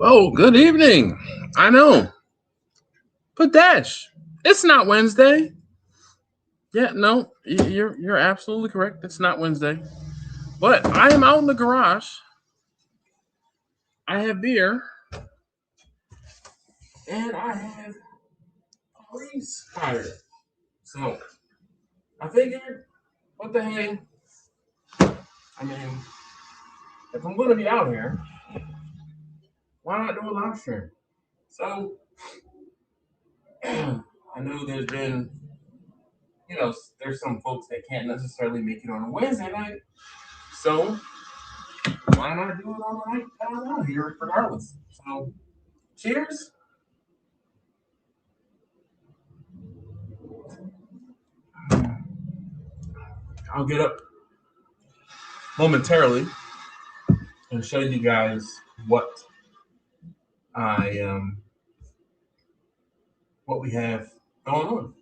Oh, good evening. I know, but Dash, it's not Wednesday. Yeah, no, you're absolutely correct. It's not Wednesday. But I am out in the garage. I have beer and I have police fire. So I figured, what the hey? I mean, if I'm going to be out here, why not do a live stream? So I know there's been, there's some folks that can't necessarily make it on a Wednesday night. So why not do it on the night that I'm out here regardless? So cheers. I'll get up momentarily and show you guys what I what we have going on.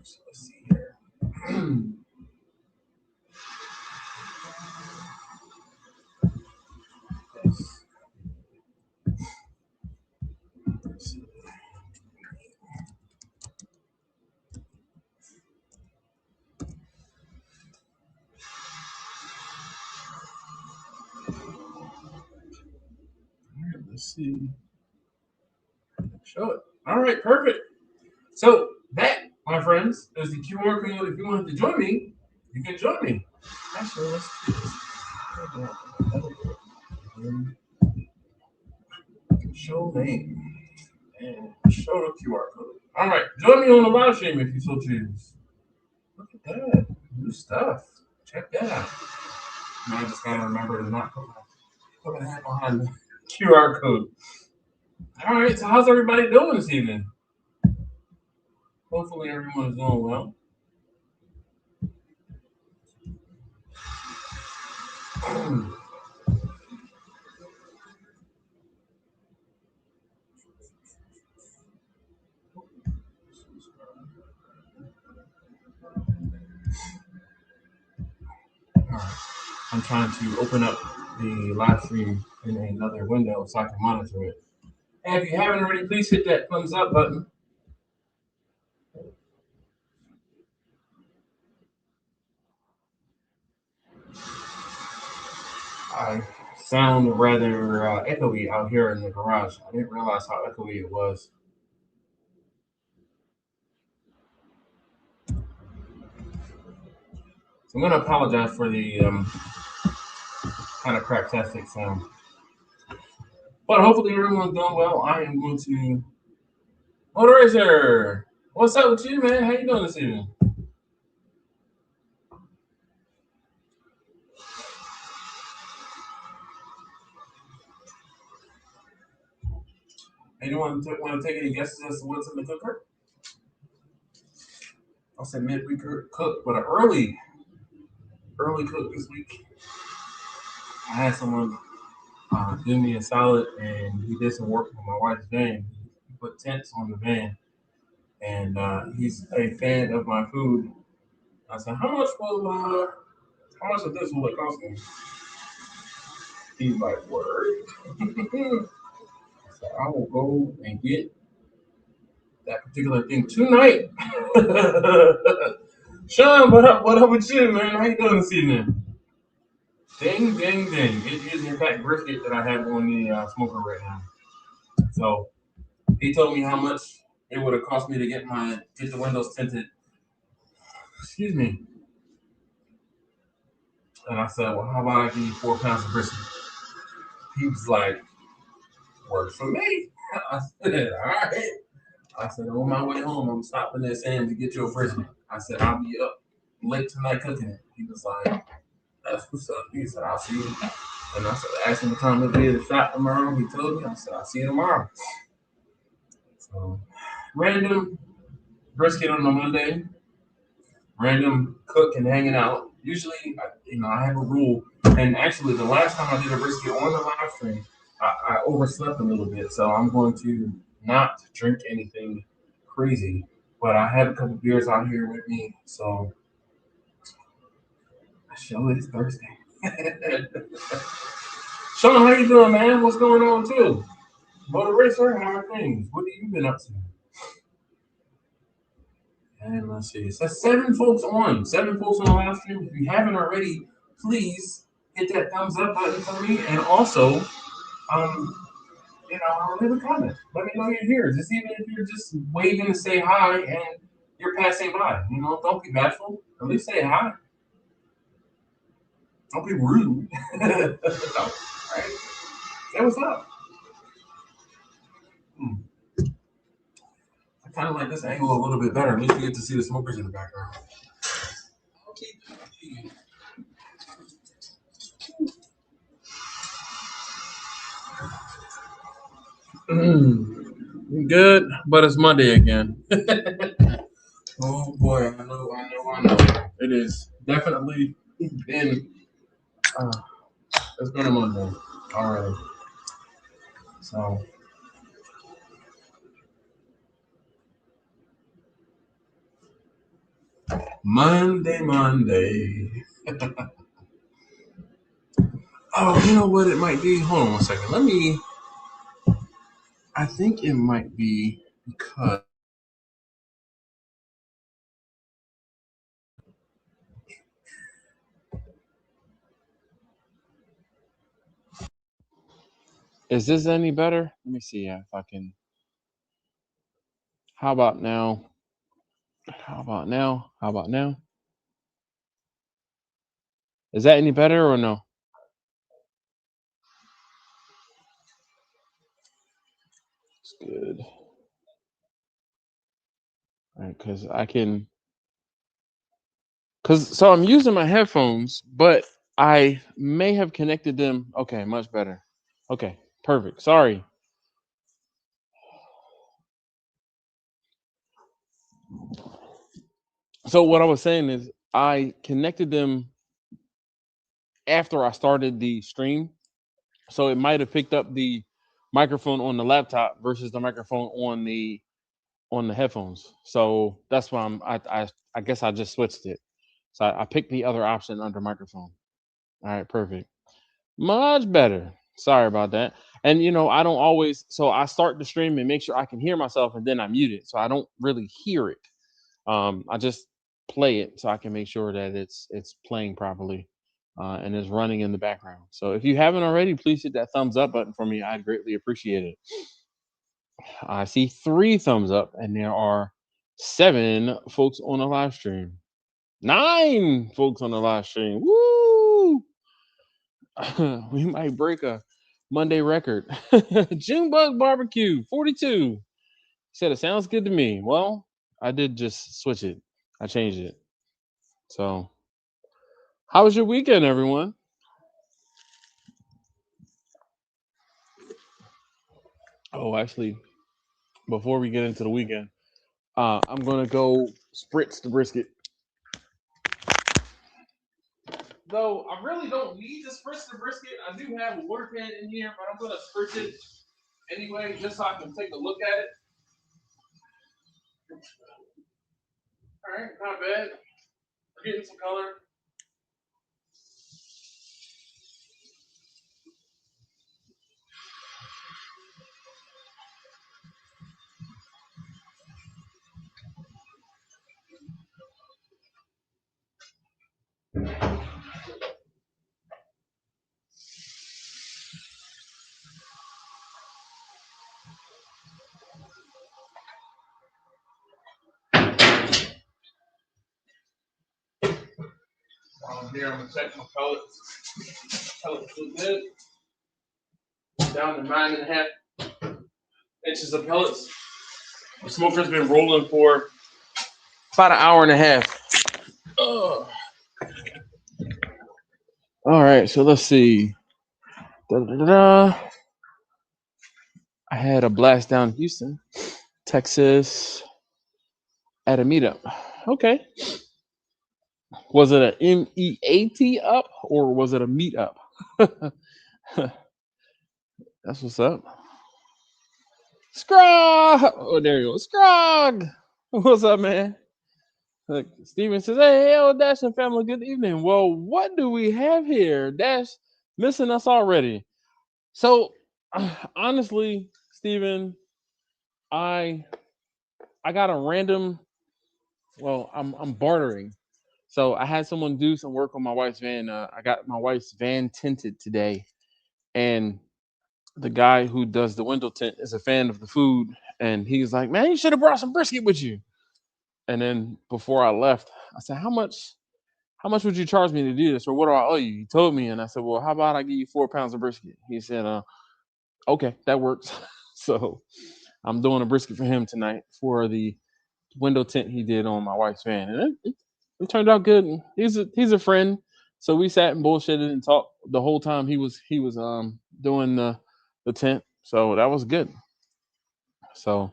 So let's see here. Let's see. Show it. All right, perfect. So that, my friends, is the QR code. If you wanted to join me, you can join me. Actually, let's do this. Show name and show the QR code. All right, join me on the live stream if you so choose. Look at that, new stuff. Check that out. Now I just gotta remember to not put my hat behind the QR code. All right, so how's everybody doing this evening? Hopefully everyone is doing well. Alright. I'm trying to open up the live stream in another window so I can monitor it. And if you haven't already, please hit that thumbs up button. I sound rather echoey out here in the garage. I didn't realize how echoey it was. So I'm going to apologize for the kind of craptastic sound. But hopefully everyone's doing well. I am going to. Motorizer, what's up with you, man? How you doing this evening? Anyone want to take any guesses as to what's in the cooker? I'll say midweek cook, but an early cook this week. I had someone do me a salad, and he did some work on my wife's van. He put tents on the van, and he's a fan of my food. I said, how much of this will it cost me? He's like, word. So I will go and get that particular thing tonight. Sean, what up with you, man? How you doing this evening? Ding, ding, ding. It is in fact brisket that I have on the smoker right now. So he told me how much it would have cost me to get the windows tinted. Excuse me. And I said, well, how about I give you 4 pounds of brisket? He was like, works for me. I said, all right. I said, on my way home, I'm stopping at Sam's to get you a brisket. I said, I'll be up late tonight cooking it. He was like, that's what's up. He said, I'll see you. And I said, asked him what time he'll be at the shop tomorrow. He told me. I said, I'll see you tomorrow. So, random brisket on a Monday, random cook and hanging out. Usually, I have a rule. And actually, the last time I did a brisket on the live stream, I overslept a little bit. So I'm going to not drink anything crazy. But I have a couple beers out here with me. So, the show is Thursday. Sean, how you doing, man? What's going on too? Motor racer, how are things? What have you been up to? And let's see. It says seven folks on. Seven folks on the live stream. If you haven't already, please hit that thumbs up button for me. And also, um, leave a comment. Let me know you're here. Just even if you're just waving to say hi and you're passing by. Don't be bashful. At least say hi. Don't be rude. No, right? Say what's up. Hmm. I kind of like this angle a little bit better. At least you get to see the smokers in the background. Okay. Good, but it's Monday again. Oh boy, I know. It is definitely been. Uh, it's been a Monday already. So Monday. Oh, you know what it might be? Hold on one second. Let me. I think it might be because. Is this any better? Let me see if I can. How about now? How about now? How about now? Is that any better or no? It's good. All right, because I can. So I'm using my headphones, but I may have connected them. Okay, much better. Okay, perfect. Sorry. So what I was saying is I connected them after I started the stream, so it might have picked up the microphone on the laptop versus the microphone on the headphones. So that's why I guess I just switched it. So I picked the other option under microphone. All right, perfect. Much better. Sorry about that. And I don't always. So I start the stream and make sure I can hear myself, and then I mute it, so I don't really hear it. I just play it so I can make sure that it's playing properly, and is running in the background. So if you haven't already, please hit that thumbs up button for me. I'd greatly appreciate it. I see 3 thumbs up, and there are 7 folks on the live stream. 9 folks on the live stream. Woo! We might break a Monday record. Junebug Barbecue 42 said it sounds good to me. Well, I did just switch it. I changed it. So, how was your weekend, everyone? Oh, actually, before we get into the weekend, I'm gonna go spritz the brisket. Though I really don't need to spritz the brisket. I do have a water pan in here, but I'm gonna spritz it anyway, just so I can take a look at it. All right, not bad. We're getting some color. Here I'm gonna check my pellets. Pellets look good. Down to 9.5 inches of pellets. The smoker's been rolling for about an hour and a half. Ugh. All right, so let's see. Da-da-da-da. I had a blast down in Houston, Texas, at a meetup. Okay. Was it a MEAT up or was it a meetup? That's what's up. Scrog! Oh, there you go. Scrog! What's up, man? Look, Steven says, hey, Dash and family, good evening. Well, what do we have here? Dash missing us already. So honestly, Steven, I I got a random. Well, I'm bartering. So I had someone do some work on my wife's van. I got my wife's van tinted today, and the guy who does the window tint is a fan of the food, and he's like, "Man, you should have brought some brisket with you." And then before I left, I said, "How much would you charge me to do this, or what do I owe you?" He told me, and I said, "Well, how about I give you 4 pounds of brisket?" He said, "Okay, that works." So I'm doing a brisket for him tonight for the window tint he did on my wife's van, and it turned out good. He's a friend, so we sat and bullshitted and talked the whole time he was doing the tent. So that was good. So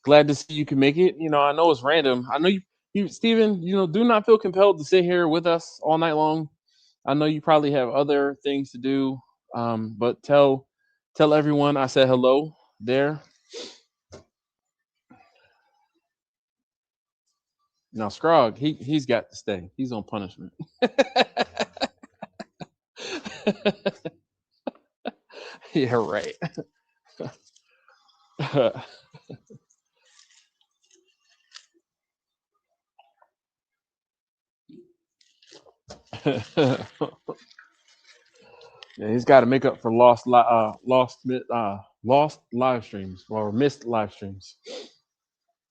glad to see you can make it. I know it's random. I know you Steven, do not feel compelled to sit here with us all night long. I know you probably have other things to do. But tell everyone I said hello there. Now Scrog, he's got to stay. He's on punishment. Yeah, right. Yeah, he's got to make up for lost live streams or missed live streams.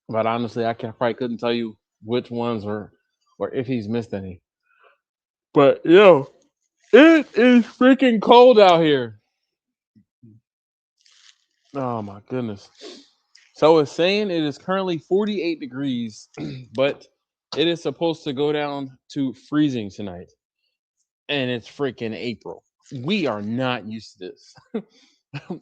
But honestly, probably couldn't tell you which ones or if he's missed any. But it is freaking cold out here. Oh my goodness. So it's saying it is currently 48 degrees, but it is supposed to go down to freezing tonight. And it's freaking April. We are not used to this.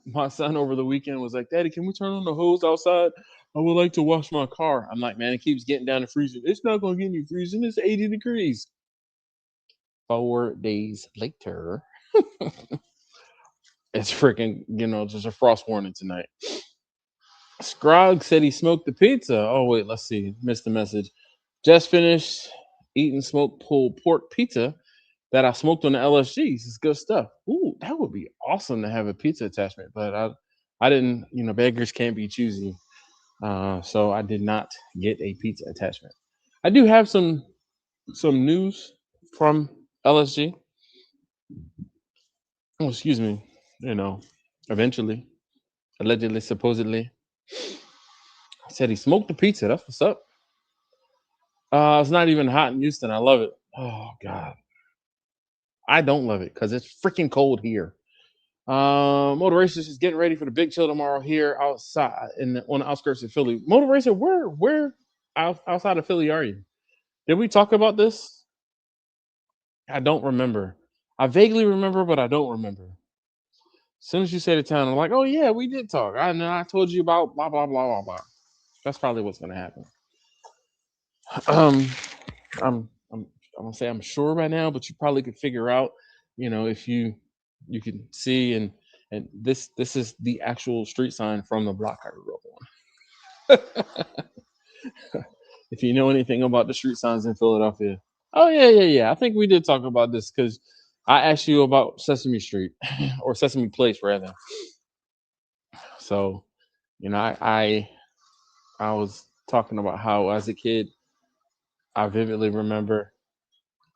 My son over the weekend was like, "Daddy, can we turn on the hose outside? I would like to wash my car." I'm like, "Man, it keeps getting down to freezing. It's not going to get any freezing. It's 80 degrees." 4 days later, it's freaking, there's a frost warning tonight. Scrog said he smoked the pizza. Oh, wait, let's see. Missed the message. Just finished eating smoked pulled pork pizza that I smoked on the LSGs. It's good stuff. Ooh, that would be awesome to have a pizza attachment, but I didn't. Beggars can't be choosy, so I did not get a pizza attachment. I do have some news from LSG. Oh, excuse me. You know, eventually, allegedly, supposedly, said he smoked the pizza. That's what's up. It's not even hot in Houston. I love it. Oh God, I don't love it because it's freaking cold here. Motor Racers is getting ready for the big show tomorrow here outside on the outskirts of Philly. Motor Racer, where outside of Philly are you? Did we talk about this? I don't remember. I vaguely remember, but I don't remember. As soon as you say the town, I'm like, oh yeah, we did talk. I told you about blah blah blah blah blah. That's probably what's gonna happen. Um, I'm I'm gonna say I'm sure by now, but you probably could figure out, if you can see and this is the actual street sign from the block I grew up on. If you know anything about the street signs in Philadelphia. Oh yeah. I think we did talk about this because I asked you about Sesame Street or Sesame Place rather. So, I was talking about how as a kid I vividly remember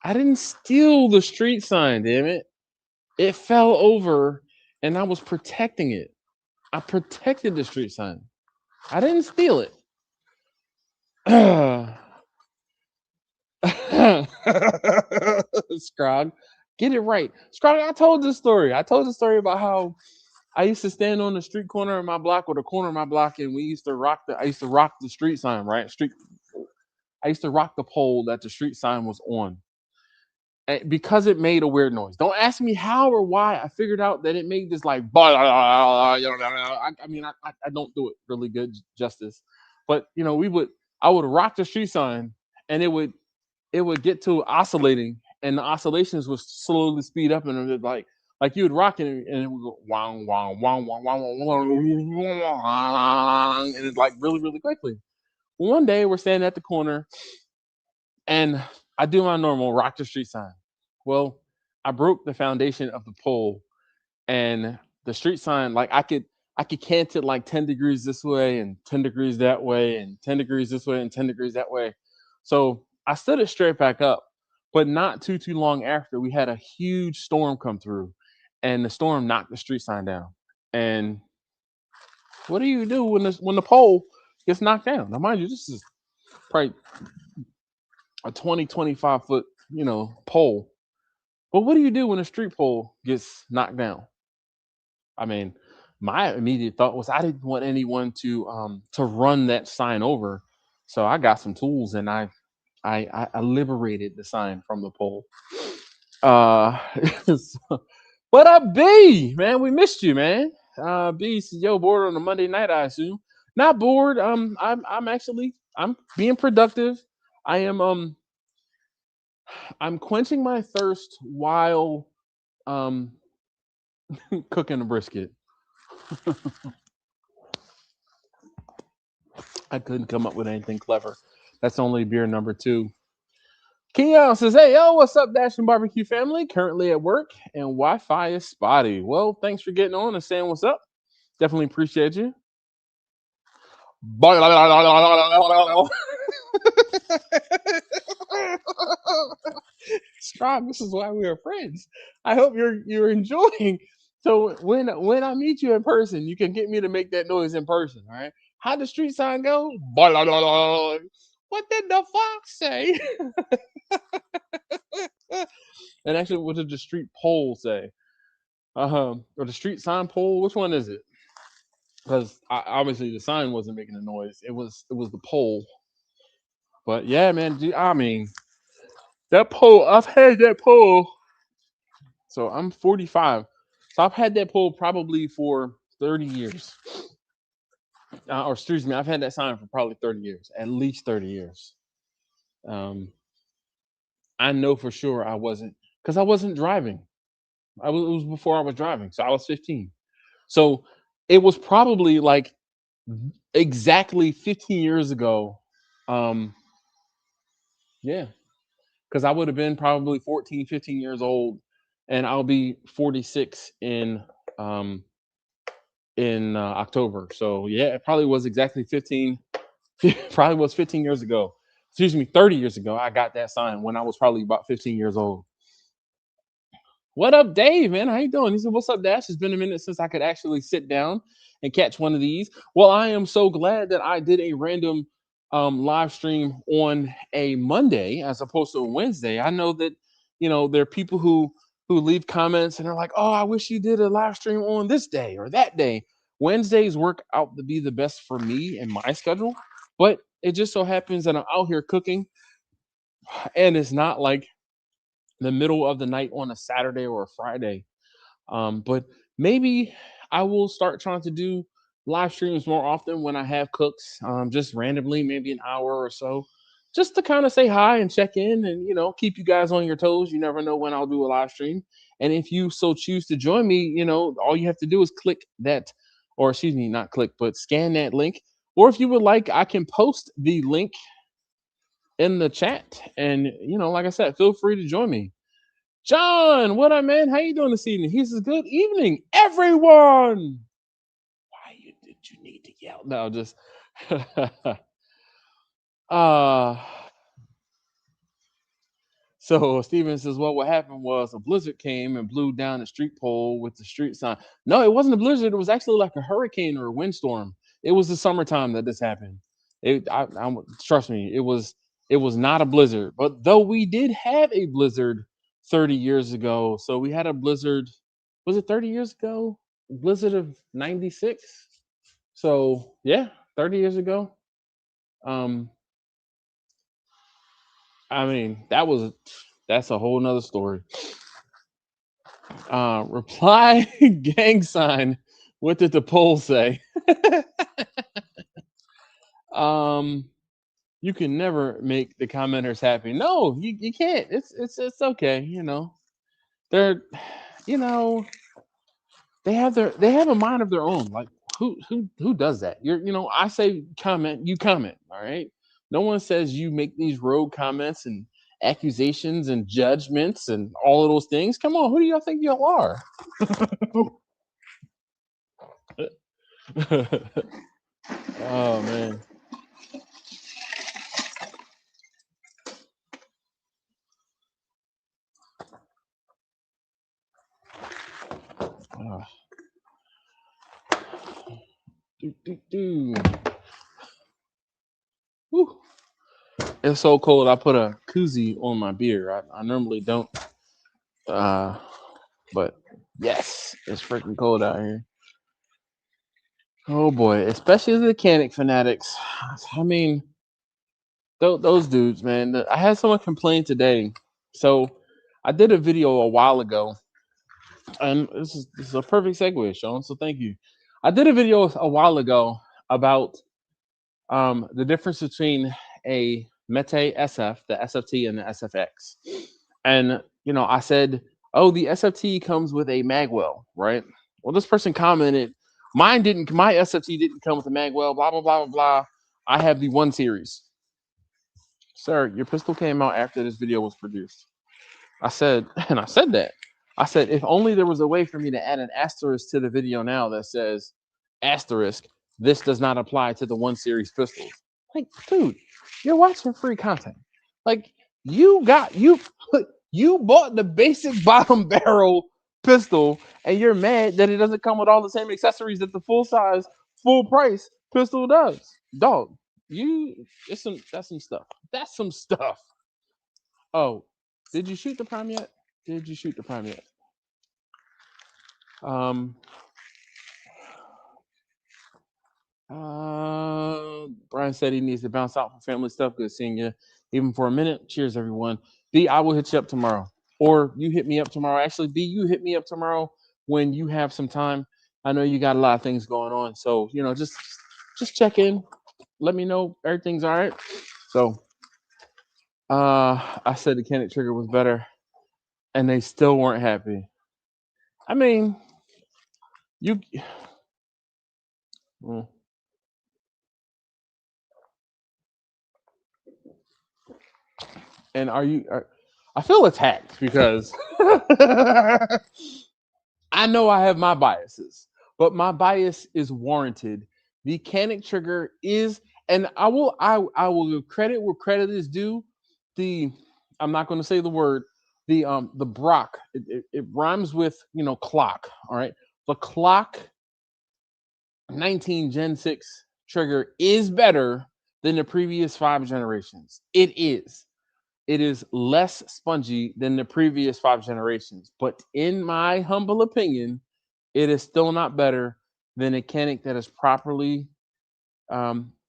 I didn't steal the street sign, damn it. It fell over and I was protecting it. I protected the street sign. I didn't steal it. Scrog, get it right. Scrog, I told this story. I told the story about how I used to stand on the street corner of my block or the corner of my block, and I used to rock the street sign, right? I used to rock the pole that the street sign was on. Because it made a weird noise. Don't ask me how or why. I figured out that it made this like. I mean, I don't do it really good justice, but I would rock the street sign, and it would get to oscillating, and the oscillations would slowly speed up, and it would like you would rock it, and it would go wong wong wong wong wong wong, and it's like really really quickly. One day we're standing at the corner, and I do my normal rock the street sign. Well, I broke the foundation of the pole, and the street sign, like I could cant it like 10 degrees this way and 10 degrees that way and 10 degrees this way and 10 degrees that way. So I stood it straight back up. But not too long after, we had a huge storm come through, and the storm knocked the street sign down. And what do you do when the pole gets knocked down? Now, mind you, this is probably a 20-25 foot, pole. But what do you do when a street pole gets knocked down? I mean, my immediate thought was I didn't want anyone to run that sign over, so I got some tools and I liberated the sign from the pole. Uh, what up, B? Man, we missed you, man. B says, yo, bored on a Monday night, I assume. Not bored. I'm being productive. I am I'm quenching my thirst while um cooking a brisket. I couldn't come up with anything clever. That's only beer number two. Keon says, hey, yo, what's up, Dash and Barbecue family? Currently at work and Wi-Fi is spotty. Well, thanks for getting on and saying what's up. Definitely appreciate you. Strong, this is why we are friends. I hope you're enjoying. So when I meet you in person, you can get me to make that noise in person. All right. How the street sign go? What did the fox say? And actually, what did the street pole say? Or the street sign pole? Which one is it? Because obviously the sign wasn't making a noise. It was the pole. But yeah, man. I mean, that pole. I've had that pole. So I'm 45. So I've had that pole probably for 30 years. Or excuse me, I've had that sign for probably 30 years, at least 30 years. Um, I know for sure I wasn't, because I wasn't driving. It was before I was driving, so I was 15. So it was probably like exactly 15 years ago. Um, yeah, because I would have been probably 14, 15 years old, and I'll be 46 um in October. So yeah, it probably was exactly 15. Probably was 15 years ago. Excuse me, 30 years ago. I got that sign when I was probably about 15 years old. What up, Dave, man? How you doing? He said, what's up, Dash? It's been a minute since I could actually sit down and catch one of these. Well, I am so glad that I did a random live stream on a Monday as opposed to a Wednesday. I know that, there are people who leave comments and they're like, oh, I wish you did a live stream on this day or that day. Wednesdays work out to be the best for me and my schedule, but it just so happens that I'm out here cooking and it's not like the middle of the night on a Saturday or a Friday. But maybe I will start trying to do live streams more often when I have cooks, just randomly, maybe an hour or so, just to kind of say hi and check in and, keep you guys on your toes. You never know when I'll do a live stream. And if you so choose to join me, all you have to do is click that, or excuse me, not click, but scan that link. Or if you would like, I can post the link in the chat. And, like I said, feel free to join me. John, what up, man? How you doing this evening? He says, good evening, everyone. Why did you need to yell? No, just so Steven says, well, what happened was a blizzard came and blew down the street pole with the street sign. No, it wasn't a blizzard. It was actually like a hurricane or a windstorm. It was the summertime that this happened. Trust me, it was not a blizzard. But though we did have a blizzard 30 years ago, so we had a blizzard. Was it 30 years ago? Blizzard of 96. So yeah, 30 years ago. I mean, that's a whole nother story. Reply gang sign. What did the poll say? You can never make the commenters happy. No, you can't. It's okay. They're, you know, they have a mind of their own. Like who does that? I say comment, you comment. All right. No one says you make these rogue comments and accusations and judgments and all of those things. Come on, who do y'all think y'all are? Oh man. Ah, do. Whew. It's so cold. I put a koozie on my beer. I normally don't. Uh, but yes, it's freaking cold out here. Oh boy, especially the mechanic fanatics. I mean, those dudes, man. I had someone complain today. So I did a video a while ago, and this is a perfect segue, Sean. So thank you. I did a video a while ago about the difference between a Mete SF, the SFT, and the SFX. And I said, "Oh, the SFT comes with a magwell, right?" Well, this person commented, "Mine didn't. My SFT didn't come with a magwell. Blah blah blah blah blah. I have the 1 series." Sir, your pistol came out after this video was produced. I said, and I said that. I said, if only there was a way for me to add an asterisk to the video now that says, asterisk, this does not apply to the 1 series pistols. Like, dude, you're watching free content. Like, you bought the basic bottom barrel pistol, and you're mad that it doesn't come with all the same accessories that the full size, full price pistol does. Dog, that's some stuff. That's some stuff. Oh, did you shoot the prime yet? Did you shoot the prime yet? Um, Brian said he needs to bounce out for family stuff. Good seeing you, even for a minute. Cheers, everyone. B, I will hit you up tomorrow, or you hit me up tomorrow. Actually, B, you hit me up tomorrow when you have some time. I know you got a lot of things going on, so just check in. Let me know everything's all right. So, I said the Kinetic trigger was better, and they still weren't happy. I mean, you. Mm. And I feel attacked because I know I have my biases, but my bias is warranted. The Canic trigger is, and I will give credit where credit is due. The I'm not going to say the word. The Brock, it rhymes with clock. All right, the clock 19 Gen 6 trigger is better than the previous 5 generations. It is. It is less spongy than the previous 5 generations. But in my humble opinion, it is still not better than a Canic that is properly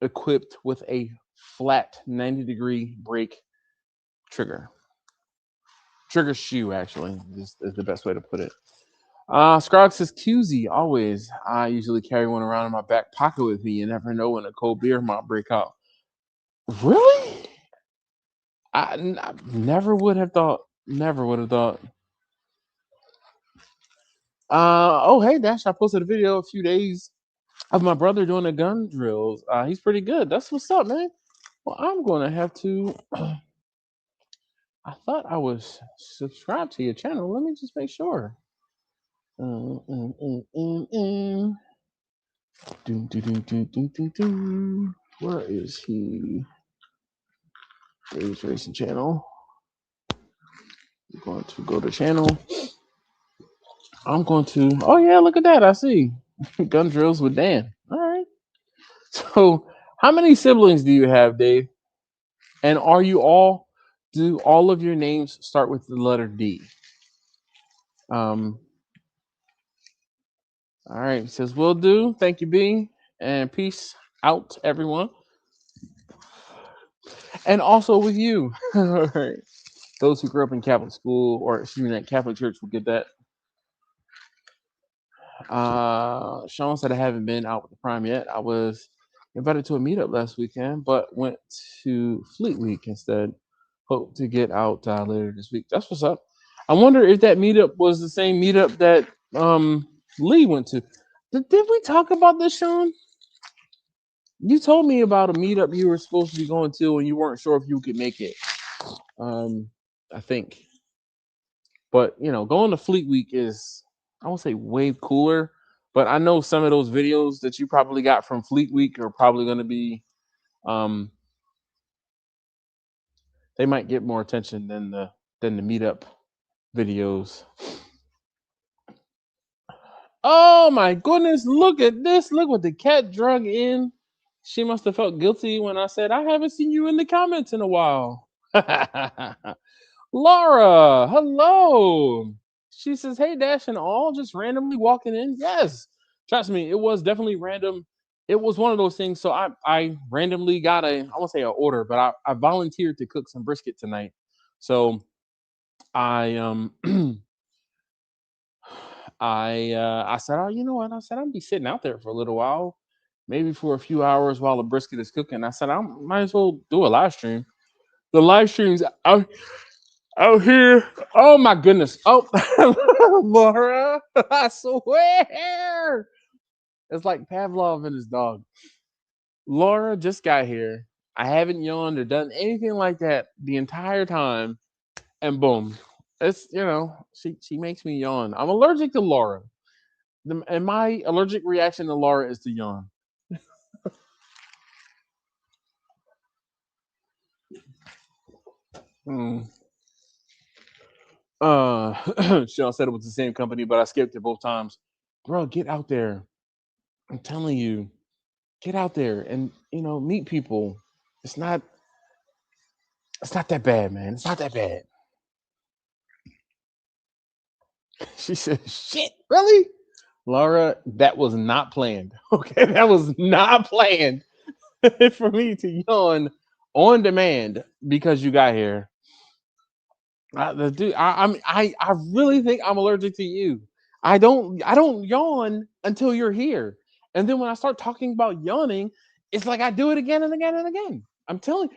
equipped with a flat 90-degree break trigger. Trigger shoe, actually, is the best way to put it. Scrog says QZ always. I usually carry one around in my back pocket with me. You never know when a cold beer might break out. Really? I never would have thought. Never would have thought. Oh hey Dash, I posted a video a few days of my brother doing the gun drills. He's pretty good. That's what's up, man. Well, I'm gonna have to. I thought I was subscribed to your channel. Let me just make sure. Doom, doom, doom, doom, doom, doom, doom. Where is he? Dave's Racing Channel. I'm going to go to channel. I'm going to. Oh yeah, look at that. I see gun drills with Dan. All right. So, how many siblings do you have, Dave? And do all of your names start with the letter D? Um, all right, it says will do. Thank you, B. And peace out, everyone. And also with you. All right. Those who grew up in Catholic school or excuse me, that Catholic church will get that. Sean said I haven't been out with the prime yet. I was invited to a meetup last weekend, but went to Fleet Week instead. Hope to get out later this week. That's what's up. I wonder if that meetup was the same meetup that Lee went to. Did we talk about this, Sean? You told me about a meetup you were supposed to be going to, and you weren't sure if you could make it. I think, but going to Fleet Week is, I won't say way cooler, But I know some of those videos that you probably got from Fleet Week are probably going to be, um, they might get more attention than the meetup videos. Oh my goodness, look at this. Look what the cat drug in. She must have felt guilty when I said, I haven't seen you in the comments in a while. Laura, hello. She says, hey, Dash and all, just randomly walking in. Yes. Trust me, it was definitely random. It was one of those things. So I randomly got I won't say an order, but I volunteered to cook some brisket tonight. So I I said, oh, you know what? I said, I'll be sitting out there for a little while, maybe for a few hours while the brisket is cooking. I said, I might as well do a live stream. The live streams out here. Oh my goodness. Oh, Laura, I swear. It's like Pavlov and his dog. Laura just got here. I haven't yawned or done anything like that the entire time. And boom. It's she makes me yawn. I'm allergic to Laura. And my allergic reaction to Laura is to yawn. Hmm. Sean said it was the same company, but I skipped it both times. Bro, get out there. I'm telling you, get out there and meet people. It's not it's not that bad, man. It's not that bad. She said, shit, really? Laura, that was not planned. Okay, that was not planned for me to yawn on demand because you got here. I really think I'm allergic to you. I don't yawn until you're here, and then when I start talking about yawning, it's like I do it again and again and again. I'm telling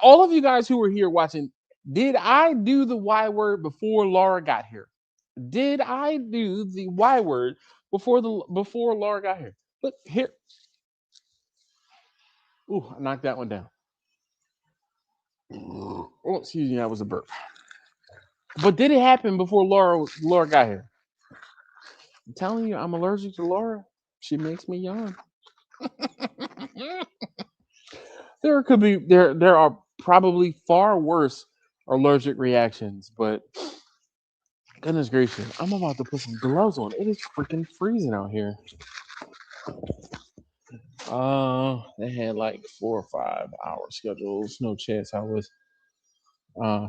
all of you guys who were here watching. Did I do the Y word before Laura got here? Did I do the Y word before Laura got here? Look here. Ooh, I knocked that one down. Oh, excuse me, that was a burp. But did it happen before Laura got here? I'm telling you, I'm allergic to Laura. She makes me yawn. There are probably far worse allergic reactions, but goodness gracious, I'm about to put some gloves on. It is freaking freezing out here. They had like 4 or 5 hour schedules. No chance I was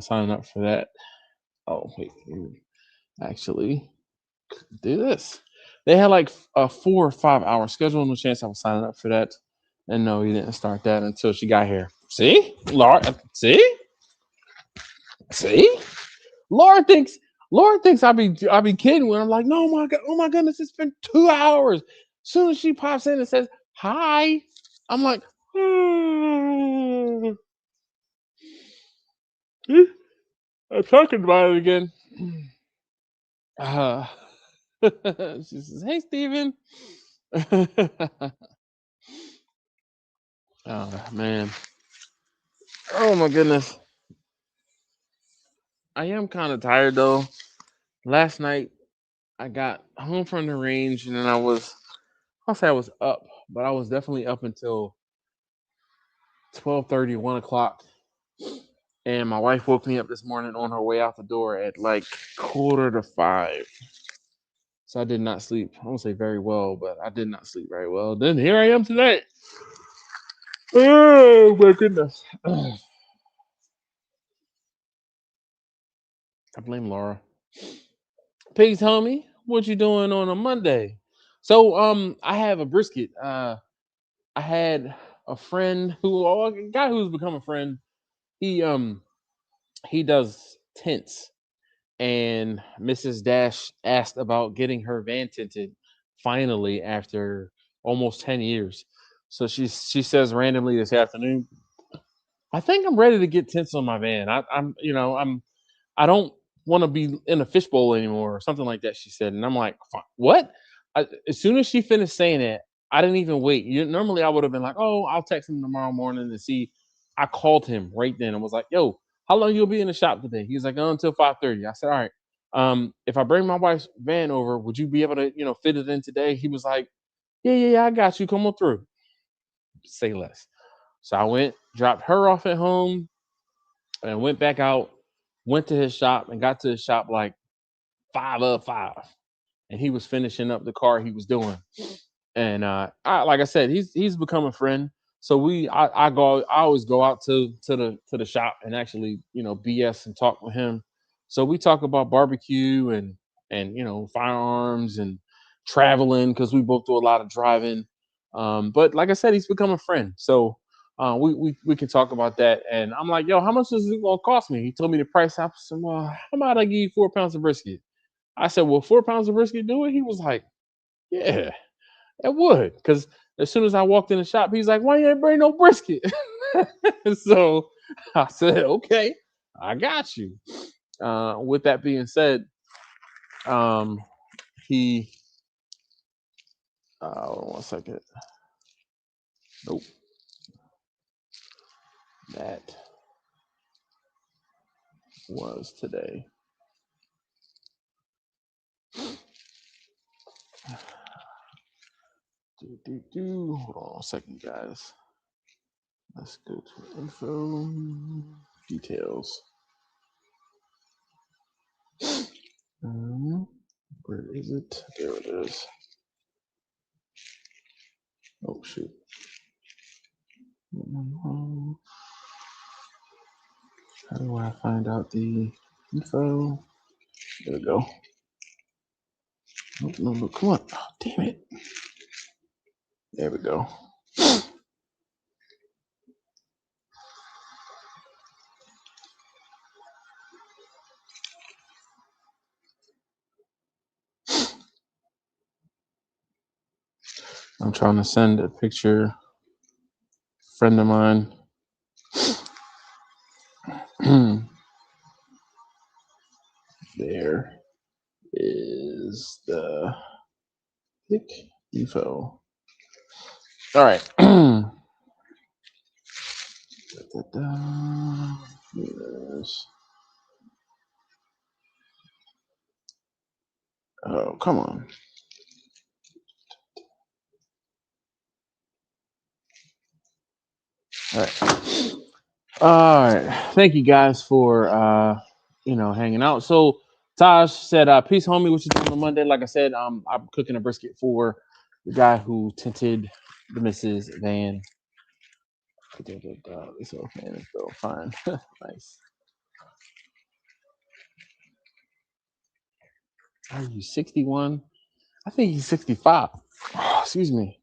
signing up for that. Oh wait, actually do this. They had like a 4 or 5 hour schedule. No chance I was signing up for that. And no, he didn't start that until she got here. See, Laura. See. Laura thinks I be kidding when I'm like, no, my god, oh my goodness, it's been 2 hours. Soon as she pops in and says hi, I'm like, I'm talking about it again. Uh, she says, hey, Steven. Oh man. Oh my goodness. I am kind of tired though. Last night I got home from the range and then I'll say I was up, but I was definitely up until 12:30, 1 o'clock. And my wife woke me up this morning on her way out the door at like 4:45. So I did not sleep. I won't say very well, but I did not sleep very well. Then here I am today. Oh my goodness. I blame Laura. Please tell me what you doing on a Monday. So I have a brisket. I had a friend a guy who's become a friend. He he does tents, and Mrs. Dash asked about getting her van tinted finally after almost 10 years. So she says randomly this afternoon, I think I'm ready to get tents on my van. I don't want to be in a fishbowl anymore or something like that. She said, and I'm like, what? As soon as she finished saying it, I didn't even wait. Normally, I would have been like, oh, I'll text him tomorrow morning to see. I called him right then and was like, yo, how long you'll be in the shop today? He was like, oh, until 5:30. I said, all right, If I bring my wife's van over, would you be able to, fit it in today? He was like, yeah, yeah, yeah, I got you. Come on through. Say less. So I went, dropped her off at home, and went back out, went to his shop, and got to his shop like 5 of 5, and he was finishing up the car he was doing. And like I said, he's become a friend. So I always go out to the shop and actually BS and talk with him. So we talk about barbecue and firearms and traveling because we both do a lot of driving. But like I said, he's become a friend. So we can talk about that. And I'm like, yo, how much is it gonna cost me? He told me the price. I said, well, how about I give you 4 pounds of brisket? I said, well, 4 pounds of brisket do it? He was like, yeah. It would, because as soon as I walked in the shop, he's like, "Why you ain't bring no brisket?" So I said, "Okay, I got you." With that being said, um, he hold on 1 second. Nope, that was today. Hold on 1 second, guys. Let's go to info details. Where is it? There it is. Oh shoot. How do I find out the info? There we go. No, come on. Oh, damn it. There we go. I'm trying to send a picture. Friend of mine. There is the pic info. All right. Yes. Oh, come on. All right. All right. Thank you guys for hanging out. So Taj said, peace homie, what you doing on Monday? Like I said, I'm cooking a brisket for the guy who tinted the Mrs. Van. It's okay, it's still fine. Nice. Are you 61? I think he's 65. Oh, excuse me.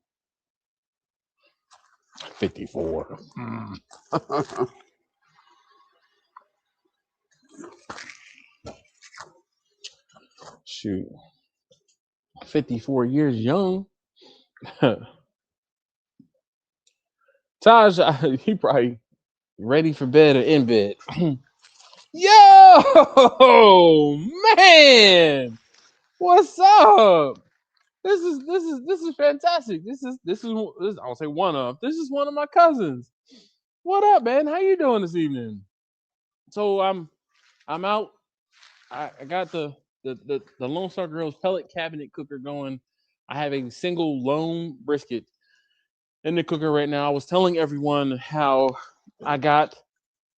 54. Shoot. 54 years young. Taj, he probably ready for bed or in bed. Yo, man, what's up? This is fantastic. This I'll say one of. This is one of my cousins. What up, man? How you doing this evening? So I'm out. I got the Lone Star Grills pellet cabinet cooker going. I have a single lone brisket in the cooker right now. I was telling everyone how I got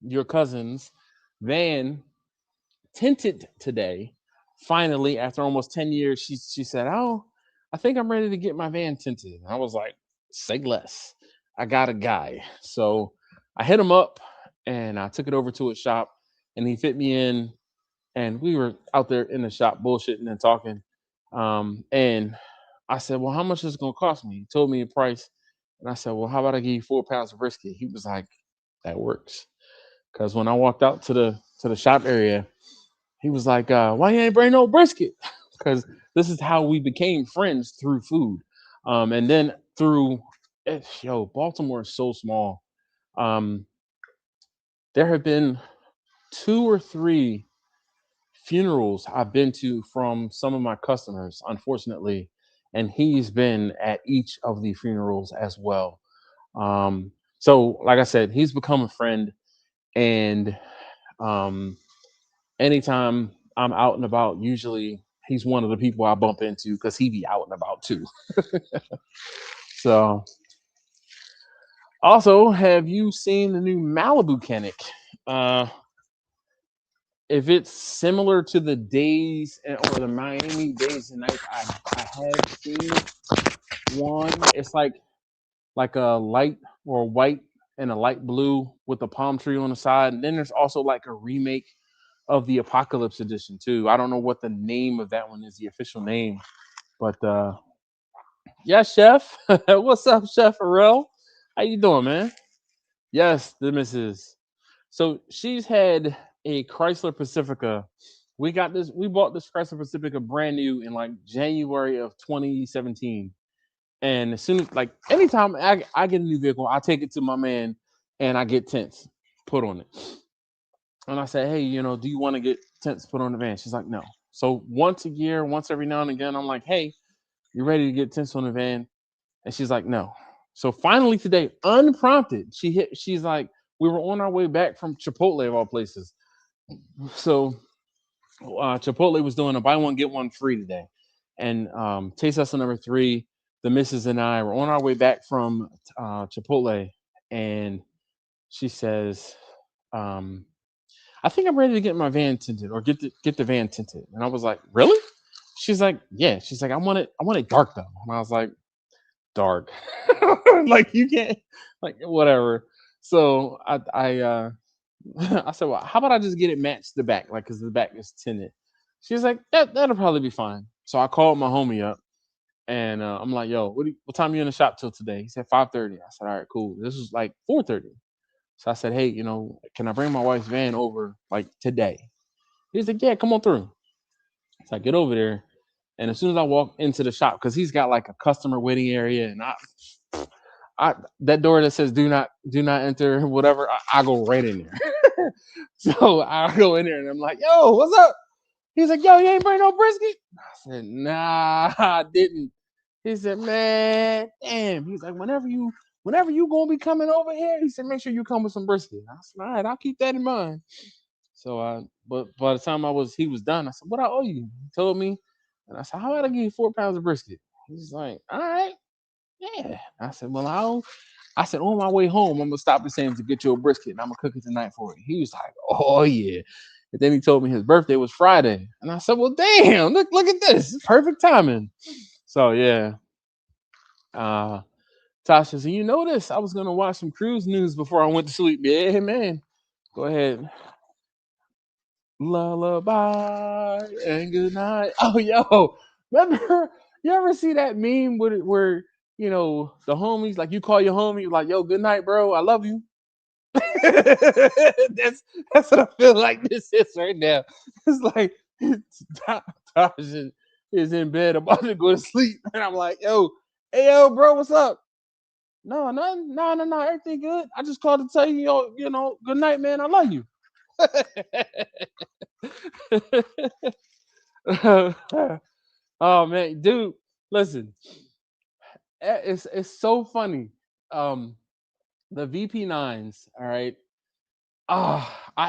your cousin's van tinted today. Finally, after almost 10 years, she said, "Oh, I think I'm ready to get my van tinted." And I was like, "Say less. I got a guy." So I hit him up and I took it over to his shop and he fit me in and we were out there in the shop bullshitting and talking. And I said, "Well, how much is it gonna cost me?" He told me a price, and I said, "Well, how about I give you 4 pounds of brisket?" He was like, "That works." Because when I walked out to the shop area, he was like, "Why you ain't bring no brisket?" Because this is how we became friends through food, and then through Baltimore is so small. Um, there have been 2 or 3 funerals I've been to from some of my customers, unfortunately, and he's been at each of the funerals as well. So, like I said, he's become a friend, and anytime I'm out and about, usually he's one of the people I bump into because he be out and about too. So, also, have you seen the new Malibu Canic? Uh, if it's similar to the or the Miami days and nights, I have seen one. It's like a light or white and a light blue with a palm tree on the side. And then there's also like a remake of the Apocalypse edition too. I don't know what the name of that one is, the official name, but yeah, Chef. What's up, Chef Pharrell? How you doing, man? Yes, the missus. So she's had a Chrysler Pacifica. We bought this Chrysler Pacifica brand new in like January of 2017. And as soon as, like, anytime I get a new vehicle, I take it to my man and I get tents put on it. And I say, hey, do you want to get tents put on the van? She's like, no. So once a year, once every now and again, I'm like, hey, you ready to get tents on the van? And she's like, no. So finally today, unprompted, she's like, we were on our way back from Chipotle of all places. So Chipotle was doing a buy one, get one free today. And taste tester number 3, the missus and I were on our way back from Chipotle. And she says, I think I'm ready to get my van tinted or get the van tinted. And I was like, really? She's like, yeah. She's like, I want it dark though. And I was like, dark. Like, you can't, like, whatever. So I said, well, how about I just get it matched the back, like, because the back is tinted. She's like, that'll probably be fine. So I called my homie up and I'm like, yo, what time are you in the shop till today? He said 5:30. I said, all right, cool. This was like 4:30. So I said, hey, can I bring my wife's van over like today? He's like, yeah, come on through. So I get over there, and as soon as I walk into the shop, because he's got like a customer waiting area, and I that door that says do not enter, whatever, I go right in there. So I go in there and I'm like, yo, what's up? He's like, yo, you ain't bring no brisket? I said, nah, I didn't. He said, man, damn. He's like, whenever you gonna be coming over here, he said, make sure you come with some brisket. I said, all right, I'll keep that in mind. So but by the time he was done, I said, what I owe you? He told me, and I said, how about I give you 4 pounds of brisket? He's like, all right, yeah. I said, well, I said, on my way home, I'm gonna stop at Sam's to get you a brisket, and I'm gonna cook it tonight for you. He was like, oh yeah. And then he told me his birthday was Friday, and I said, well, damn, look at this, perfect timing. So yeah, Tasha, so you notice I was gonna watch some cruise news before I went to sleep. Yeah, man, go ahead. Lullaby and good night. Oh, yo, remember? You ever see that meme where the homies, like, you call your homie like, yo, good night, bro. I love you. that's what I feel like this is right now. It's like Tasha is in bed about to go to sleep, and I'm like, hey, yo, bro, what's up? No, nothing. No, everything good. I just called to tell you, good night, man. I love you. Oh man, dude, listen, it's so funny. Um, the VP9s, all right.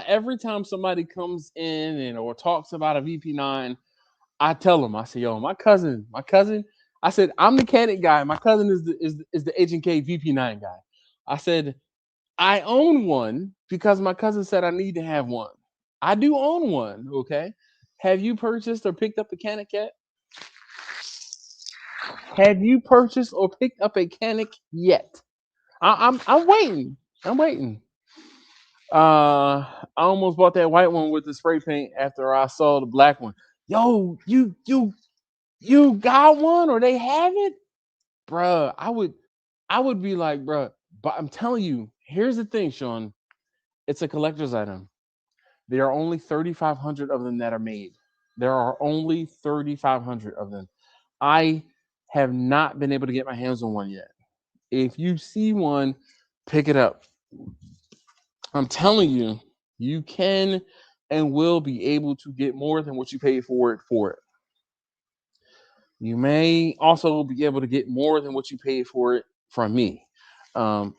Every time somebody comes in or talks about a VP9, I tell them, I say, yo, my cousin. I said, I'm the Canon guy. My cousin is the H&K VP9 guy. I said, I own one because my cousin said I need to have one. I do own one. Okay. Have you purchased or picked up a Canon yet? Have you purchased or picked up a Canic yet? I'm waiting. I'm waiting. I almost bought that white one with the spray paint after I saw the black one. Yo, you got one or they have it, bruh? I would be like, bruh. But I'm telling you, here's the thing, Sean. It's a collector's item. There are only 3,500 of them that are made. There are only 3,500 of them. I have not been able to get my hands on one yet. If you see one, pick it up. I'm telling you, you can and will be able to get more than what you paid for it. You may also be able to get more than what you paid for it from me.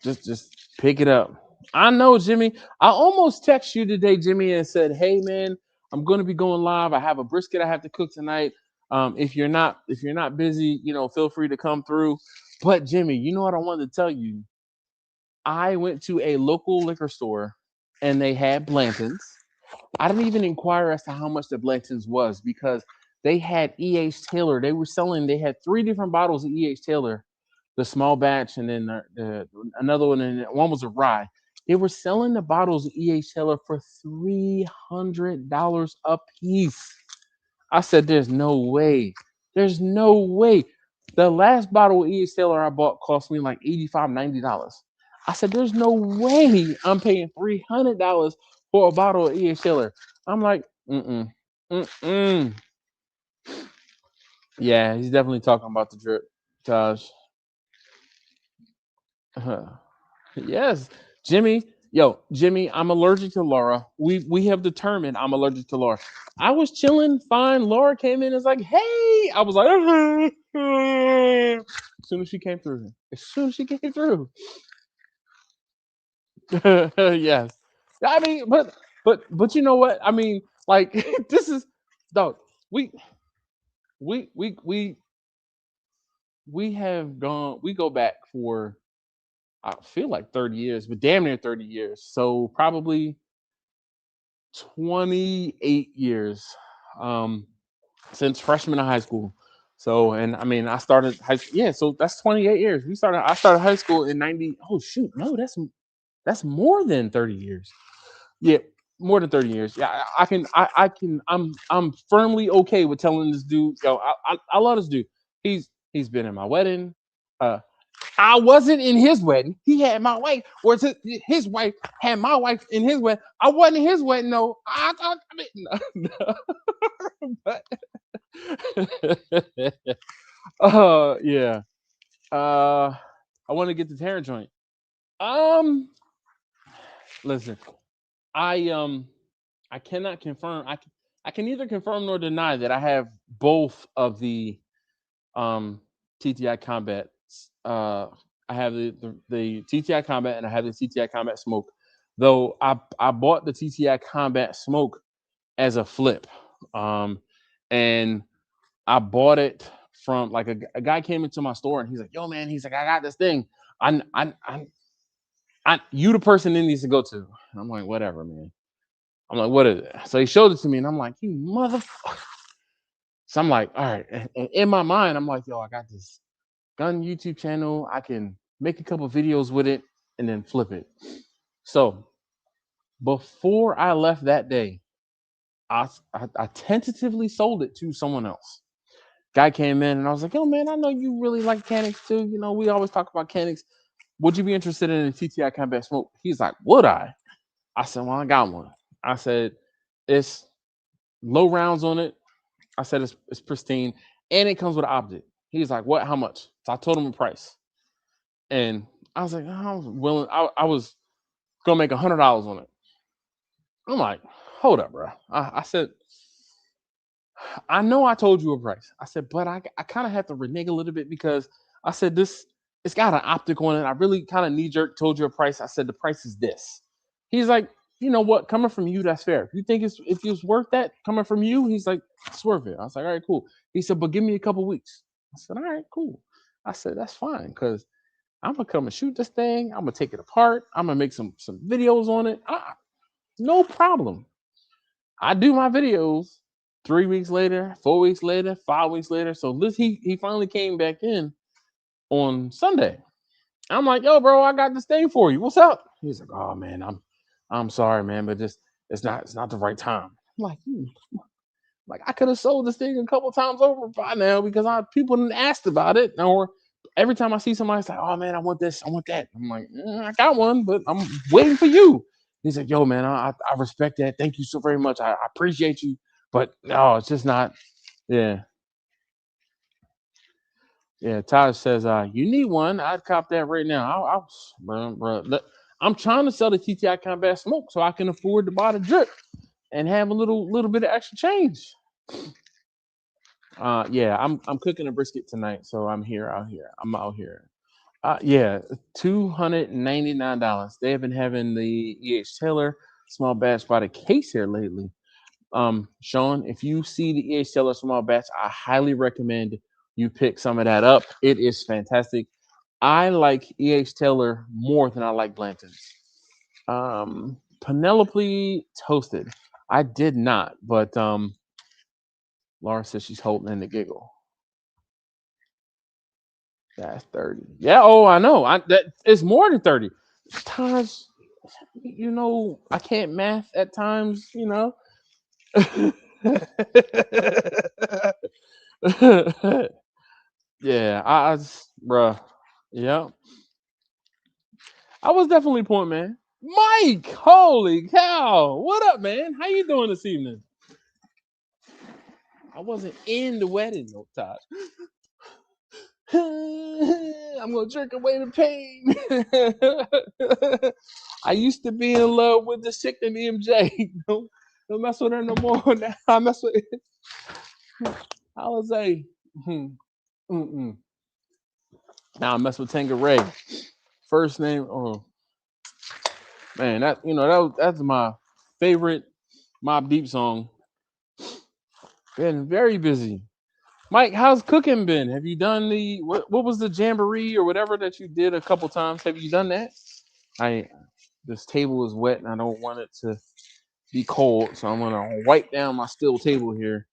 Just pick it up. I know, Jimmy. I almost text you today, Jimmy, and said, "Hey, man, I'm going to be going live. I have a brisket I have to cook tonight. If you're not busy, feel free to come through. But Jimmy, you know what I wanted to tell you? I went to a local liquor store and they had Blanton's. I didn't even inquire as to how much the Blanton's was because they had E.H. Taylor. They had three different bottles of E.H. Taylor, the small batch, and then another one, and one was a rye. They were selling the bottles of E.H. Taylor for $300 a piece. I said, there's no way. There's no way. The last bottle of E.H. Taylor I bought cost me like $85, $90. I said, there's no way I'm paying $300 for a bottle of E.H. Taylor. I'm like, mm-mm. Yeah, he's definitely talking about the drip, Taj. Yes, Jimmy. Yo, Jimmy, I'm allergic to Laura. We have determined I'm allergic to Laura. I was chilling, fine. Laura came in and was like, hey. I was like, as soon as she came through. As soon as she came through. Yes. I mean, but you know what? I mean, like this is dog. We we we we we have gone. We go back for I feel like 30 years, but damn near 30 years. So probably 28 years since freshman of high school. So, and I mean, I started high school. Yeah, so that's 28 years. I started high school in 90. Oh, shoot. No, that's more than 30 years. Yeah, more than 30 years. Yeah, I'm firmly okay with telling this dude, yo, I love this dude. He's been in my wedding. Uh, I wasn't in his wedding. He had my wife, or his wife had my wife in his wedding. I wasn't in his wedding, no. I mean, no. But yeah. I want to get the Terror joint. Um, Listen, I I cannot confirm. I can neither confirm nor deny that I have both of the um TTI Combat. Uh, I have the TTI Combat and I have the TTI Combat Smoke. Though I bought the TTI Combat Smoke as a flip, and I bought it from like a guy came into my store and he's like, "Yo, man," he's like, "I got this thing. You the person it needs to go to." And I'm like, "Whatever, man." I'm like, "What is it?" So he showed it to me, and I'm like, "You motherfucker." So I'm like, "All right." And in my mind, I'm like, "Yo, I got this gun YouTube channel. I can make a couple videos with it and then flip it." So before I left that day, I tentatively sold it to someone else. Guy came in and I was like, "Yo, man, I know you really like Canics too. You know, we always talk about Canics. Would you be interested in a TTI Combat Smoke?" He's like, "Would I?" I said, "Well, I got one." I said, "It's low rounds on it." I said, "It's pristine and it comes with an object." He's like, "What? How much?" So I told him a price. And I was like, "Oh, I was willing. I was gonna make $100 on it." I'm like, "Hold up, bro." I said, "I know I told you a price." I said, "But I kind of have to renege a little bit because I said it's got an optic on it. I really kind of knee jerk told you a price." I said, "The price is this." He's like, "You know what? Coming from you, that's fair. If you think if it's worth that coming from you," he's like, "It's worth it." I was like, "All right, cool." He said, "But give me a couple weeks." I said, "All right, cool." I said, "That's fine because I'm gonna come and shoot this thing. I'm gonna take it apart. I'm gonna make some videos on it. No problem." I do my videos 3 weeks later, 4 weeks later, 5 weeks later. So he finally came back in on Sunday. I'm like, "Yo, bro, I got this thing for you. What's up?" He's like, "Oh man, I'm sorry, man, but just it's not the right time." I'm like, like I could have sold this thing a couple times over by now because people didn't asked about it. Or every time I see somebody say, "Oh man, I want this, I want that," I'm like, "I got one, but I'm waiting for you." He's like, "Yo, man, I respect that. Thank you so very much. I appreciate you, but no, it's just not." Yeah, yeah. Taj says, "You need one. I'd cop that right now." Bro, I'm trying to sell the TTI Combat Smoke so I can afford to buy the drip and have a little bit of extra change. Yeah, I'm cooking a brisket tonight, so I'm out here. I'm out here. Yeah, $299. They have been having the E.H. Taylor small batch by the case here lately. Sean, if you see the EH Taylor small batch, I highly recommend you pick some of that up. It is fantastic. I like EH Taylor more than I like Blanton's. Penelope toasted. I did not, but Laura says she's holding in the giggle. That's 30. Yeah, oh, I know. That it's more than 30. Taj, I can't math at times, Yeah, bruh. Yeah. I was definitely point man. Mike, holy cow. What up, man? How you doing this evening? I wasn't in the wedding, no, Todd. I'm gonna drink away the pain. I used to be in love with the sick and MJ. Don't mess with her no more. Now I mess with I was a now I mess with Tangeray. First name, oh man, that's my favorite Mobb Deep song. Been very busy. Mike, how's cooking been? Have you done what was the jamboree or whatever that you did a couple times? Have you done that? This table is wet and I don't want it to be cold, so I'm gonna wipe down my steel table here.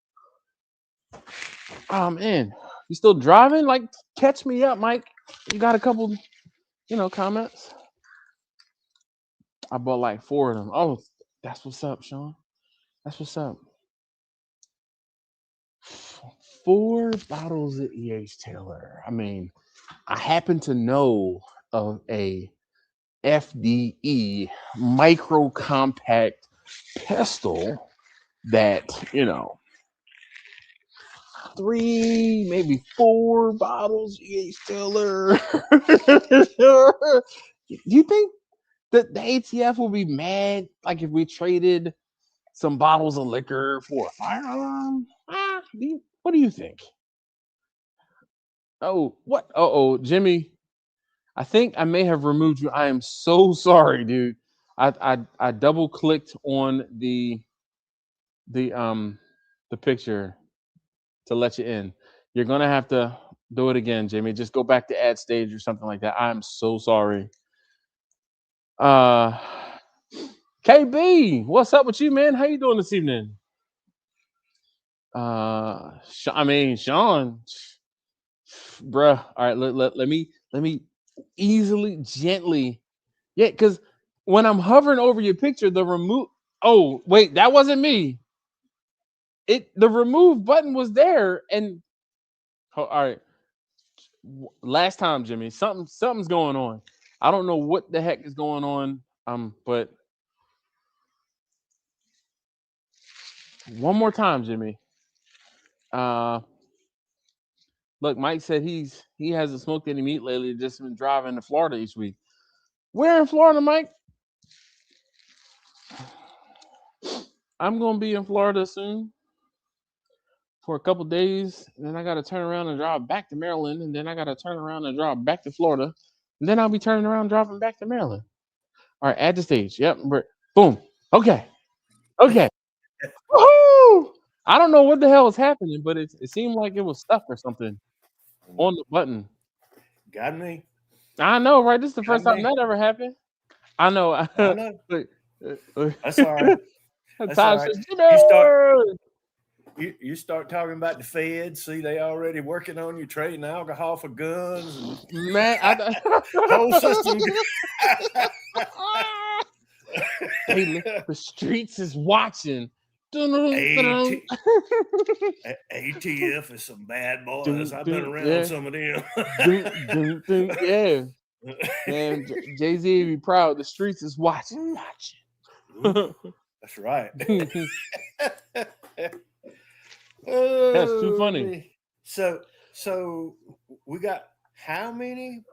Oh man, you still driving? Like, catch me up, Mike. You got a couple, comments? I bought like 4 of them. Oh, that's what's up, Sean. That's what's up. 4 bottles of EH Taylor. I mean, I happen to know of a FDE micro compact pistol that 3, maybe 4 bottles EH Taylor. Do you think that the ATF will be mad, like if we traded some bottles of liquor for a firearm? What do you think? Oh, what? Jimmy, I think I may have removed you. I am so sorry, dude. I double clicked on the picture to let you in. You're gonna have to do it again, Jimmy. Just go back to ad stage or something like that. I'm so sorry. KB, what's up with you, man? How you doing this evening? Sean, bruh. All right, let me easily, gently, yeah, because when I'm hovering over your picture, the remove. Oh wait, that wasn't me. The remove button was there, and all right. Last time, Jimmy, something's going on. I don't know what the heck is going on. But one more time, Jimmy. Look, Mike said he hasn't smoked any meat lately. Just been driving to Florida each week. Where in Florida, Mike? I'm gonna be in Florida soon for a couple days, and then I gotta turn around and drive back to Maryland, and then I gotta turn around and drive back to Florida, and then I'll be turning around driving back to Maryland. All right, add the stage. Yep. Boom. Okay. Woohoo! I don't know what the hell is happening, but it seemed like it was stuck or something on the button. Got me. I know, right? This is the first time that ever happened. I know. I know. That's all right. That's Todd all right. says, You start talking about the feds. See, they already working on you trading alcohol for guns. And man, whole system. Hey, the streets is watching. ATF is some bad boys. I've been around some of them. Yeah. Man, Jay-Z be proud. The streets is watching. That's right. That's too funny. So we got how many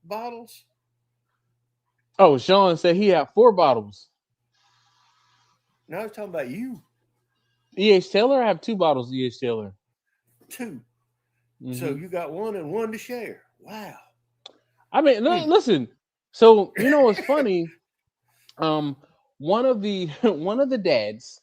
bottles? Oh, Sean said he had 4 bottles. No, I was talking about you. EH Taylor? I have 2 bottles of EH Taylor. 2. Mm-hmm. So you got 1 and 1 to share. Wow. I mean, listen. So what's funny? One of the dads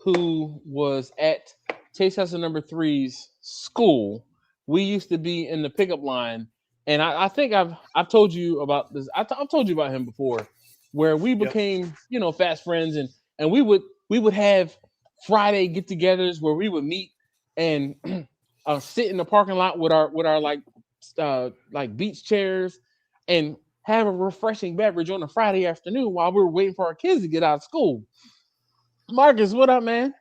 who was at Taste Tester number 3's school. We used to be in the pickup line, and I think I've told you about this. I've told you about him before, where we Yep. became fast friends, and we would have Friday get-togethers where we would meet and sit in the parking lot with our like beach chairs and have a refreshing beverage on a Friday afternoon while we were waiting for our kids to get out of school. Marcus, what up, man?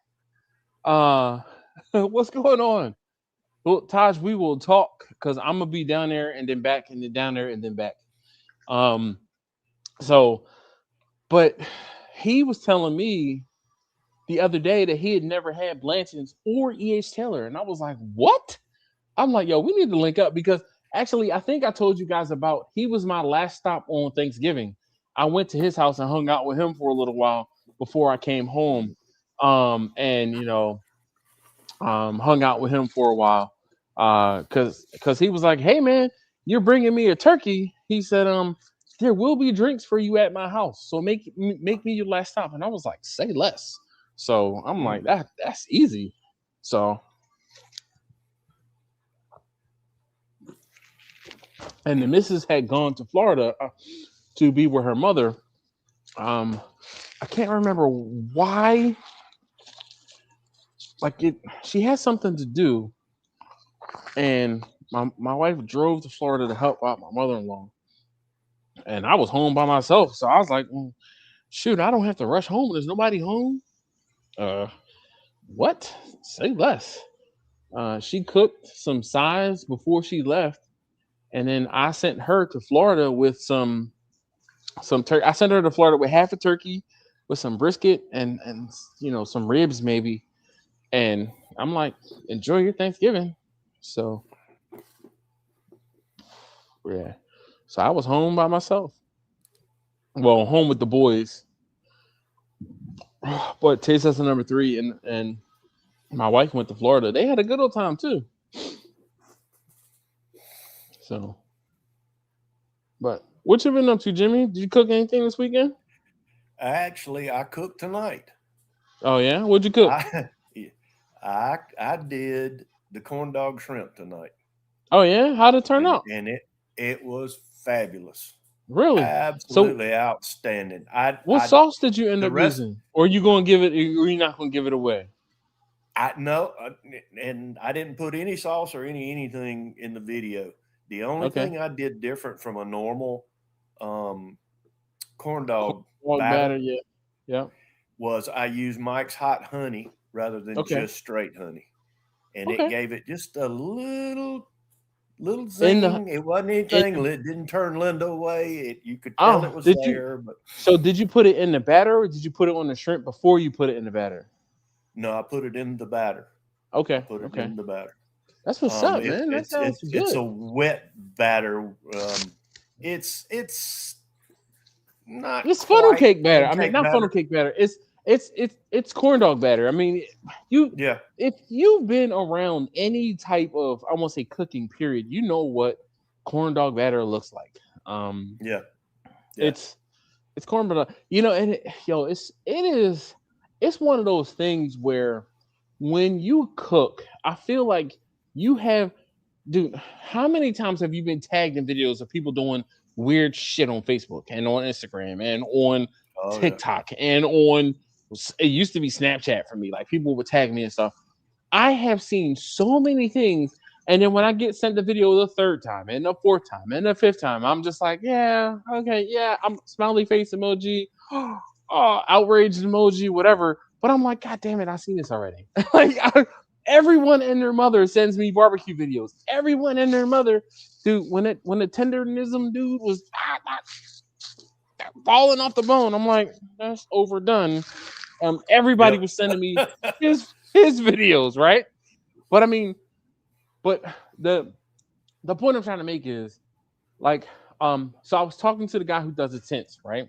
Uh, what's going on? Well, Taj, we will talk because I'm gonna be down there and then back and then down there and then back. Um, so, but he was telling me the other day that he had never had Blanton's or E.H. Taylor, and I was like, what? I'm like, yo, we need to link up because actually, I think I told you guys about he was my last stop on Thanksgiving. I went to his house and hung out with him for a little while before I came home. And hung out with him for a while. Cause he was like, hey man, you're bringing me a turkey. He said, there will be drinks for you at my house. So make me your last stop. And I was like, say less. So I'm like, that's easy. So and the missus had gone to Florida to be with her mother. I can't remember why. She had something to do, and my wife drove to Florida to help out my mother-in-law, and I was home by myself. So I was like, shoot, I don't have to rush home. There's nobody home. What? Say less. She cooked some sides before she left, and then I sent her to Florida with some turkey. I sent her to Florida with half a turkey, with some brisket and some ribs maybe. And I'm like, enjoy your Thanksgiving. So yeah. So I was home by myself. Well, home with the boys. But taste tester number 3 and my wife went to Florida. They had a good old time too. So, but what you been up to, Jimmy? Did you cook anything this weekend? Actually, I cooked tonight. Oh yeah, what'd you cook? I did the corn dog shrimp tonight. Oh yeah, how'd it turn out? And it was fabulous. Really? Absolutely outstanding. What sauce did you end up using? Or are you going to give it? Or you not going to give it away? And I didn't put any sauce or anything in the video. The only thing I did different from a normal corn dog batter, was I used Mike's hot honey rather than just straight honey, and it gave it just a little zing. It wasn't anything. It didn't turn Linda away. You could tell it was there. So did you put it in the batter, or did you put it on the shrimp before you put it in the batter? No, I put it in the batter. Okay. I put it in the batter. That's what's up, man. That sounds good. It's a wet batter. It's not. It's funnel cake batter. I mean, not funnel cake batter. It's corn dog batter. I mean, if you've been around any type of, I won't say cooking period, you know what corn dog batter looks like. It's corn batter. And it's one of those things where when you cook, I feel like you have, dude, how many times have you been tagged in videos of people doing weird shit on Facebook and on Instagram and on TikTok and on, it used to be Snapchat for me. Like people would tag me and stuff. I have seen so many things. And then when I get sent the video the third time and the fourth time and the fifth time, I'm just like, yeah, okay, yeah. I'm smiley face emoji, outraged emoji, whatever. But I'm like, God damn it, I've seen this already. Everyone and their mother sends me barbecue videos. Everyone and their mother, dude. When the tenderism dude was falling off the bone, I'm like, that's overdone. Everybody was sending me his videos, right? But I mean, the point I'm trying to make is like, so I was talking to the guy who does the tents, right?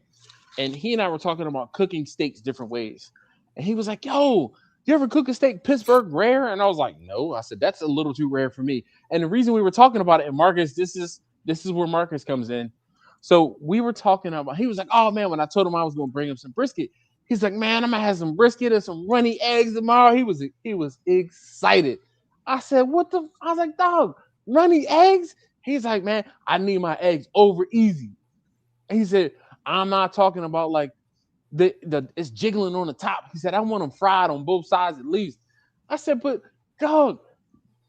And he and I were talking about cooking steaks different ways. And he was like, yo, you ever cook a steak Pittsburgh rare? And I was like, no. I said, that's a little too rare for me. And the reason we were talking about it, and Marcus, this is where Marcus comes in. So we were talking about, he was like, oh man, when I told him I was going to bring him some brisket, He's like, man, I'm gonna have some brisket and some runny eggs tomorrow. He was excited. I said, what the? I was like, dog, runny eggs? He's like, man, I need my eggs over easy. And he said, I'm not talking about like the it's jiggling on the top. He said, I want them fried on both sides at least. I said, but dog,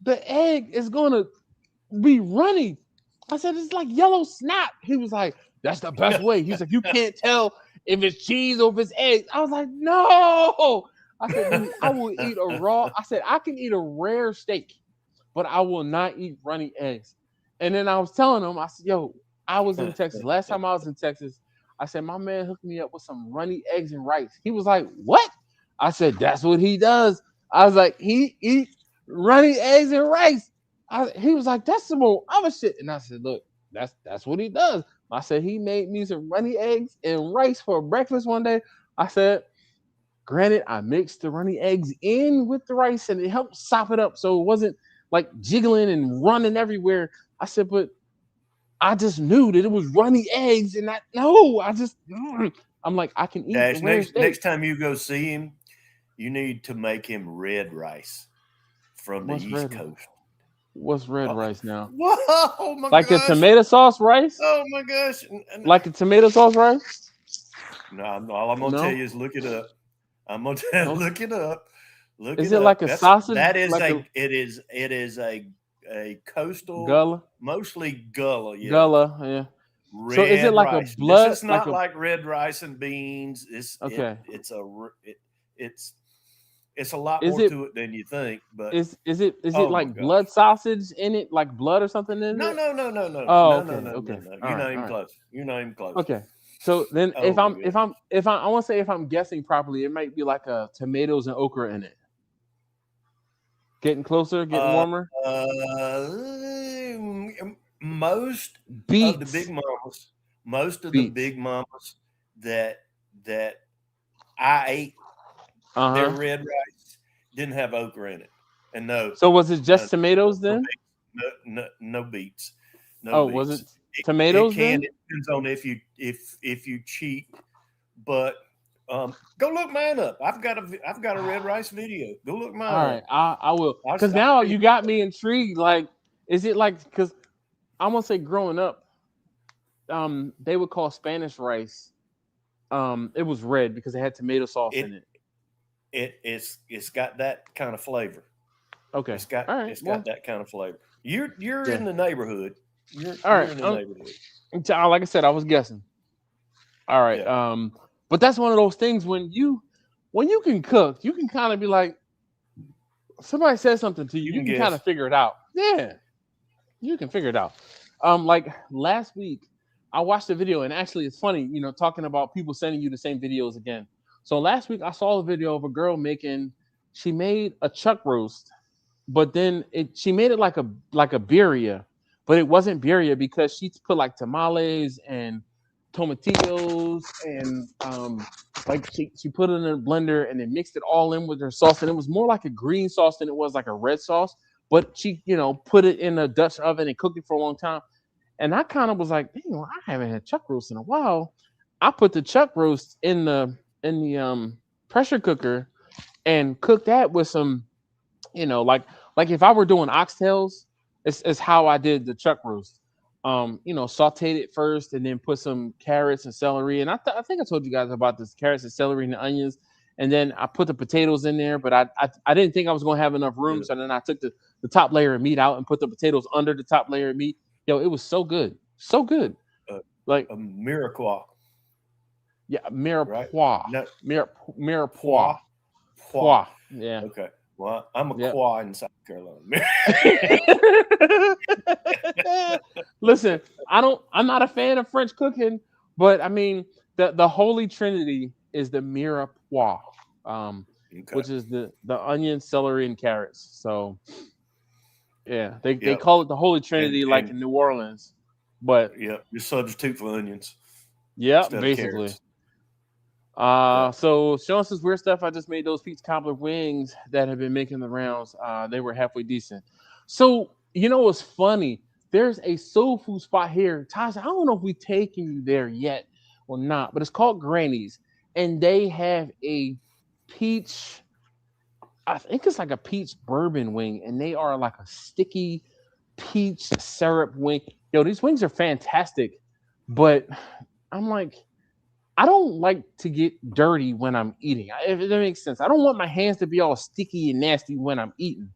the egg is gonna be runny. I said, it's like yellow snap. He was like, that's the best way. He's like, you can't tell if it's cheese or if it's eggs. I was like, no. I said, dude, I will eat a raw. I said, I can eat a rare steak, but I will not eat runny eggs. And then I was telling him, I said, yo, I was in Texas. Last time I was in Texas, I said, my man hooked me up with some runny eggs and rice. He was like, what? I said, that's what he does. I was like, he eats runny eggs and rice. He was like, that's some more other shit. And I said, look, that's what he does. I said, he made me some runny eggs and rice for breakfast one day. I said, granted, I mixed the runny eggs in with the rice and it helped sop it up so it wasn't like jiggling and running everywhere. I said, but I just knew that it was runny eggs and I'm like, I can eat Dash, next time you go see him, you need to make him red rice from the East Coast. What's red rice now? Whoa, oh my like gosh. A tomato sauce rice? Oh my gosh. Like a tomato sauce rice? No, all I'm going to tell you is look it up. I'm going to look it up. Is it like a sausage? That is it is a coastal Gullah? Mostly Gullah, yeah. Gullah, yeah. Red so is it like rice. A blood? This is not like red rice and beans. It's a lot more to it than you think. But is it like blood sausage in it, like blood or something in No. it? Oh, no. Okay. You're not even close. You're not even close. Okay. So then, I want to say if I'm guessing properly, it might be like a tomatoes and okra in it. Getting closer, getting warmer. Most beets. Of the big mamas that I ate, their red rice didn't have okra in it, and no. So was it just tomatoes then? No beets. Was it tomatoes? It depends on if you cheat, but go look mine up. I've got a red rice video. Go look mine up. All right, I will. Because now you got me intrigued. Like, is it like, because I'm gonna say growing up, they would call Spanish rice. It was red because it had tomato sauce in it. It's got that kind of flavor. Okay. It's got that kind of flavor. You're in the neighborhood. You're in the neighborhood. Like I said, I was guessing. All right. Yeah. But that's one of those things when you can cook, you can kind of be like, somebody says something to you, you can kind of figure it out. Yeah. You can figure it out. Like last week, I watched a video, and actually it's funny, talking about people sending you the same videos again. So last week I saw a video of a girl she made a chuck roast, but then she made it like a birria, but it wasn't birria because she put like tamales and tomatillos and like she put it in a blender and then mixed it all in with her sauce, and it was more like a green sauce than it was like a red sauce. But she, put it in a Dutch oven and cooked it for a long time. And I kind of was like, I haven't had chuck roast in a while. I put the chuck roast in the pressure cooker and cooked that with some, like if I were doing oxtails, it's how I did the chuck roast. Sauteed it first and then put some carrots and celery. And I think I told you guys about this, carrots and celery and the onions. And then I put the potatoes in there, but I didn't think I was going to have enough room. So then I took the top layer of meat out and put the potatoes under the top layer of meat. Yo, it was so good. So good. Like a mirepoix. Yeah, mirepoix. Right? No. Mirepoix. Poix. Yeah. Okay. Well, I'm a qua in South Carolina. Listen, I'm not a fan of French cooking, but I mean the Holy Trinity is the mirepoix, which is the onion, celery, and carrots. So yeah, they call it the Holy Trinity like in New Orleans. But you substitute for onions. Yeah, basically. So showing some weird stuff. I just made those pizza cobbler wings that have been making the rounds. They were halfway decent. So what's funny? There's a soul food spot here, Taj. I don't know if we've taken you there yet or not, but it's called Granny's, and they have a peach. I think it's like a peach bourbon wing, and they are like a sticky peach syrup wing. Yo, these wings are fantastic, but I'm like, I don't like to get dirty when I'm eating. If that makes sense. I don't want my hands to be all sticky and nasty when I'm eating,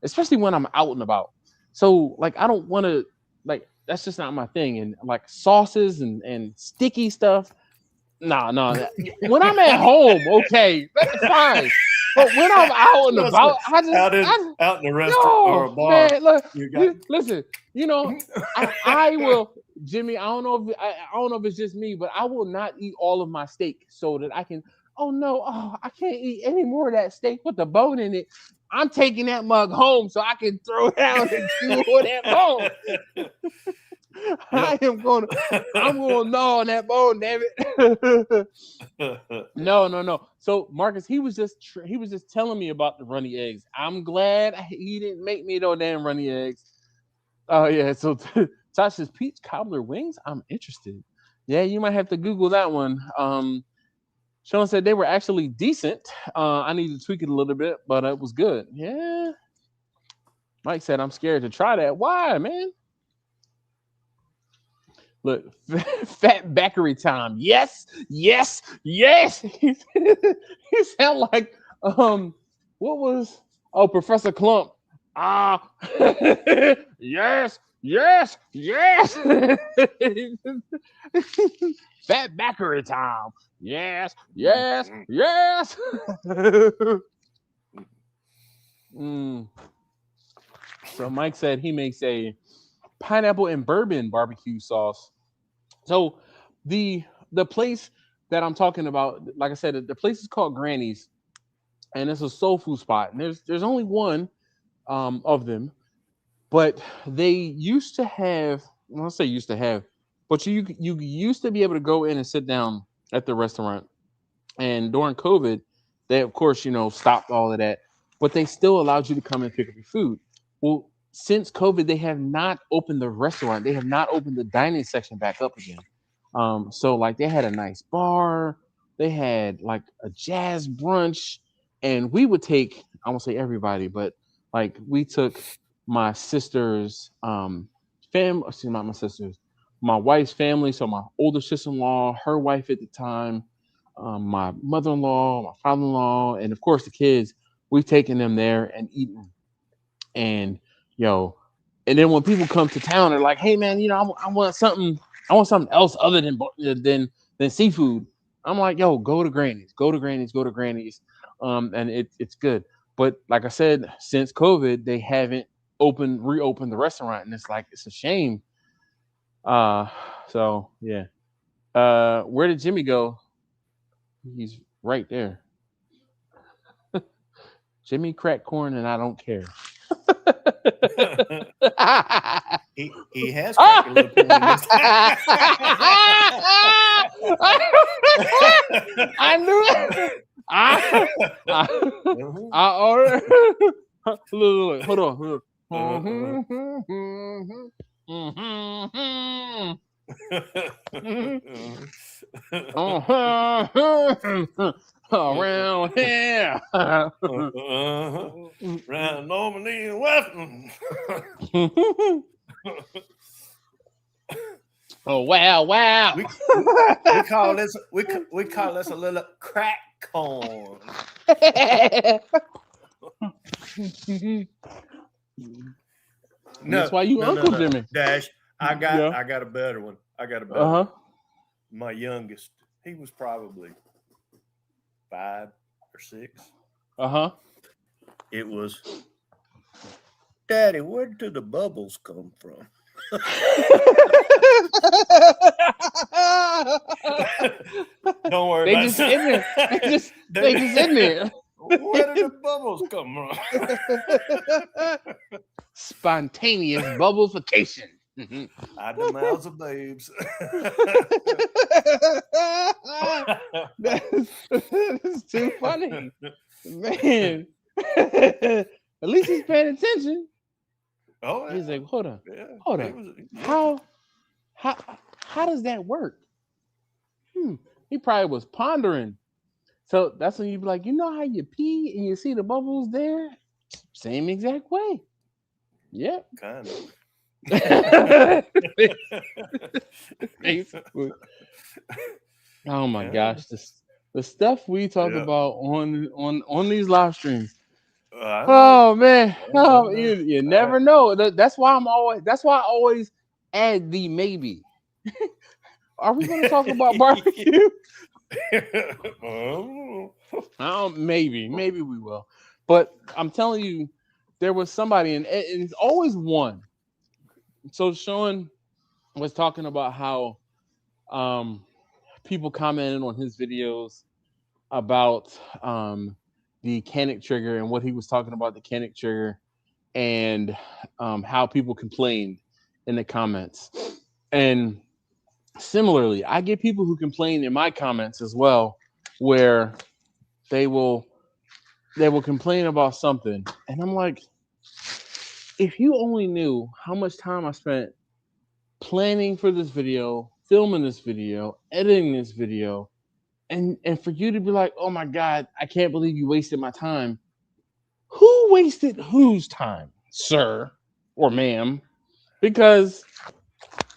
especially when I'm out and about. So like, I don't want to like. That's just not my thing. And like sauces and sticky stuff. No. When I'm at home, okay, that's fine. But when I'm out and about, out in the restaurant or a bar, man, look, listen. You know, I will, Jimmy. I don't know if it's just me, but I will not eat all of my steak so that I can. I can't eat any more of that steak with the bone in it. I'm taking that mug home so I can throw down and chew on that bone. I'm going to gnaw on that bone, damn it. No. So Marcus, he was just telling me about the runny eggs. I'm glad he didn't make me no damn runny eggs. Oh yeah. So Tasha's peach cobbler wings. I'm interested. Yeah, you might have to Google that one. Sean said they were actually decent. I need to tweak it a little bit, but it was good. Yeah. Mike said I'm scared to try that. Why, man? Look, fat backery time. Yes. He sound like what was Professor Clump? Yes. Fat backery time. Yes. So Mike said he makes a pineapple and bourbon barbecue sauce. So the place that I'm talking about, like I said, the place is called Granny's, and it's a soul food spot. And there's only one of them, but they used to have. Well, I'll say used to have, but you used to be able to go in and sit down at the restaurant. And during COVID, they of course stopped all of that, but they still allowed you to come and pick up your food. Well, since COVID, they have not opened the restaurant. They have not opened the dining section back up again. So like they had a nice bar, they had like a jazz brunch, and we would take, I won't say everybody, but like we took my sister's my wife's family. So my older sister-in-law, her wife at the time, my mother-in-law, my father-in-law, and of course the kids. We've taken them there and eaten. And and then when people come to town, they're like, "Hey, man, I want something else other than seafood." I'm like, "Yo, go to Granny's, and it's good." But like I said, since COVID, they haven't reopened the restaurant, and it's a shame. So yeah. Where did Jimmy go? He's right there. Jimmy cracked corn, and I don't care. he has cracked a little corn. I knew it. I ordered. Look, hold on. Around here. Around Normandy and Western. Oh wow. We call this a little crack corn. That's why you Uncle Jimmy. Dash, I got a better one. One. My youngest, he was probably 5 or 6. It was, Daddy, where did the bubbles come from? Don't worry about it. They just in there. Where did the bubbles come from? Spontaneous bubblification. Out the mouths of babes. That's too funny, man. At least he's paying attention. Oh, yeah. He's like, hold on. How does that work? He probably was pondering. So that's when you be like, you know how you pee and you see the bubbles there? Same exact way. Yep. Kind of. Facebook. Oh my gosh, the stuff we talk about on these live streams. Oh man, you never know. That's why I always add the maybe. Are we going to talk about barbecue? Maybe we will. But I'm telling you, there was somebody, and it's always one. So Sean was talking about how people commented on his videos about the Canic trigger and what he was talking about the Canic trigger and how people complained in the comments. And similarly, I get people who complain in my comments as well, where they will complain about something, and I'm like, if you only knew how much time I spent planning for this video, filming this video, editing this video, and for you to be like, oh my God, I can't believe you wasted my time. Who wasted whose time, sir or ma'am? Because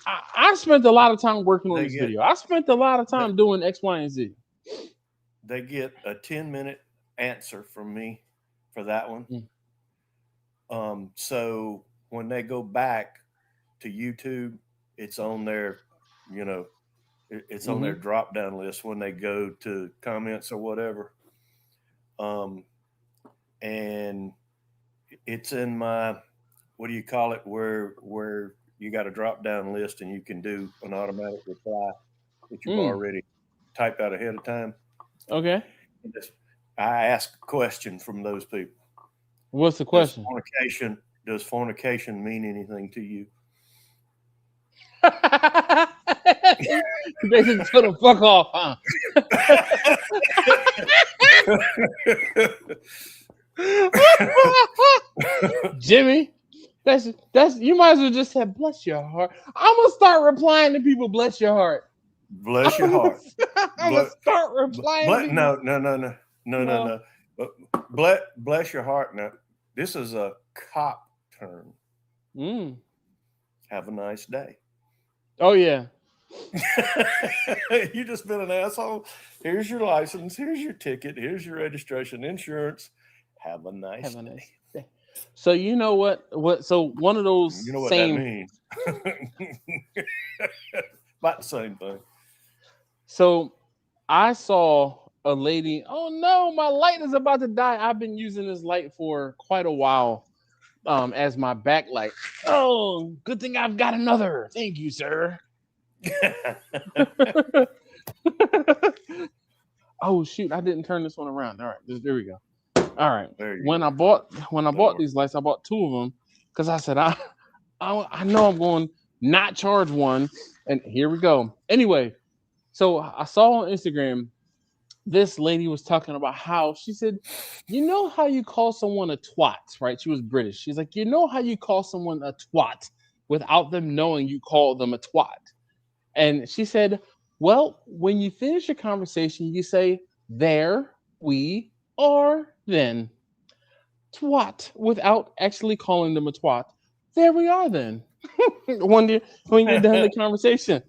I spent a lot of time working on this video. I spent a lot of time doing X, Y, and Z. They get a 10-minute answer from me for that one. So when they go back to YouTube, it's on their, it's on their drop down list when they go to comments or whatever. And it's in my, what do you call it? Where you got a drop down list and you can do an automatic reply that you've already typed out ahead of time. Okay. I ask a question from those people. What's the question? Does fornication mean anything to you? They just put the fuck off, huh? Jimmy, that's you might as well just say bless your heart. I'm gonna start replying to people, bless your heart. Bless your heart. I'm gonna start replying. No. Bless your heart. Now, this is a cop term. Have a nice day. Oh yeah. You just been an asshole. Here's your license. Here's your ticket. Here's your registration, insurance. Have a nice day. So you know what? So one of those. You know what that means? About the same thing. So I saw a lady. Oh no, my light is about to die. I've been using this light for quite a while as my backlight. Oh, good thing I've got another. Thank you, sir. Oh shoot, I didn't turn this one around. All right, there we go. All right. When I bought these lights, I bought two of them because I said I know I'm going to not charge one, and here we go. Anyway, so I saw on Instagram this lady was talking about how she said, you know how you call someone a twat, right? She was British. She's like, you know how you call someone a twat without them knowing you call them a twat. And she said, well, when you finish your conversation, you say, there we are then. Twat, without actually calling them a twat. There we are then. when you're done the conversation.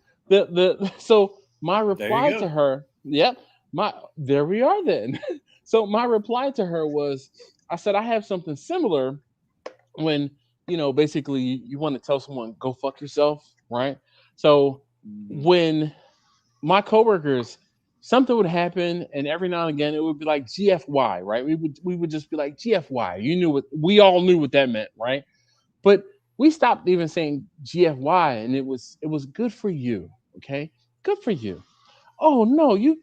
So my reply to her, there we are then. So my reply to her was, I said, I have something similar when, basically you want to tell someone, go fuck yourself, right? So when my coworkers, something would happen, and every now and again it would be like GFY, right? We would just be like GFY. We all knew what that meant, right? But we stopped even saying GFY, and it was good for you, okay? Good for you. Oh no, you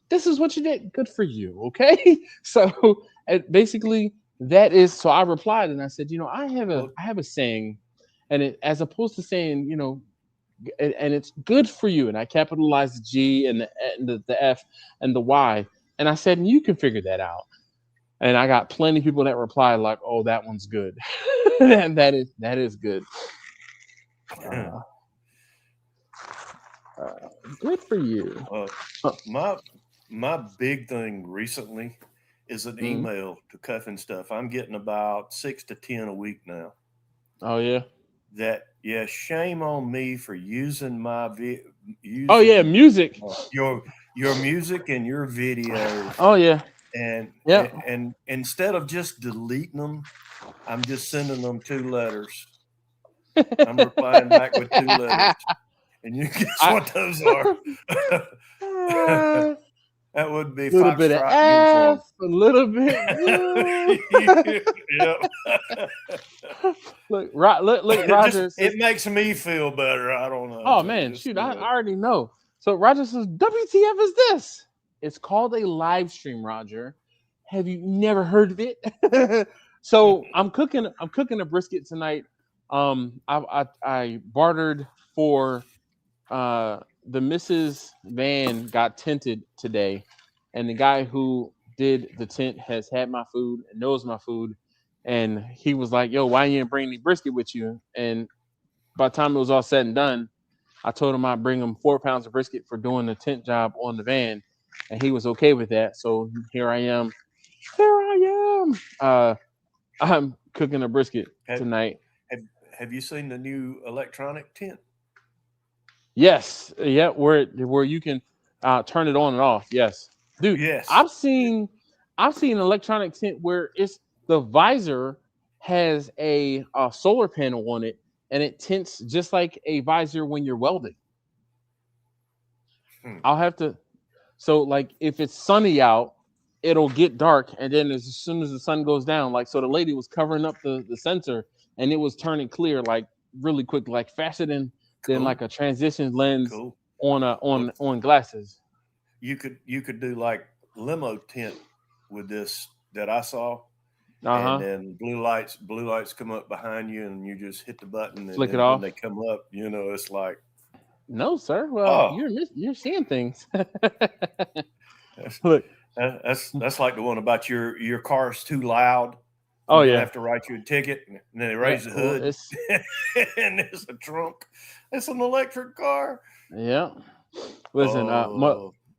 this is what you did. Good for you, okay? So basically that is. So I replied and I said, I have a saying, and it, as opposed to saying, and it's good for you, and I capitalized the G and the F and the Y, and I said, you can figure that out. And I got plenty of people that replied like, oh, that one's good. And that is good. Good for you. My big thing recently is an email to Cuffing Stuff. I'm getting about 6 to 10 a week now. Oh yeah. Shame on me for using my music. Your music and your videos. Oh yeah. And instead of just deleting them, I'm just sending them 2 letters. I'm replying back with 2 letters. And you guess what those are? That would be a little bit of F, a little bit. Yep. Look, Roger. It makes me feel better. I don't know. Oh man, shoot! I already know. So Roger says, "WTF is this?" It's called a live stream, Roger. Have you never heard of it? So I'm cooking a brisket tonight. I bartered for the Mrs. van got tinted today, and the guy who did the tint has had my food and knows my food, and he was like, "Yo, why you didn't bring any brisket with you?" And by the time it was all said and done, I told him I'd bring him 4 pounds of brisket for doing the tint job on the van, and he was okay with that. So here I am. I'm cooking a brisket tonight. Have you seen the new electronic tint? Yes. Yeah, where you can turn it on and off. Yes. Dude, yes. I've seen electronic tint where it's the visor has a solar panel on it, and it tints just like a visor when you're welding. I'll have to. So like if it's sunny out, it'll get dark, and then as soon as the sun goes down, like so the lady was covering up the sensor, and it was turning clear like really quick, like faster than like a transition lens on glasses. You could do like limo tint with this that I saw. And then blue lights come up behind you, and you just hit the button, and flick then it off. When they come up, it's like, no, sir. Well, you're seeing things. Look, that's like the one about your car's too loud. Oh yeah, have to write you a ticket, and then they raise the hood, and there's a trunk. It's an electric car. Yeah. Listen,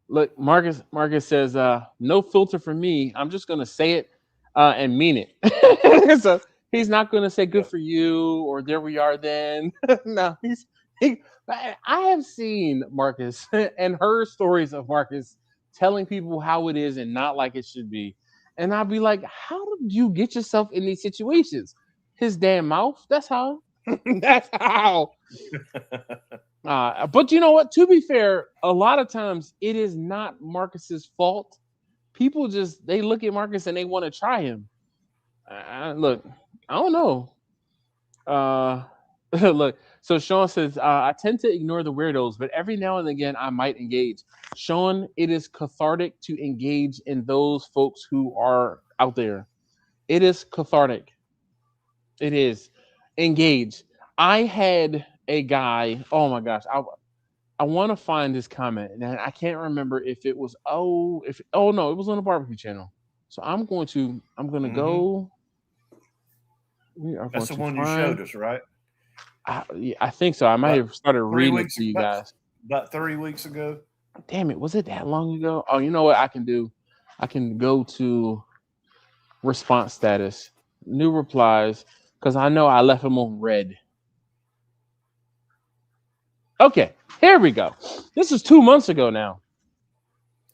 look, Marcus says, no filter for me. I'm just gonna say it and mean it. So he's not gonna say good for you or there we are then. No, I have seen Marcus and heard stories of Marcus telling people how it is and not like it should be. And I'll be like, how did you get yourself in these situations? His damn mouth. That's how. That's how. But you know what? To be fair, a lot of times it is not Marcus's fault. People they look at Marcus and they want to try him. Look, I don't know. Look, so Sean says, I tend to ignore the weirdos, but every now and again I might engage. Sean, it is cathartic to engage in those folks who are out there. It is cathartic. It is. Engage. I had a guy, oh my gosh, I want to find this comment, and I can't remember if it was no, it was on the barbecue channel. So I'm gonna go. That's the one you showed us, right? I think so. I might have started reading it to you guys about 3 weeks ago. Damn it, was it that long ago? Oh, you know what I can do? I can go to response status, new replies, because I know I left him on red. Okay, here we go. This is 2 months ago now.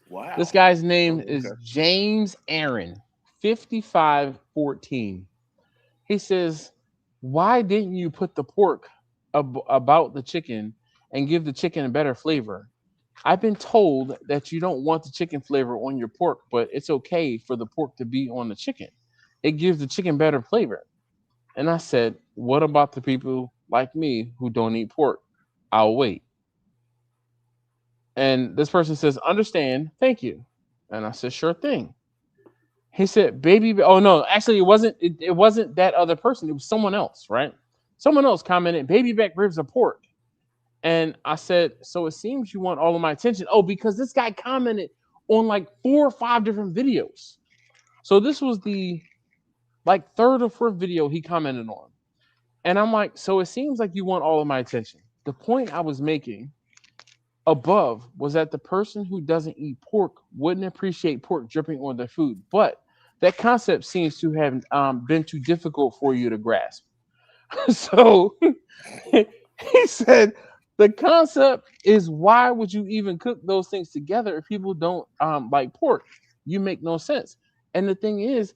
Wow. This guy's name is James Aaron, 5514. He says, why didn't you put the pork about the chicken and give the chicken a better flavor? I've been told that you don't want the chicken flavor on your pork, but it's okay for the pork to be on the chicken. It gives the chicken better flavor. And I said, what about the people like me who don't eat pork? I'll wait. And this person says, understand, thank you. And I said, sure thing. He said, baby, oh no, actually it wasn't that other person. It was someone else, right? Someone else commented, baby back ribs are pork. And I said, so it seems you want all of my attention. Oh, because this guy commented on like 4 or 5 different videos. So this was the like 3rd or 4th video he commented on. And I'm like, so it seems like you want all of my attention. The point I was making, above was that the person who doesn't eat pork wouldn't appreciate pork dripping on their food, but that concept seems to have been too difficult for you to grasp. So he said the concept is, why would you even cook those things together if people don't like pork? You make no sense. And the thing is,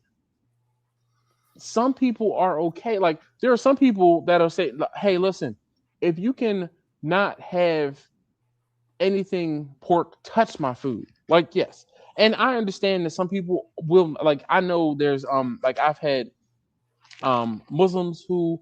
some people are okay. Like, there are some people that'll say, hey, listen, if you can not have anything pork touch my food, like, yes. And I understand that some people will, like, I know there's like, I've had Muslims who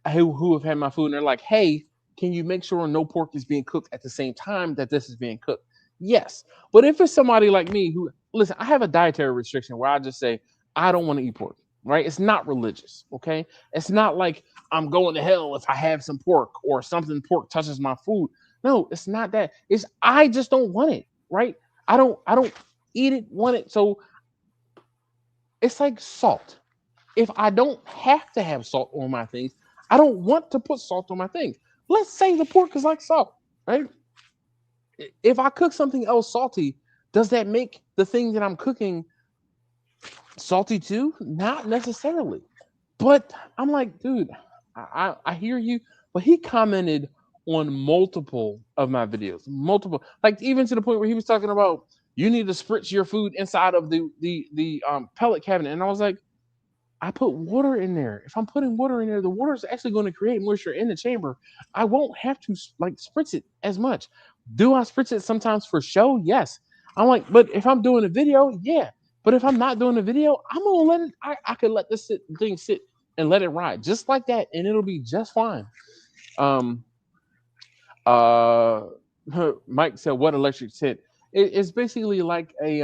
have had my food, and they're like, hey, can you make sure no pork is being cooked at the same time that this is being cooked? Yes. But if it's somebody like me who, listen, I have a dietary restriction where I just say I don't want to eat pork, right? It's not religious, okay? It's not like I'm going to hell if I have some pork or something pork touches my food. No, it's not that. It's, I just don't want it, right? I don't eat it, want it. So it's like salt. If I don't have to have salt on my things, I don't want to put salt on my things. Let's say the pork is like salt, right? If I cook something else salty, does that make the thing that I'm cooking salty too? Not necessarily. But I'm like, dude, I hear you. But he commented on multiple of my videos, multiple, like even to the point where he was talking about you need to spritz your food inside of the pellet cabinet, and I was like, I put water in there. If I'm putting water in there, the water is actually going to create moisture in the chamber. I won't have to like spritz it as much. Do I spritz it sometimes for show? Yes. I'm like, but if I'm doing a video, yeah. But if I'm not doing a video, I'm gonna let it. I could let this thing sit and let it ride just like that, and it'll be just fine. Mike said, "What electric tent?" It's basically like a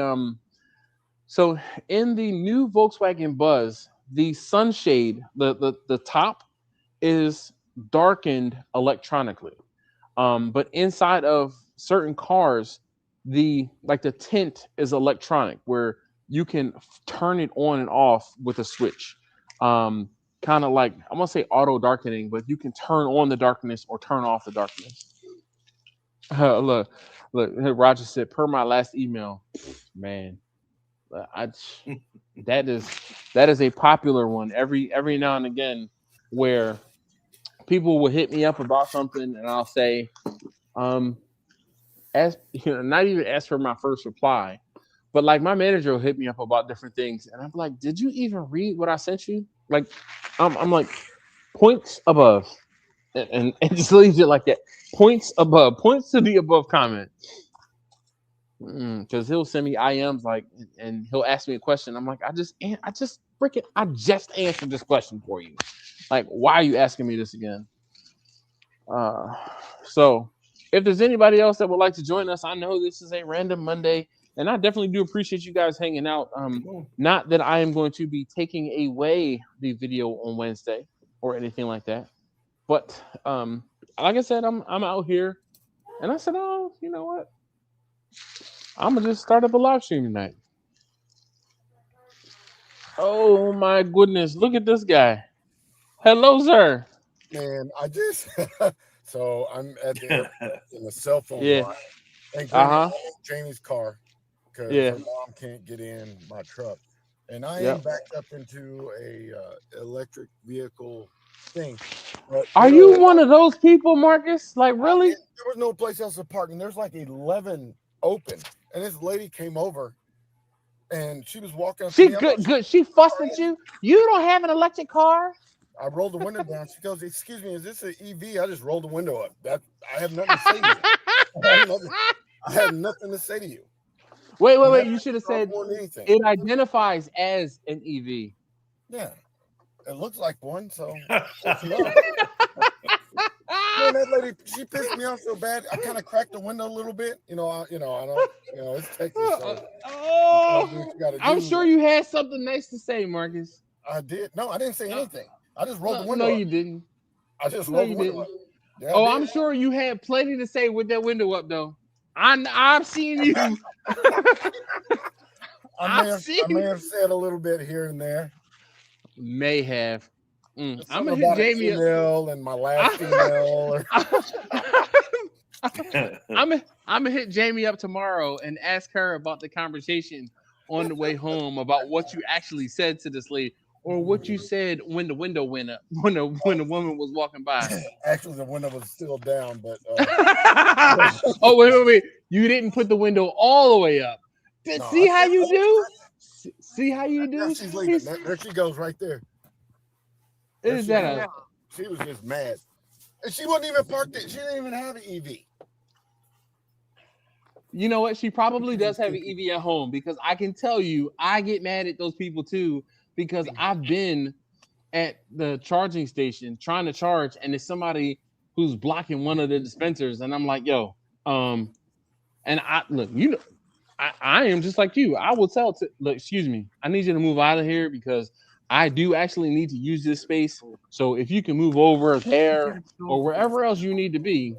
So in the new Volkswagen Buzz, the sunshade, the top is darkened electronically. But inside of certain cars, the tint is electronic, where you can turn it on and off with a switch. Kind of like, I'm gonna say auto darkening, but you can turn on the darkness or turn off the darkness. Look, Roger said, per my last email, man. That is a popular one every now and again, where people will hit me up about something and I'll say, not even ask for my first reply, but like my manager will hit me up about different things, and I'm like, did you even read what I sent you? Like, I'm like, points above, and just leaves it like that. Points above, points to the above comment. Because he'll send me IMs like, and he'll ask me a question. I'm like, I just answered this question for you. Like, why are you asking me this again? So if there's anybody else that would like to join us, I know this is a random Monday, and I definitely do appreciate you guys hanging out. Not that I am going to be taking away the video on Wednesday or anything like that, but like I said, I'm out here, and I said, oh, you know what? I'm gonna just start up a live stream tonight. Oh my goodness! Look at this guy. Hello, sir. Man, I just so I'm at the in the cell phone line. And Jamie's car because her mom can't get in my truck, and I am backed up into a electric vehicle thing. But, are you one of those people, Marcus? Like, really? There was no place else to park, and there's like 11 open. And this lady came over, and she was walking up. She good. She fussed at you. You don't have an electric car. I rolled the window down. She goes, "Excuse me, is this an EV?" I just rolled the window up. That I have nothing to say to you. I have nothing to say to you. Wait. You should have said it identifies as an EV. Yeah, it looks like one. So. Man, that lady, she pissed me off so bad. I kind of cracked the window a little bit. I don't. It's Texas. So I'm sure you had something nice to say, Marcus. I did. No, I didn't say anything. I just rolled the window. No, up. you didn't. I just rolled the window up. Yeah, I'm sure you had plenty to say with that window up, though. I've seen you. I may have said a little bit here and there. May have. I'm gonna hit Jamie and my last email. I'm gonna hit Jamie up tomorrow and ask her about the conversation on the way home about what you actually said to this lady, or what you said when the window went up when the woman was walking by. Actually, the window was still down, but oh wait! You didn't put the window all the way up. See how you do? See how you do? She's leaving. There she goes, right there. Is that She was just mad, and she wasn't even parked it. She didn't even have an EV. You know what? She probably does have an EV at home, because I can tell you, I get mad at those people too, because I've been at the charging station trying to charge, and it's somebody who's blocking one of the dispensers, and I'm like, yo, and I look, you know, I am just like you. I will tell look, excuse me, I need you to move out of here, because I do actually need to use this space. So if you can move over there or wherever else you need to be,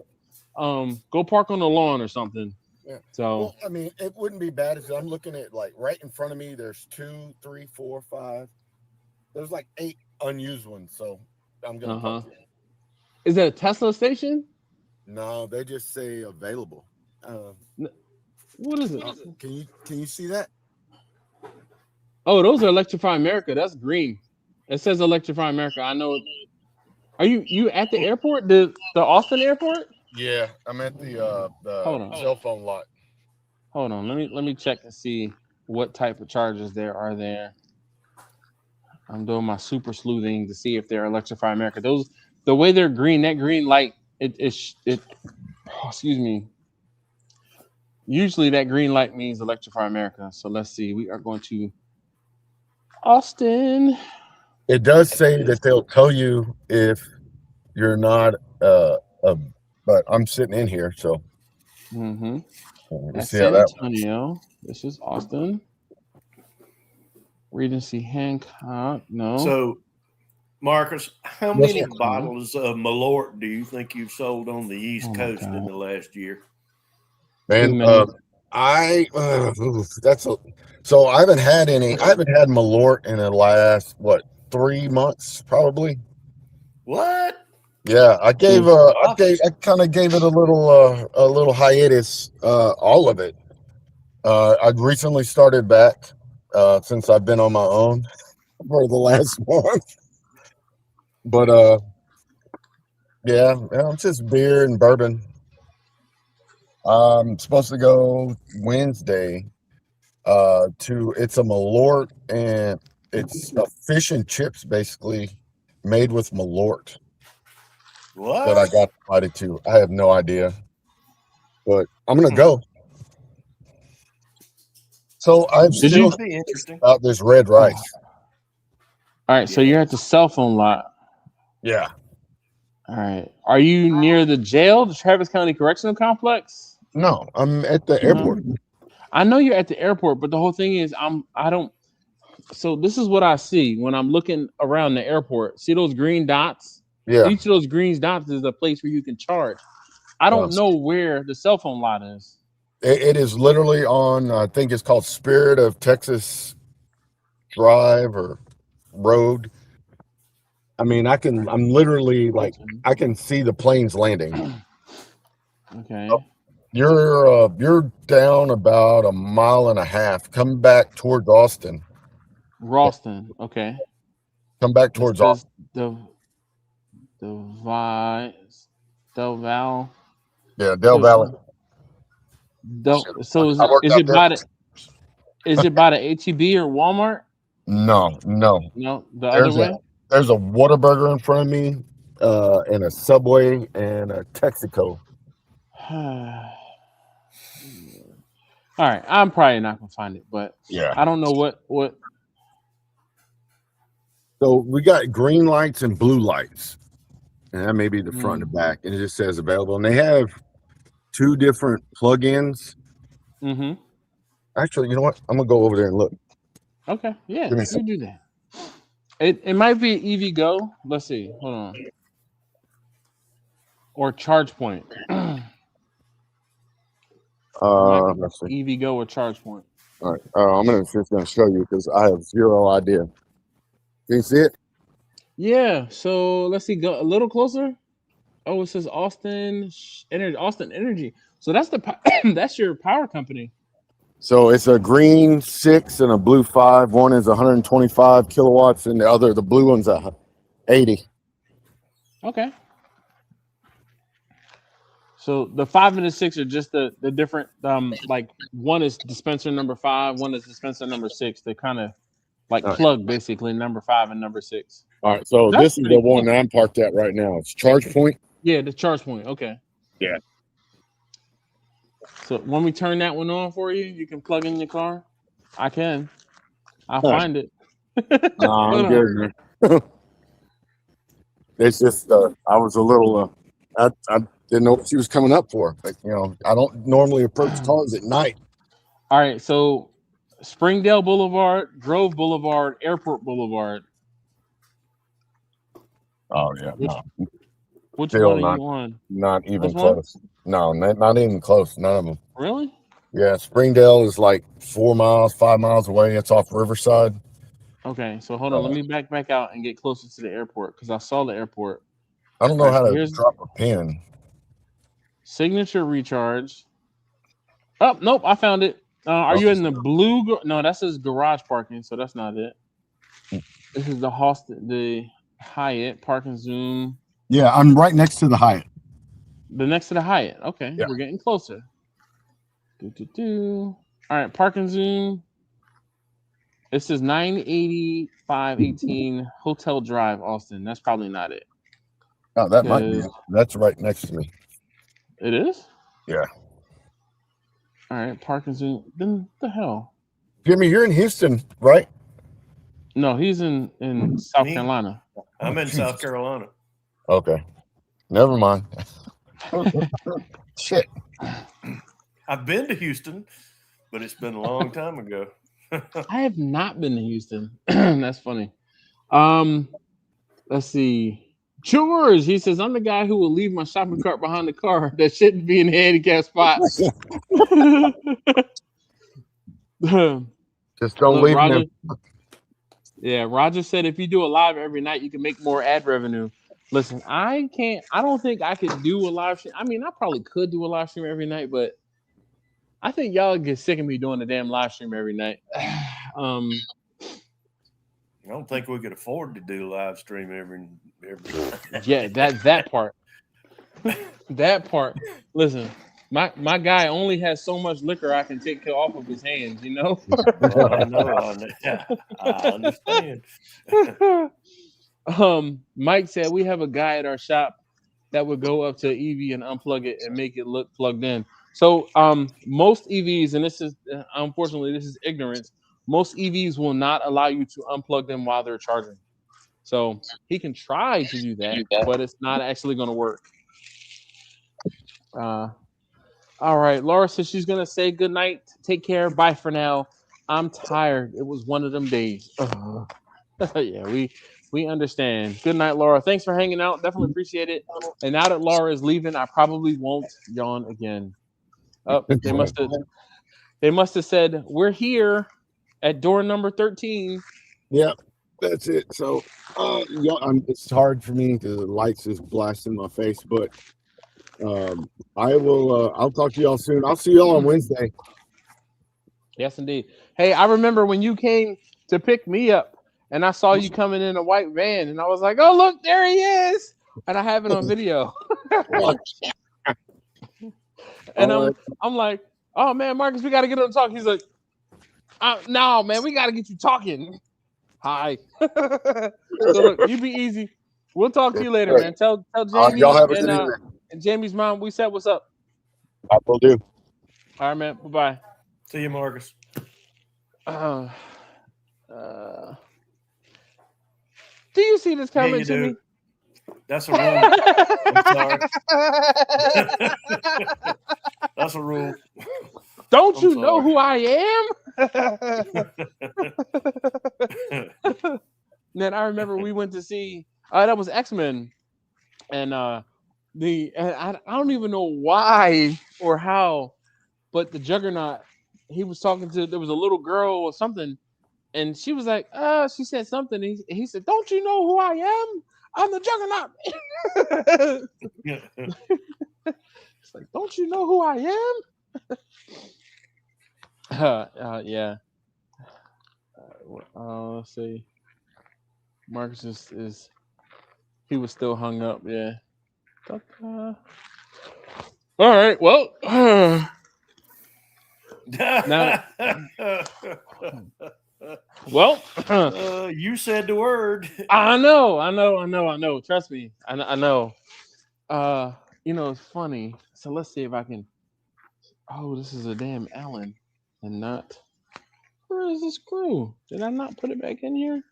go park on the lawn or something. Yeah. So well, I mean, it wouldn't be bad if I'm looking at like right in front of me. There's 2, 3, 4, 5. There's like 8 unused ones. So I'm gonna. Is that a Tesla station? No, they just say available. What is it? Can you see that? Oh, those are Electrify America. That's green. It says Electrify America. I know. Are you at the airport? The Austin airport? Yeah, I'm at the cell phone lot. Hold on. Let me check and see what type of chargers there are there. I'm doing my super sleuthing to see if they're Electrify America. Those, the way they're green, that green light, it excuse me. Usually that green light means Electrify America. So let's see. We are going to Austin. It does say that they'll tell you if you're not but I'm sitting in here, so That's San Antonio. This is Austin. Regency Hancock. No. So, Marcus, how many bottles of Malort do you think you've sold on the East Coast in the last year? Man, so I haven't had any. I haven't had Malort in the last 3 months, probably. What? Yeah, I kind of gave it a little hiatus. All of it. I recently started back since I've been on my own for the last month. But yeah, it's just beer and bourbon. I'm supposed to go Wednesday it's a Malort, and it's a fish and chips basically made with Malort. What? That I got invited to. I have no idea, but I'm gonna go. So I'm still about this red rice. All right, so you're at the cell phone lot. Yeah. All right. Are you near the jail, the Travis County Correctional Complex? No, I'm at the airport. I know you're at the airport, but the whole thing is so this is what I see when I'm looking around the airport. See those green dots? Yeah. Each of those green dots is a place where you can charge. I don't know where the cell phone lot is. It is literally on, I think it's called Spirit of Texas Drive or Road. I mean, I'm literally like, I can see the planes landing. Okay. You're down about 1.5 miles. Come back towards Austin. Ralston. Okay. Come back towards Austin. Del Val. Yeah, Del Valley. So is it by the H-E-B or Walmart? No. The other way. There's a Whataburger in front of me, and a Subway and a Texaco. All right, I'm probably not gonna find it, but yeah, I don't know what. So we got green lights and blue lights, and that may be the front and the back, and it just says available. And they have 2 different plugins. Actually, you know what? I'm gonna go over there and look. Okay, yeah, you do that. It might be EV Go. Let's see. Hold on. Or Charge Point. Let's see. EV Go or Charge Point. All right. I'm just gonna show you because I have zero idea. Can you see it? Yeah. So let's see. Go a little closer. Oh, it says Austin Energy. Austin Energy. So that's that's your power company. So it's a green 6 and a blue 5. One is 125 kilowatts, and the blue one's 80. Okay. So the 5 and the 6 are just the different. Like one is dispenser number 5, one is dispenser number 6. They kind of like plug basically number 5 and number 6. All right. So this is the one that I'm parked at right now. It's Charge Point. Yeah, the charge point. Okay. Yeah. So when we turn that one on for you, you can plug in your car. I can. I'll find it. No, I'm good, man. It's just I was a little I didn't know what she was coming up for. But I don't normally approach cars at night. All right, so Springdale Boulevard, Grove Boulevard, Airport Boulevard. Oh yeah. Which one are you on? Not even close. No, not even close. None of them. Really? Yeah, Springdale is like 4 miles, 5 miles away. It's off Riverside. Okay, so hold on. Let me back out and get closer to the airport because I saw the airport. I don't know how to drop a pin. Signature recharge. Oh, nope, I found it. Are you in the blue? No, that says garage parking, so that's not it. This is the Hyatt Parking Zoom. Yeah, I'm right next to the Hyatt. The next to the Hyatt. Okay, We're getting closer. All right, Parking Zoom. This is 98518 Hotel Drive, Austin. That's probably not it. Oh, that might be it. That's right next to me. It is? Yeah. All right, Parking Zoom. Then the hell? Jimmy, you're in Houston, right? No, he's in South Carolina. I'm in South Carolina. Okay. Never mind. Shit. I've been to Houston, but it's been a long time ago. I have not been to Houston. That's funny. Let's see. Chores. He says, I'm the guy who will leave my shopping cart behind the car that shouldn't be in the handicap spot. Just don't leave Roger, them. Yeah, Roger said if you do a live every night, you can make more ad revenue. Listen, I don't think I could do a live stream. I mean, I probably could do a live stream every night, but I think y'all get sick of me doing the damn live stream every night. I don't think we could afford to do live stream every night. Yeah, that part. That part. Listen, my guy only has so much liquor I can take off of his hands, you know? Well, I know. I understand. Mike said we have a guy at our shop that would go up to EV and unplug it and make it look plugged in. So most EVs, and this is unfortunately this is ignorance, most EVs will not allow you to unplug them while they're charging. So he can try to do that, but it's not actually going to work. All right, Laura says she's gonna say good night. Take care. Bye for now. I'm tired. It was one of them days. Yeah, we understand. Good night, Laura. Thanks for hanging out. Definitely appreciate it. And now that Laura is leaving, I probably won't yawn again. Oh, they must have said we're here at door number 13. Yeah, that's it. So it's hard for me. The lights is blasting my face, but I'll talk to y'all soon. I'll see y'all on Wednesday. Yes, indeed. Hey, I remember when you came to pick me up and I saw you coming in a white van and I was like, oh, look, there he is. And I have it on video. And I'm like, oh man, Marcus, we got to get on the talk. He's like, no, man, we got to get you talking. Hi. So look, you be easy. We'll talk to you later, man. Tell Jamie y'all have a good evening. And Jamie's mom, we said what's up. I will do. All right, man. Bye-bye. See you, Marcus. Do you see this comment, Jimmy? That's a rule. I'm sorry. That's a rule. Don't you know who I am? Then I remember we went to see that was X-Men, and I don't even know why or how, but the Juggernaut, he was talking to, there was a little girl or something, and she was like, she said something. He said, don't you know who I am? I'm the juggernaut. It's like, don't you know who I am? Yeah. Let's see. Marcus is he was still hung up. Yeah. All right. Well. Now. Well. You said the word. I know. Trust me. I know. It's funny. So let's see if I can. Oh, this is a damn Allen, and not. Where is the screw? Did I not put it back in here?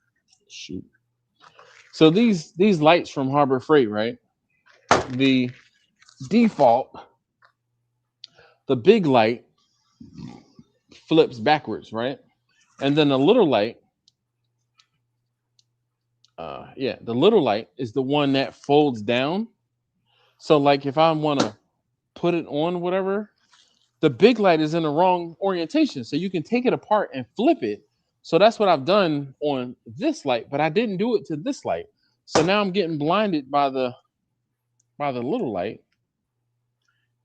Shoot. So these lights from Harbor Freight, right? The default, the big light flips backwards, right? And then the little light, the little light is the one that folds down. So like if I want to put it on whatever, the big light is in the wrong orientation. So you can take it apart and flip it. So that's what I've done on this light, but I didn't do it to this light. So now I'm getting blinded by the little light.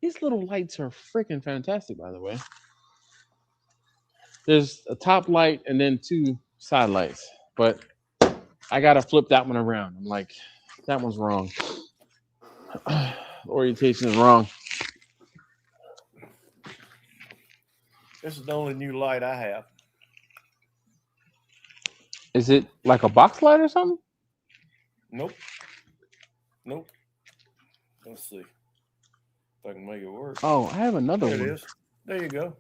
These little lights are freaking fantastic, by the way. There's a top light and then 2 side lights, but I gotta flip that one around. I'm like, that one's wrong. Orientation is wrong. This is the only new light I have. Is it like a box light or something? Nope. Let's see if I can make it work. Oh, I have another one. There it is. There you go.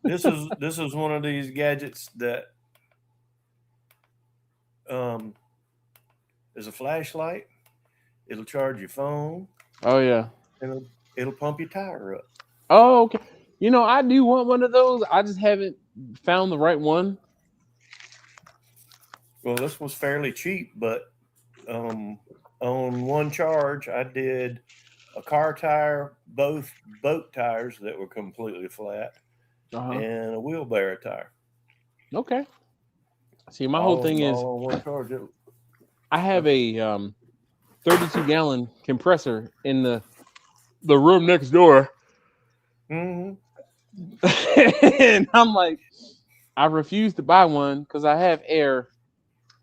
This is one of these gadgets that is a flashlight. It'll charge your phone. Oh yeah. It'll pump your tire up. Oh, okay. I do want one of those. I just haven't found the right one. Well, this was fairly cheap, but on one charge, I did a car tire, both boat tires that were completely flat, and a wheelbarrow tire. Okay. See, my whole thing is on one charge. I have a 32-gallon compressor in the room next door. Mm-hmm. And I'm like, I refuse to buy one because I have air.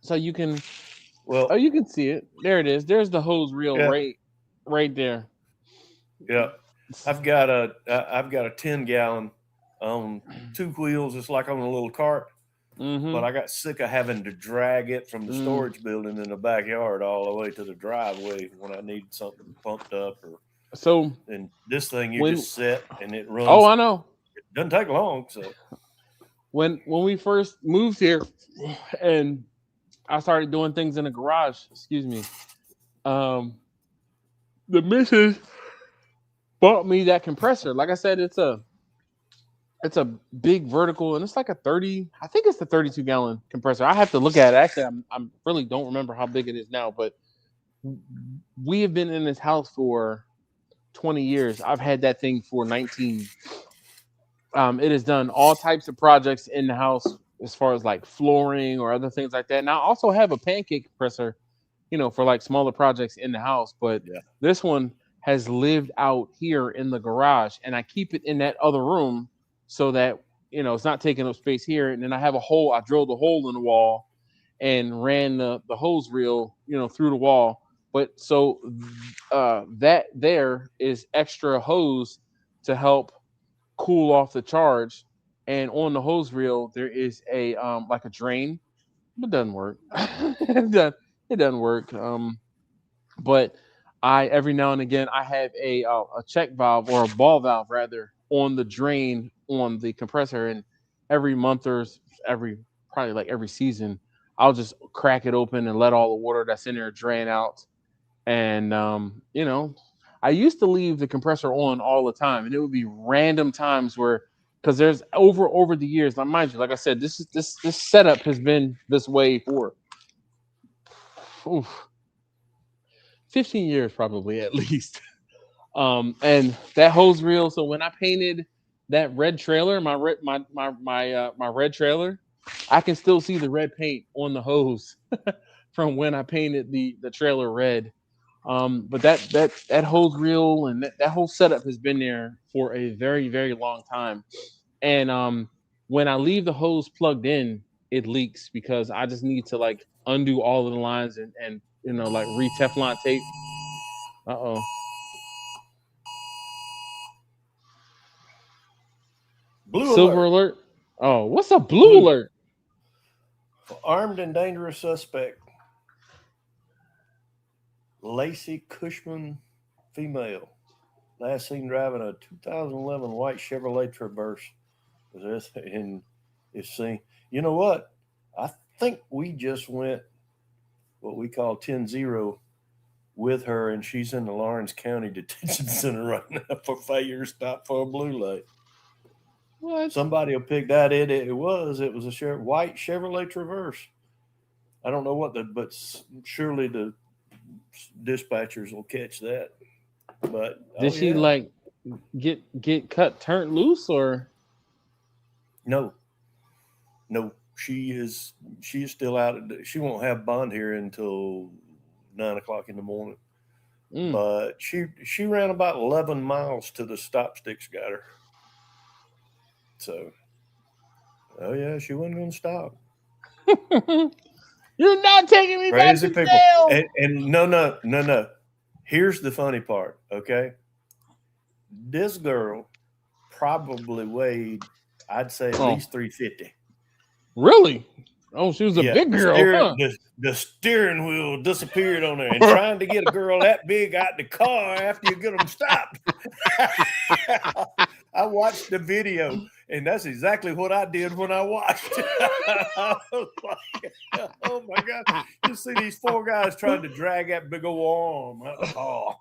So you can, you can see it. There it is. There's the hose reel right there. Yeah, I've got a 10-gallon on 2 wheels. It's like on a little cart. Mm-hmm. But I got sick of having to drag it from the storage building in the backyard all the way to the driveway when I need something pumped up. And this thing just set and it runs. Oh, I know. It doesn't take long. So when we first moved here, and I started doing things in the garage. Excuse me. The missus bought me that compressor. Like I said, it's a big vertical, and it's like I think it's the 32-gallon compressor. I have to look at it. Actually, I'm really don't remember how big it is now, but we have been in this house for 20 years. I've had that thing for 19. It has done all types of projects in the house as far as like flooring or other things like that. And I also have a pancake compressor, for like smaller projects in the house. But this one has lived out here in the garage, and I keep it in that other room so that, it's not taking up space here. And then I have I drilled a hole in the wall and ran the hose reel, through the wall. But so that there is extra hose to help cool off the charge. And on the hose reel, there is a like a drain. It doesn't work. It doesn't work. But every now and again I have a check valve, or a ball valve rather, on the drain on the compressor, and every month or probably like every season, I'll just crack it open and let all the water that's in there drain out. And I used to leave the compressor on all the time, and it would be random times where, because there's over the years, now mind you, like I said, this setup has been this way for 15 years probably, at least. And that hose reel. So when I painted that red trailer, my red trailer, I can still see the red paint on the hose from when I painted the trailer red. But that hose reel and that whole setup has been there for a very, very long time. And when I leave the hose plugged in, it leaks because I just need to like undo all of the lines and like re-Teflon tape. Uh-oh. Blue Silver alert. Oh, what's a blue alert? Armed and dangerous suspect. Lacey Cushman, female. Last seen driving a 2011 white Chevrolet Traverse. And it's seen. You know what? I think we just went what we call 10-0 with her, and she's in the Lawrence County Detention Center right now for failure to stop for a blue light. What? Somebody will pick that. It was a white Chevrolet Traverse. I don't know but surely the dispatchers will catch that. But did she like get cut, turned loose, or no? She is still out. She won't have bond here until 9:00 in the morning. But she ran about 11 miles to the stop sticks got her. So, she wasn't going to stop. You're not taking me Crazy back to people. jail. And no. Here's the funny part, okay? This girl probably weighed, I'd say, at least 350. Really? Oh, she was a big girl. The steering wheel disappeared on her, and trying to get a girl that big out the car after you get them stopped. I watched the video, and that's exactly what I did when I watched it. I was like, oh my God. You see these four guys trying to drag that big old arm.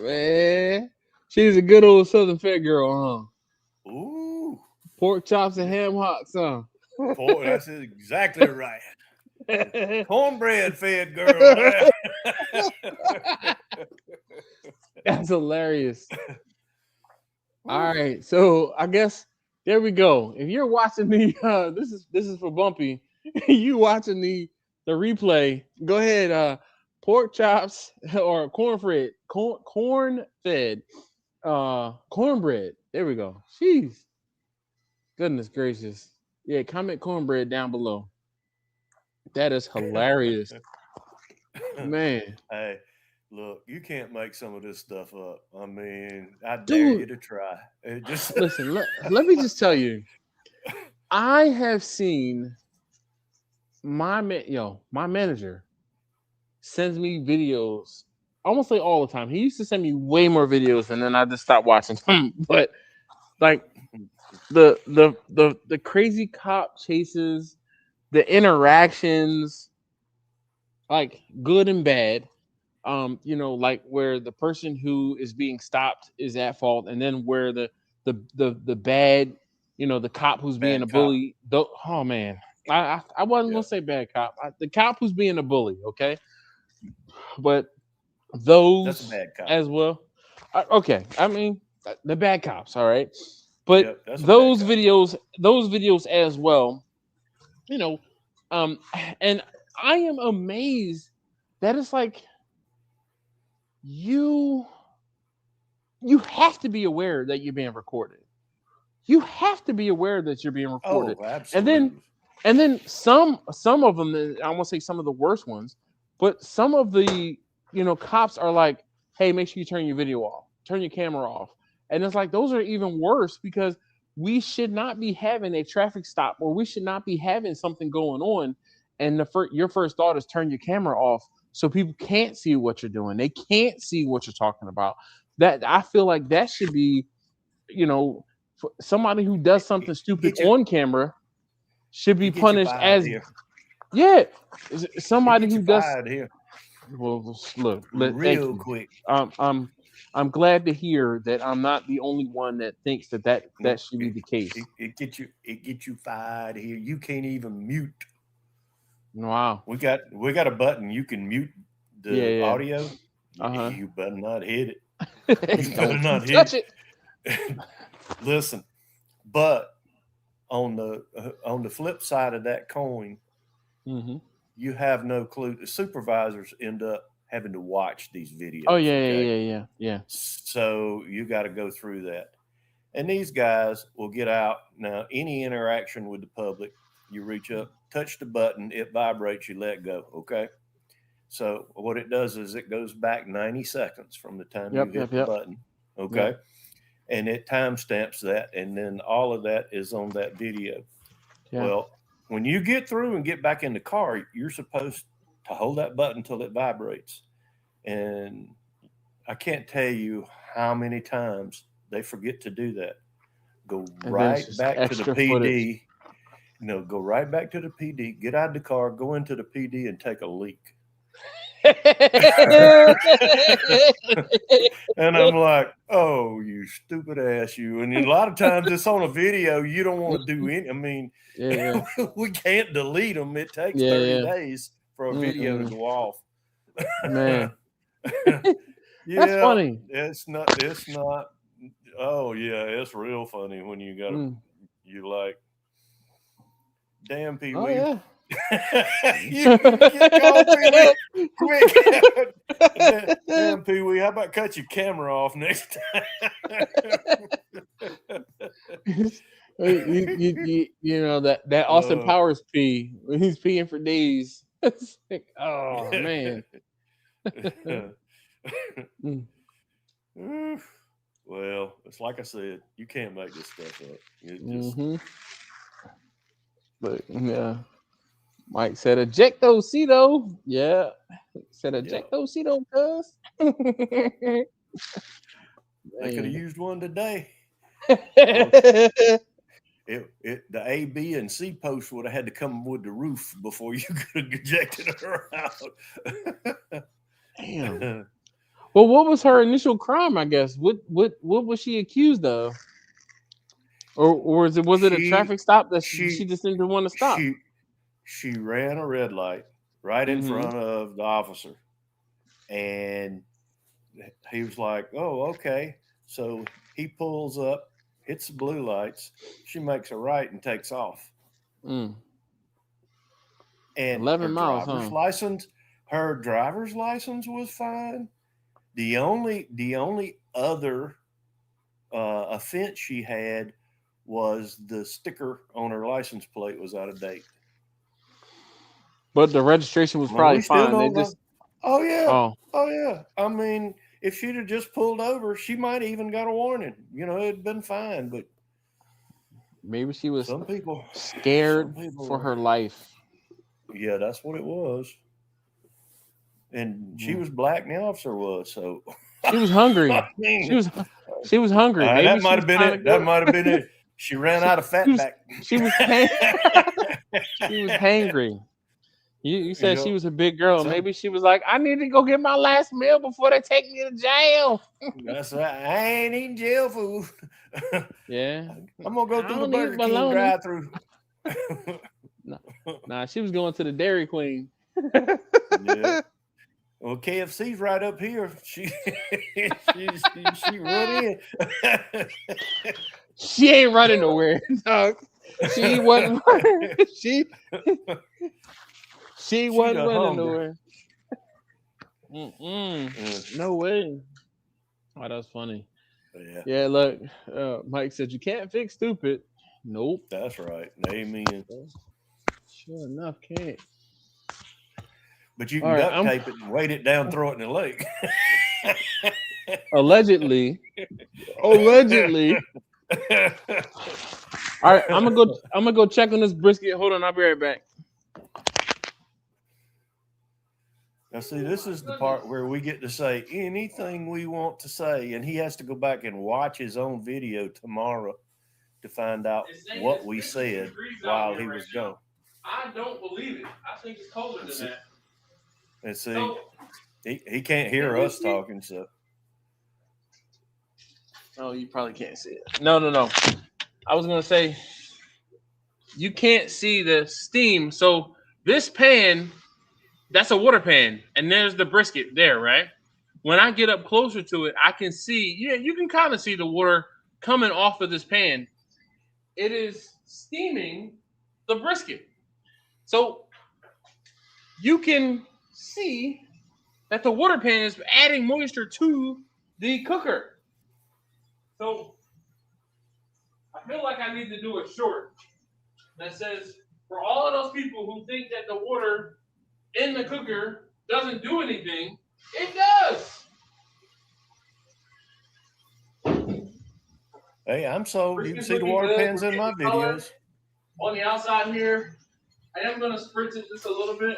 Man, she's a good old Southern Fair girl, huh? Ooh. Pork chops and ham hocks, huh? Boy, that's exactly right. Cornbread fed girl. That's hilarious. All right, so I guess there we go. If you're watching the this is for Bumpy. You watching the replay, go ahead, pork chops or corn-fed cornbread. There we go. Jeez. Goodness gracious. Yeah, comment cornbread down below. That is hilarious. Man. Hey, look, you can't make some of this stuff up. I mean, I dare you to try. Listen, let me just tell you. I have seen my manager sends me videos almost like all the time. He used to send me way more videos, and then I just stopped watching them. But like the crazy cop chases, the interactions, like good and bad. Like where the person who is being stopped is at fault, and then where the bad, the cop who's being a bully. Oh man, I wasn't gonna say bad cop. The cop who's being a bully, okay. But those that's a bad cop as well. Okay, I mean the bad cops, all right. But those videos as well, and I am amazed that it's like you have to be aware that you're being recorded. You have to be aware that you're being recorded. Oh, absolutely. And then some of them, I won't say some of the worst ones, but some of the cops are like, hey, make sure you turn your video off, turn your camera off. And it's like those are even worse because we should not be having a traffic stop, or we should not be having something going on, and your first thought is turn your camera off so people can't see what you're doing. They can't see what you're talking about. That I feel like that should be, for somebody who does something stupid on camera should be punished as somebody who does. Here. Well, look, real quick. I'm glad to hear that I'm not the only one that thinks that should be the case. It gets you fired here. You can't even mute. Wow. We got a button. You can mute the audio. You better not hit it. You better not touch it. Listen, but on the flip side of that coin, you have no clue. The supervisors end up having to watch these videos. Oh yeah. So you got to go through that. And these guys will get out. Now, any interaction with the public, you reach up, touch the button, it vibrates, you let go. Okay. So what it does is it goes back 90 seconds from the time you hit the button. Okay. Yep. And it timestamps that. And then all of that is on that video. Yeah. Well, when you get through and get back in the car, you're supposed to hold that button till it vibrates. And I can't tell you how many times they forget to do that. Go right back to the PD. Go right back to the PD, get out of the car, go into the PD and take a leak. And I'm like, oh, you stupid ass, you. And a lot of times it's on a video. You don't want to do any. I mean, we can't delete them. It takes 30 days for a video to go off. Man. That's funny. It's not. Oh yeah, it's real funny when you got you like, damn Pee Wee. Oh, yeah. You call Pee Wee quick. Damn Pee Wee, how about cut your camera off next time? you know that Austin Powers pee when he's peeing for days. It's like, oh man. Well, it's like I said, you can't make this stuff up. It just... But yeah, Mike said ejectocito. Yeah, said ejectocito, cuz. They could have used one today. The A, B, and C post would have had to come with the roof before you could have ejected her out. Damn. Well, what was her initial crime? I guess what was she accused of, or was it a traffic stop that she just didn't want to stop? She ran a red light right in front of the officer, and he was like, "Oh, okay." So he pulls up, hits the blue lights. She makes a right and takes off. And 11 miles. Her driver's license was fine. The only other offense she had was the sticker on her license plate was out of date. But the registration was probably fine. Oh yeah. I mean, if she'd have just pulled over, she might have even got a warning. It'd been fine. But maybe she was scared for her life. Yeah, that's what it was. And she was black, and the officer was, so she was hungry. She was hungry. That might have been it. That might have been it. She ran out of fat back. She was hangry. You said she was a big girl. Maybe she was like, I need to go get my last meal before they take me to jail. That's right. I ain't eating jail food. Yeah. I'm gonna go through the Burger King drive-through. Nah, she was going to the Dairy Queen. Yeah. Well, KFC's right up here. She run in. She ain't running nowhere, dog. She wasn't running. She wasn't running nowhere. No way. Oh, that's funny. Yeah. Look, Mike said you can't fix stupid. Nope. That's right. Amen. Sure enough, can't. But you can duct tape it and weight it down, throw it in the lake. Allegedly. All right, I'm gonna go check on this brisket. Hold on, I'll be right back. Now, see, this is the part where we get to say anything we want to say, and he has to go back and watch his own video tomorrow to find out what we said while he was gone. I don't believe it. I think it's colder than that. And see, he can't hear us talking, so. Oh, you probably can't see it. No. I was going to say, you can't see the steam. So this pan, that's a water pan, and there's the brisket there, right? When I get up closer to it, I can see, you can kind of see the water coming off of this pan. It is steaming the brisket. So you can see that the water pan is adding moisture to the cooker. So I feel like I need to do a short that says, for all of those people who think that the water in the cooker doesn't do anything, it does. Hey, I'm sold. You can see the water pans in my videos. On the outside here, I am going to spritz it just a little bit.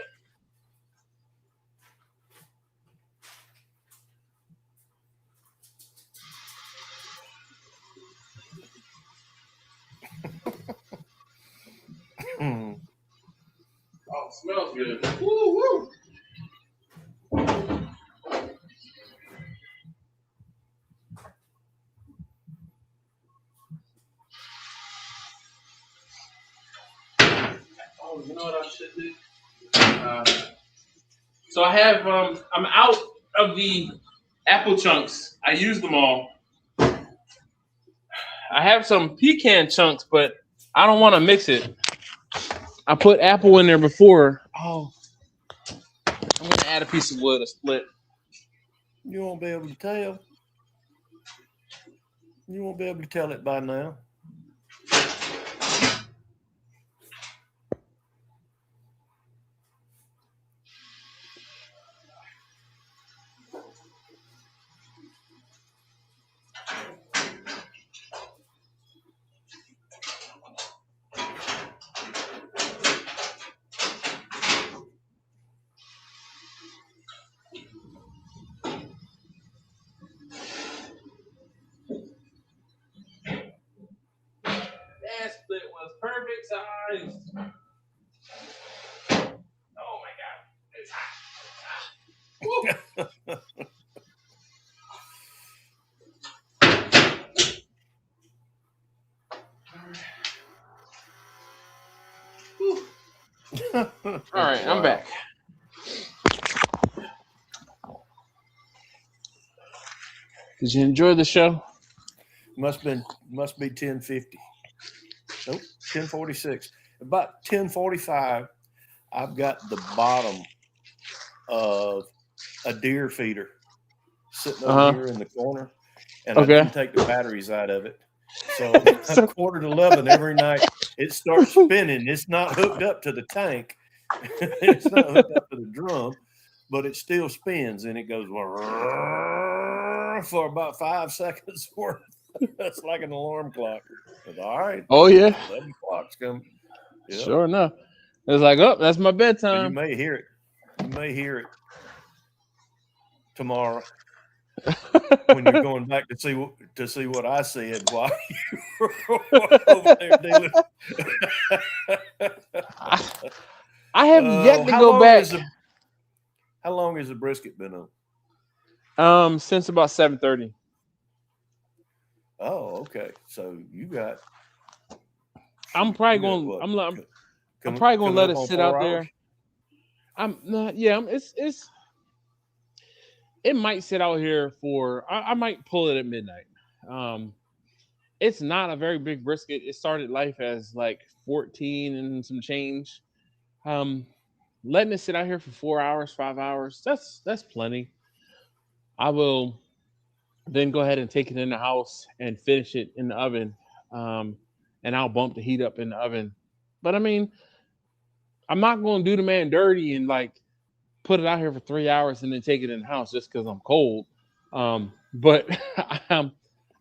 Oh, it smells good. Woo, woo. Oh, you know what I should do? So I have, I'm out of the apple chunks. I used them all. I have some pecan chunks, but I don't want to mix it. I put apple in there before. Oh, I'm going to add a piece of wood, a split. You won't be able to tell. You won't be able to tell it by now. That split was perfect size. Oh my God. It's hot. All right, I'm back. Did you enjoy the show? Must be 10:50. Nope, 10:46. About 10:45, I've got the bottom of a deer feeder sitting over here in the corner, and I didn't take the batteries out of it. So at 10:45 every night, it starts spinning. It's not hooked up to the tank. It's not hooked up to the drum, but it still spins, and it goes for about 5 seconds worth. That's like an alarm clock. But, all right. Oh, yeah. 11 o'clock's coming. Yep. Sure enough. It's like, oh, that's my bedtime. You may hear it. You may hear it tomorrow when you're going back to see what I said while you were over there dealing. I have yet to go back. How long has the brisket been on? Since about 7:30. Oh, okay. So you got. I'm probably going. I'm probably going to let it sit out there. I'm not. Yeah. It's. It might sit out here for. I might pull it at midnight. It's not a very big brisket. It started life as like 14 and some change. Letting it sit out here for 4 hours, 5 hours. That's plenty. I will then go ahead and take it in the house and finish it in the oven. And I'll bump the heat up in the oven. But I mean, I'm not going to do the man dirty and like put it out here for 3 hours and then take it in the house just because I'm cold. But I'm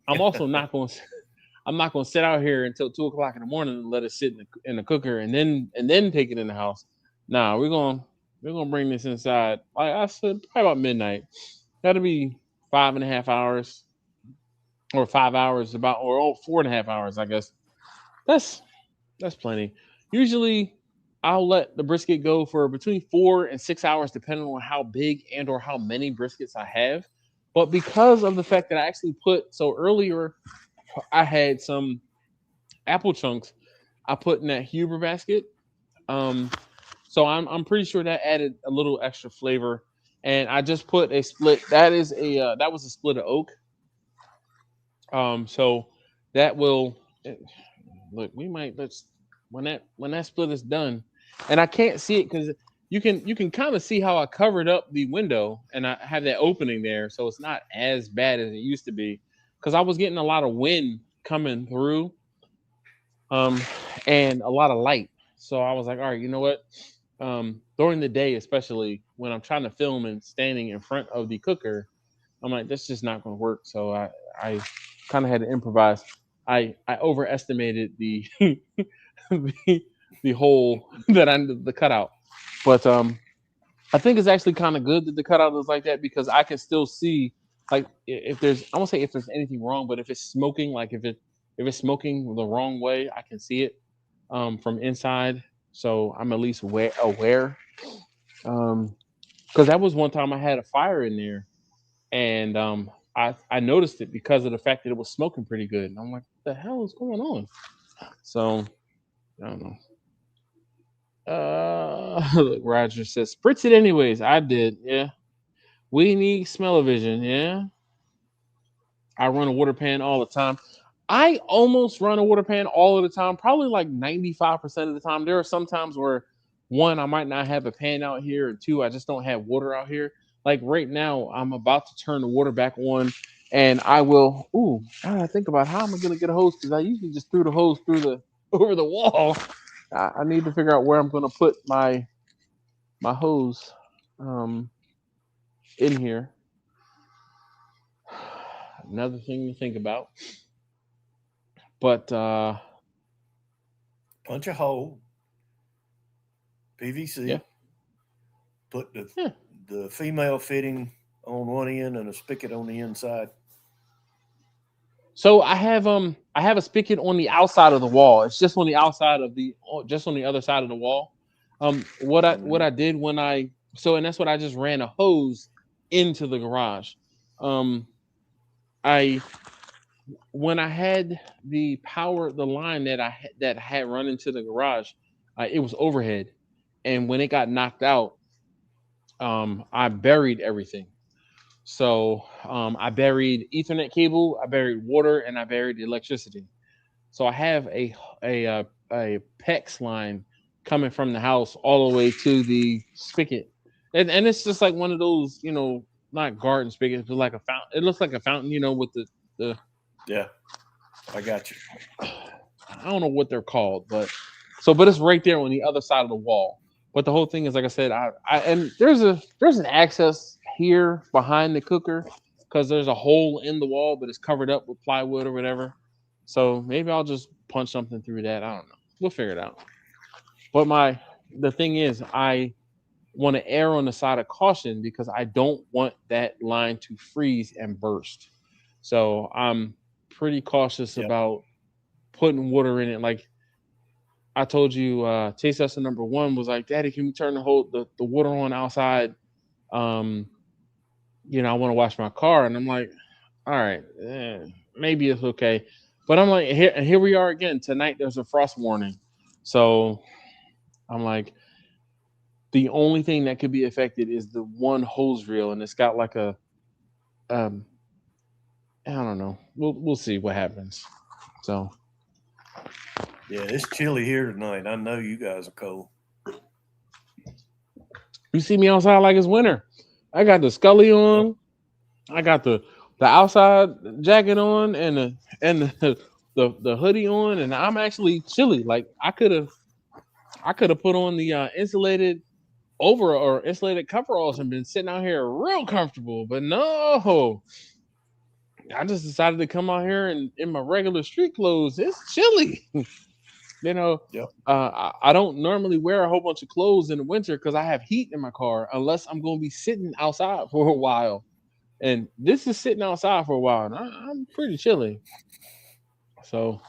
also not going to. I'm not going to sit out here until 2 o'clock in the morning and let it sit in the cooker and then take it in the house. Nah, we're gonna bring this inside. Like I said, probably about midnight. That'll be 5.5 hours, or 5 hours, or 4.5 hours, I guess. That's plenty. Usually, I'll let the brisket go for between 4 and 6 hours, depending on how big and or how many briskets I have. But because of the fact that I actually earlier, I had some apple chunks I put in that Huber basket. So I'm pretty sure that added a little extra flavor. And I just put a split. That was a split of oak. So that will. look, let's when that split is done, and I can't see it because you can kind of see how I covered up the window and I have that opening there, so it's not as bad as it used to be because I was getting a lot of wind coming through, and a lot of light. So I was like, all right, you know what? During the day, especially when I'm trying to film and standing in front of the cooker, I'm like, that's just not going to work. So I kind of had to improvise. I overestimated the the hole that the cutout, but I think it's actually kind of good that the cutout is like that because I can still see like if there's I won't say if there's anything wrong, but if it's smoking, like if it's smoking the wrong way, I can see it from inside. So I'm at least aware. Because that was one time I had a fire in there, and I noticed it because of the fact that it was smoking pretty good. And I'm like, what the hell is going on? So I don't know. Look, Roger says, spritz it anyways. I did, yeah. We need smell-o-vision, yeah. I run a water pan all the time. I almost run a water pan all of the time, probably like 95% of the time. There are some times where one, I might not have a pan out here, and two, I just don't have water out here. Like right now, I'm about to turn the water back on, and I will. Ooh, I gotta think about how am I gonna get a hose because I usually just threw the hose through the over the wall. I need to figure out where I'm gonna put my hose in here. Another thing to think about. But punch a hole, PVC. Yeah. Put the female fitting on one end and a spigot on the inside. So I have a spigot on the outside of the wall. It's just on the outside of just on the other side of the wall. What I did when and that's what I just ran a hose into the garage. When I had the line that I had run into the garage, it was overhead, and when it got knocked out, I buried everything. So I buried Ethernet cable, I buried water, and I buried electricity. So I have a PEX line coming from the house all the way to the spigot, and it's just like one of those, not garden spigots, but like a fountain. It looks like a fountain, with the. Yeah, I got you. I don't know what they're called, but it's right there on the other side of the wall. But the whole thing is, like I said, and there's an access here behind the cooker because there's a hole in the wall, but it's covered up with plywood or whatever. So maybe I'll just punch something through that. I don't know. We'll figure it out. But the thing is, I want to err on the side of caution because I don't want that line to freeze and burst. So I'm pretty cautious about putting water in it. Like I told you, taste tester number 1 was like, Daddy, can we turn the water on outside? I want to wash my car. And I'm like, all right, maybe it's okay. But I'm like, here we are again. Tonight there's a frost warning. So I'm like, the only thing that could be affected is the one hose reel, and it's got like a I don't know. We'll see what happens. So yeah, it's chilly here tonight. I know you guys are cold. You see me outside like it's winter. I got the Scully on. I got the outside jacket on and the hoodie on, and I'm actually chilly. Like I could have put on the insulated or insulated coveralls and been sitting out here real comfortable, but no. I just decided to come out here in my regular street clothes. It's chilly. I don't normally wear a whole bunch of clothes in the winter because I have heat in my car unless I'm going to be sitting outside for a while. And this is sitting outside for a while, and I'm pretty chilly. So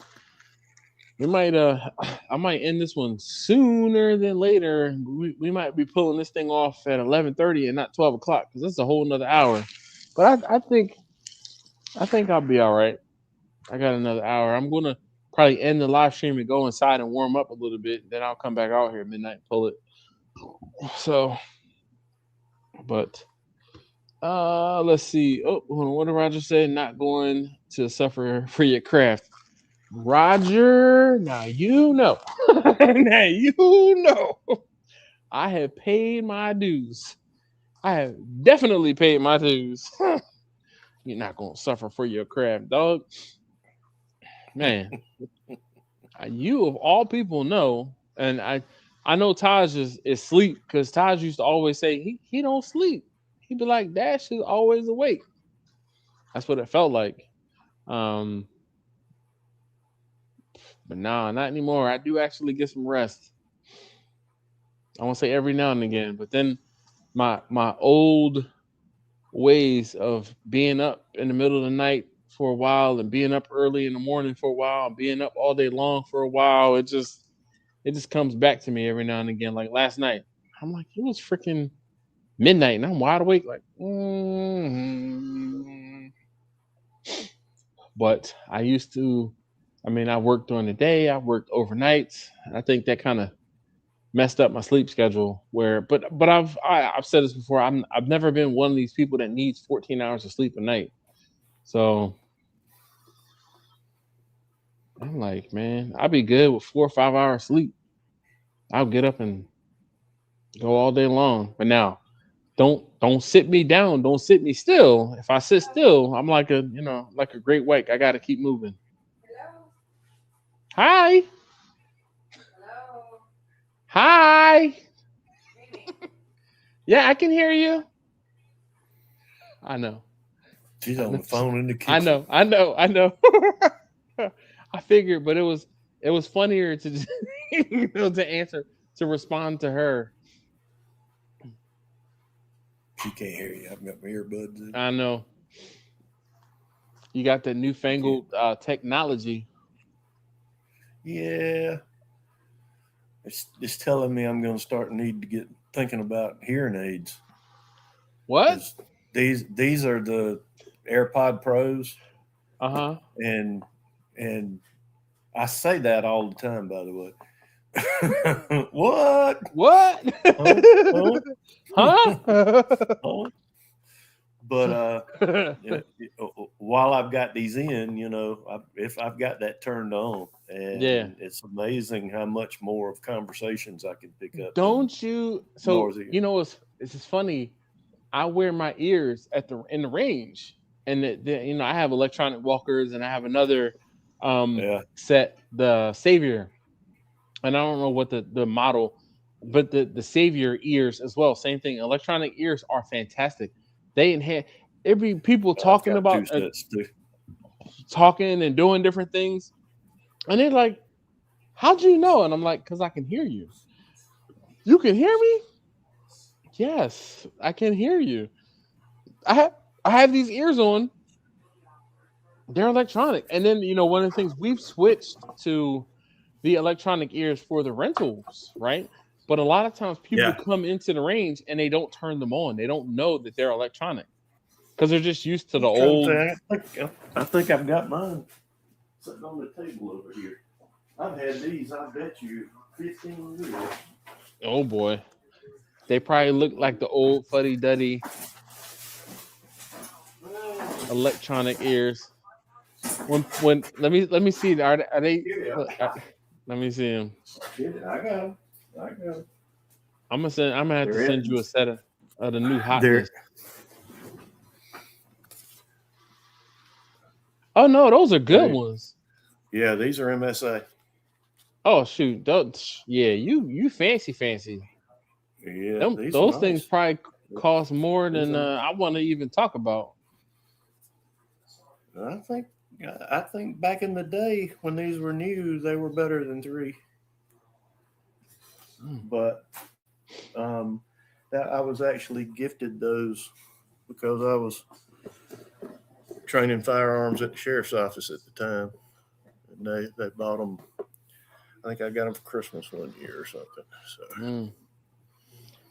I might end this one sooner than later. We might be pulling this thing off at 11:30 and not 12 o'clock because that's a whole nother hour. But I think I'll be all right. I got another hour. I'm gonna probably end the live stream and go inside and warm up a little bit. Then I'll come back out here at midnight and pull it. So, but let's see. Oh, what did Roger say? Not going to suffer for your craft. Roger, now you know. Now you know. I have paid my dues. I have definitely paid my dues. You're not gonna suffer for your craft, dog. Man, you of all people know, and I know Taj is sleep because Taj used to always say he don't sleep. He'd be like, Dash is always awake. That's what it felt like. Um, but nah, not anymore. I do actually get some rest. I won't say every now and again, but then my old ways of being up in the middle of the night for a while and being up early in the morning for a while and being up all day long for a while, it just comes back to me every now and again. Like last night, I'm like, it was freaking midnight and I'm wide awake, like, But I used to, I worked during the day, I worked overnights. I think that kind of messed up my sleep schedule. But I've said this before. I've never been one of these people that needs 14 hours of sleep a night. So I'm like, man, I'll be good with 4 or 5 hours sleep. I'll get up and go all day long. But now, don't sit me down. Don't sit me still. If I sit still, I'm like a great white. I got to keep moving. Hello. Hi. Hello. Hi. Yeah, I can hear you. I know. She's on the phone in the kitchen. I know. I figured, but it was funnier to to answer, to respond to her. She can't hear you. I've got my earbuds in. I know. You got that newfangled technology. Yeah. It's telling me I'm going to start need to get thinking about hearing aids. What? These are the AirPod Pros. Uh-huh. And I say that all the time, by the way. What? Huh? But while I've got these in, if I've got that turned on, and it's amazing how much more of conversations I can pick up. Don't you? So it's just funny. I wear my ears in the range, and I have electronic walkers, and I have another set, the Savior, and I don't know what the model, but the Savior ears as well. Same thing. Electronic ears are fantastic. They enhance. Every people talking about talking and doing different things, and they're like, "How'd you know?" And I'm like, "Cause I can hear you. You can hear me? Yes, I can hear you. I have these ears on. They're electronic." And then one of the things, we've switched to the electronic ears for the rentals, right? But a lot of times people come into the range and they don't turn them on. They don't know that they're electronic because they're just used to the old. I think I've got mine sitting on the table over here. I've had these, I bet you, 15 years. Oh boy, they probably look like the old fuddy-duddy electronic ears. When let me see, are they? Let me see them. I got them. I'm gonna have to send you a set of the new hotness. Oh no, those are good ones. Yeah, these are MSA. Oh shoot, you fancy. Yeah, those things probably cost more than I want to even talk about. I think back in the day when these were new, they were better than 3. But that I was actually gifted those because I was training firearms at the sheriff's office at the time, and they bought them. I think I got them for Christmas one year or something. So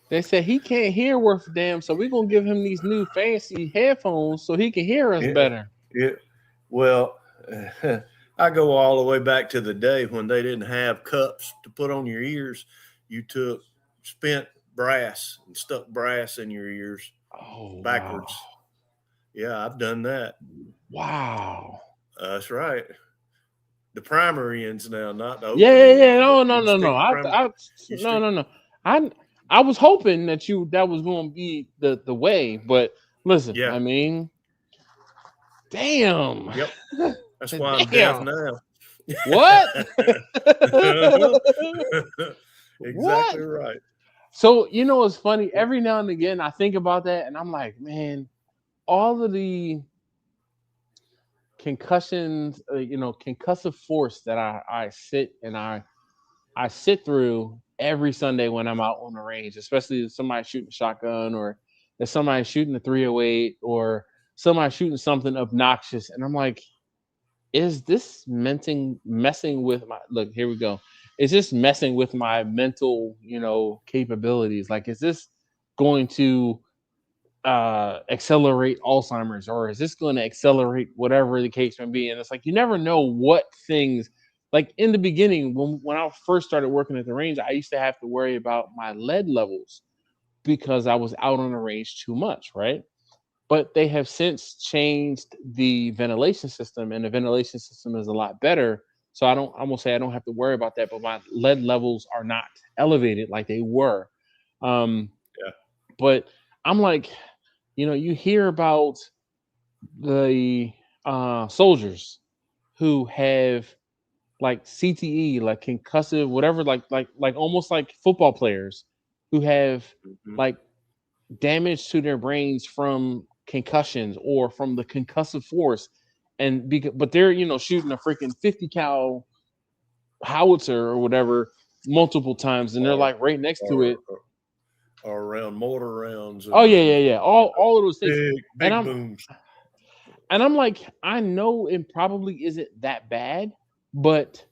they said he can't hear worth a damn, so we're gonna give him these new fancy headphones so he can hear us better. Yeah. Well, I go all the way back to the day when they didn't have cups to put on your ears. You took spent brass and stuck brass in your ears backwards. Wow. Yeah, I've done that. Wow. That's right. The primary ends now, not the open Yeah. ends. No. No. I was hoping that was going to be the way, but listen, Yeah. I mean, damn. Yep. That's why I'm deaf now. What? Exactly right. So, it's funny. Every now and again, I think about that, and I'm like, man, all of the concussions, concussive force that I sit and I sit through every Sunday when I'm out on the range, especially if somebody's shooting a shotgun or if somebody's shooting a 308 or somebody shooting something obnoxious, and I'm like, is this messing with my look? Here we go. Is this messing with my mental, capabilities? Like, is this going to accelerate Alzheimer's, or is this going to accelerate whatever the case may be? And it's like you never know what things. Like in the beginning, when I first started working at the range, I used to have to worry about my lead levels because I was out on the range too much, right? But they have since changed the ventilation system, and the ventilation system is a lot better. So I gonna say I don't have to worry about that, but my lead levels are not elevated like they were. Yeah. But I'm like, you hear about the soldiers who have like CTE, like concussive, whatever, like almost like football players who have like damage to their brains from concussions or from the concussive force, but they're shooting a freaking 50 cal howitzer or whatever multiple times, and they're like right next to it, or around mortar rounds. Yeah. All of those things, big booms. And I'm like, I know it probably isn't that bad, but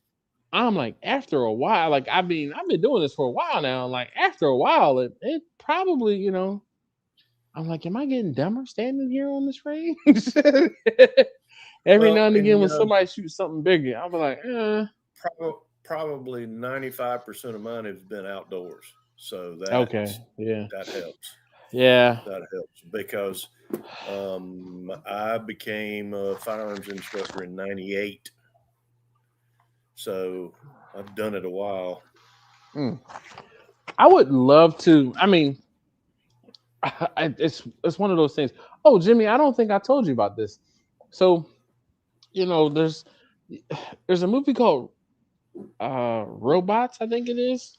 I'm like, after a while, like I've been doing this for a while now. Like after a while, it probably, I'm like, am I getting dumber standing here on this range? Every now and again, when somebody shoots something bigger, I'll be like, Probably 95% of mine has been outdoors. So that helps. Yeah. That helps because I became a firearms instructor in 98. So I've done it a while. I would love to. I mean, it's one of those things. Oh, Jimmy, I don't think I told you about this. So, there's a movie called Robots, I think it is,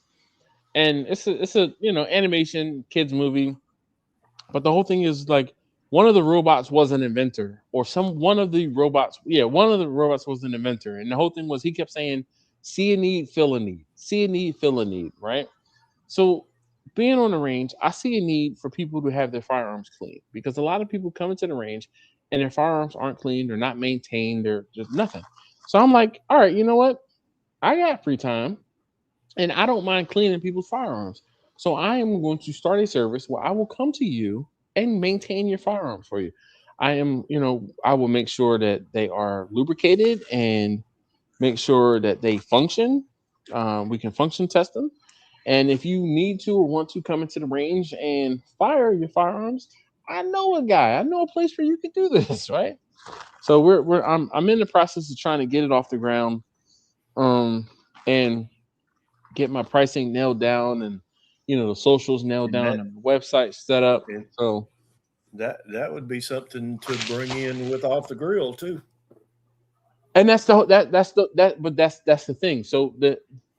and it's a animation kids movie, but the whole thing is like one of the robots was an inventor, or one of the robots was an inventor, and the whole thing was he kept saying, "See a need, fill a need. See a need, fill a need." Right. So, being on the range, I see a need for people to have their firearms clean because a lot of people come into the range and their firearms aren't clean, they're not maintained, they're just nothing. So I'm like, all right, you know what? I got free time and I don't mind cleaning people's firearms. So I am going to start a service where I will come to you and maintain your firearms for you. I will make sure that they are lubricated and make sure that they function. We can function test them. And if you need to or want to come into the range and fire your firearms, I know a guy. I know a place where you can do this, right? So I'm in the process of trying to get it off the ground, and get my pricing nailed down, and the socials nailed down, and the website set up. So that would be something to bring in with Off the Grill too. And that's the thing. So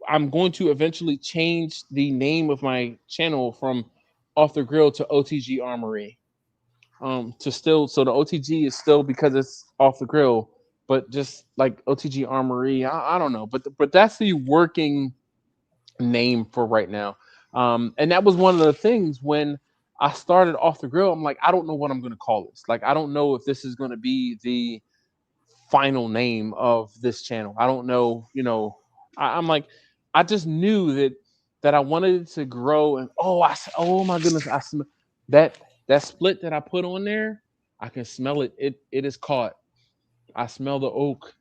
I'm going to eventually change the name of my channel from Off the Grill to OTG Armory. So the OTG is still because it's Off the Grill, but just like OTG Armory, I don't know, but that's the working name for right now. And that was one of the things when I started Off the Grill. I'm like, I don't know what I'm going to call this. Like, I don't know if this is going to be the final name of this channel. I don't know, I'm like, I just knew that I wanted it to grow, and oh my goodness, I smell that split that I put on there. I can smell it. It is caught. I smell the oak.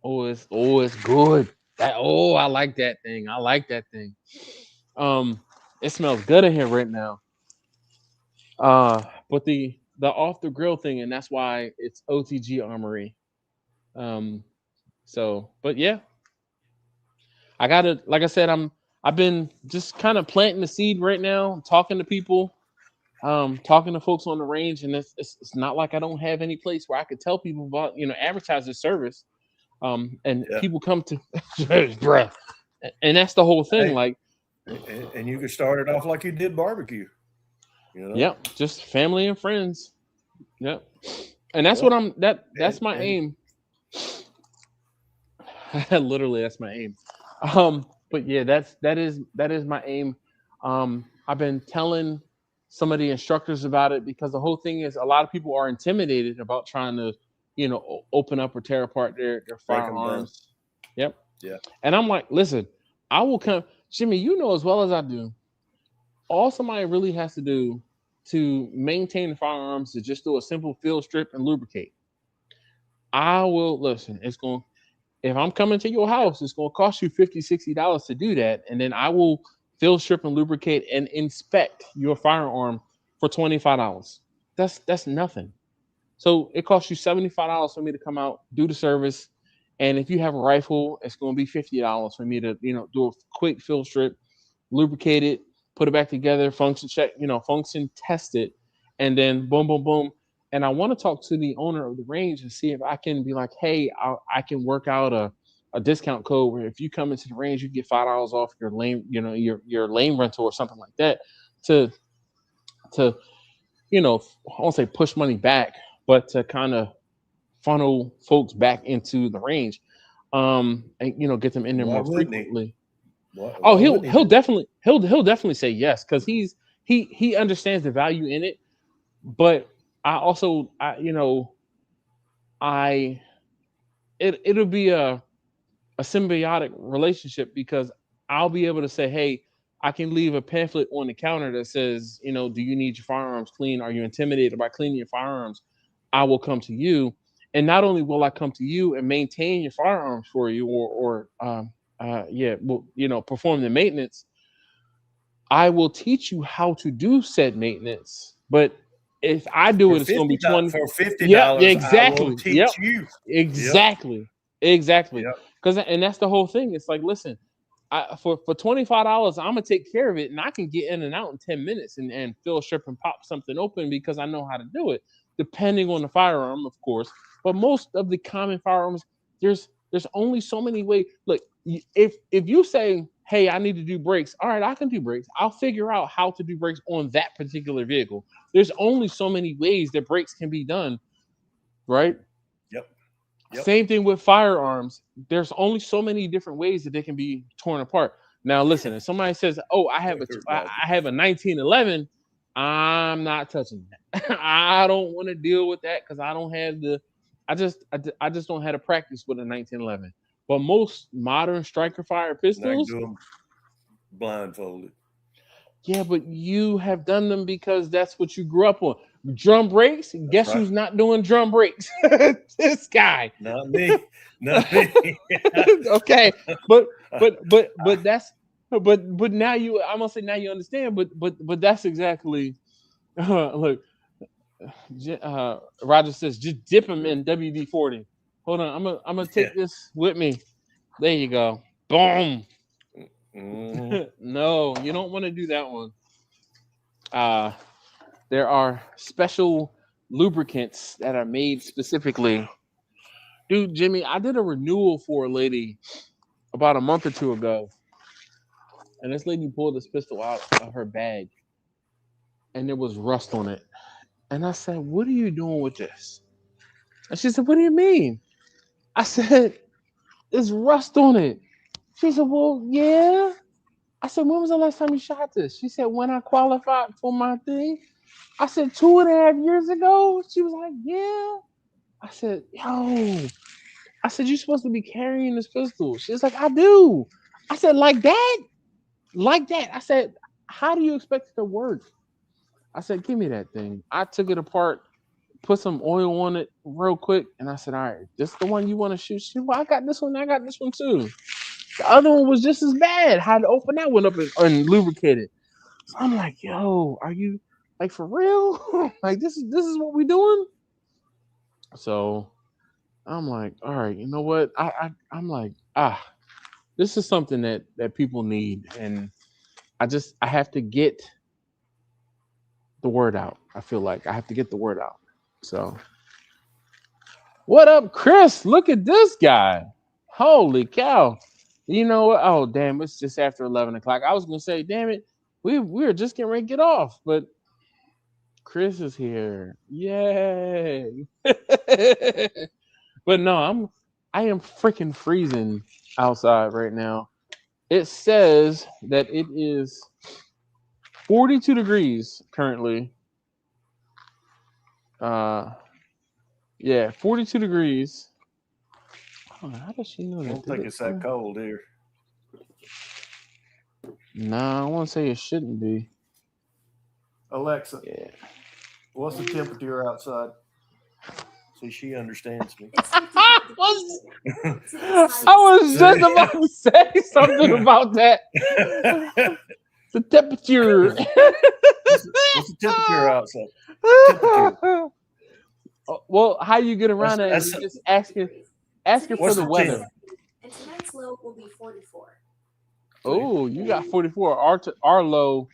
It's good. I like that thing. I like that thing. It smells good in here right now. But the Off the Grill thing, and that's why it's OTG Armory. So, but yeah, I gotta, like I said, I've been just kind of planting the seed right now, talking to people, talking to folks on the range, and it's not like I don't have any place where I could tell people about, advertise this service. And people come to, bruh, and that's the whole thing. Hey, like, and you could start it off like you did barbecue. Yep, just family and friends. Yep, and that's what that's my aim. Literally, that's my aim. But yeah, that is my aim. I've been telling some of the instructors about it because the whole thing is a lot of people are intimidated about trying to, open up or tear apart their firearms. Yep. Yeah. And I'm like, listen, I will come, Jimmy. You know as well as I do. All somebody really has to do to maintain the firearms is just do a simple field strip and lubricate. I will listen. If I'm coming to your house, it's going to cost you $50, $60 to do that. And then I will field strip and lubricate and inspect your firearm for $25. That's nothing. So it costs you $75 for me to come out, do the service. And if you have a rifle, it's going to be $50 for me to, do a quick field strip, lubricate it, put it back together, function check, function test it, and then boom, boom, boom. And I want to talk to the owner of the range and see if I can be like, hey, I can work out a discount code where if you come into the range, you get $5 off your lane, your lane rental or something like that to I won't say push money back, but to kind of funnel folks back into the range, and get them in there more frequently. He'll definitely say yes because he understands the value in it, but I also it'll be a symbiotic relationship because I'll be able to say, hey, I can leave a pamphlet on the counter that says, do you need your firearms clean? Are you intimidated by cleaning your firearms? I will come to you. And not only will I come to you and maintain your firearms for you or perform the maintenance, I will teach you how to do said maintenance. But if I do it, it's going to be $20 for $50. Yeah, exactly. I will teach you exactly. Because and that's the whole thing. It's like, listen, for $25, I'm gonna take care of it, and I can get in and out in 10 minutes and fill strip and pop something open because I know how to do it, depending on the firearm, of course. But most of the common firearms, there's only so many ways. Look, if you say, hey, I need to do brakes, all right, I can do brakes. I'll figure out how to do brakes on that particular vehicle. There's only so many ways that brakes can be done, right? Yep. Same thing with firearms. There's only so many different ways that they can be torn apart. Now, listen, if somebody says, "Oh, I have a 1911," I'm not touching that. I don't want to deal with that because I don't have the. I just don't have to practice with a 1911. But most modern striker fire pistols, do them blindfolded. Yeah, but you have done them because that's what you grew up on. Drum brakes. Guess who's not doing drum brakes? This guy. Not me. Okay, but that's but now you. I'm gonna say now you understand. But that's exactly. Look, Roger says just dip him in WD-40. Hold on, I'm gonna take this with me. There you go. Boom. No, you don't want to do that one. There are special lubricants that are made specifically. Dude, Jimmy, I did a renewal for a lady about a month or two ago. And this lady pulled this pistol out of her bag. And there was rust on it. And I said, what are you doing with this? And she said, what do you mean? I said, there's rust on it. She said, well, yeah. I said, when was the last time you shot this? She said, when I qualified for my thing. I said, 2.5 years ago? She was like, yeah. I said, yo. I said, you're supposed to be carrying this pistol. She's like, I do. I said, like that? Like that. I said, how do you expect it to work? I said, give me that thing. I took it apart, put some oil on it real quick, and I said, all right, this is the one you want to shoot? She said, well, I got this one. I got this one too. The other one was just as bad. Had to open that one up and lubricate it. So I'm like, yo, are you like for real? Like this is what we doing? So I'm like, all right, you know what? I'm like, this is something that people need, and I have to get the word out. I feel like I have to get the word out. So, what up, Chris? Look at this guy. Holy cow. You know what? Oh, damn, it's just after 11 o'clock. I was going to say, damn it, we were just getting ready to get off, but Chris is here. Yay. But no, I am freaking freezing outside right now. It says that it is 42 degrees currently. Yeah, 42 degrees. Oh, how does she know that? I don't think it's that cold here. Nah, I want to say it shouldn't be. Alexa, yeah. What's the temperature outside? See, she understands me. I was just about to say something about that. The temperature. What's the temperature outside? Temperature. Well, how you get around that? You just asking for the weather. And tonight's low will be 44. Oh, you got 44. Our low,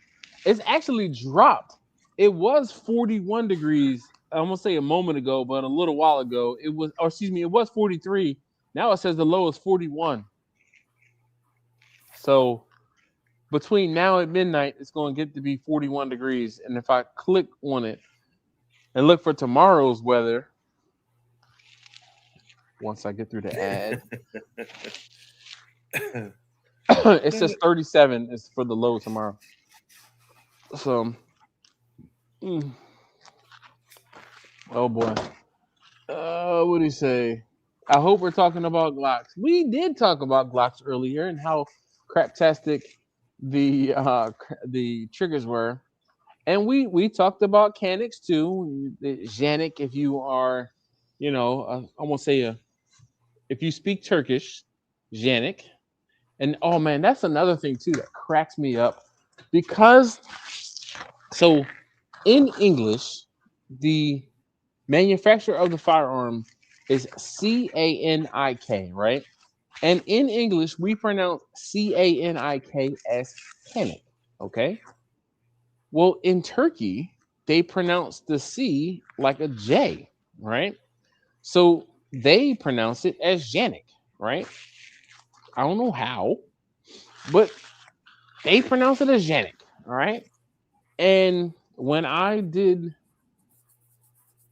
it's actually dropped. It was 41 degrees. I almost say a moment ago, but a little while ago, it was 43. Now it says the low is 41. So between now and midnight, it's going to get to be 41 degrees. And if I click on it and look for tomorrow's weather, once I get through the ad, it says 37 is for the low tomorrow. So, oh boy. What do you say? I hope we're talking about Glocks. We did talk about Glocks earlier and how craptastic the triggers were, and we talked about Canics too. Janik, if you are, I won't say if you speak Turkish, Janik. And oh man, that's another thing too that cracks me up, because so in English, the manufacturer of the firearm is CANIK, right? And in English, we pronounce CANIK as Canik, okay? Well, in Turkey, they pronounce the C like a J, right? So they pronounce it as Janik, right? I don't know how, but they pronounce it as Janik, all right? And when I did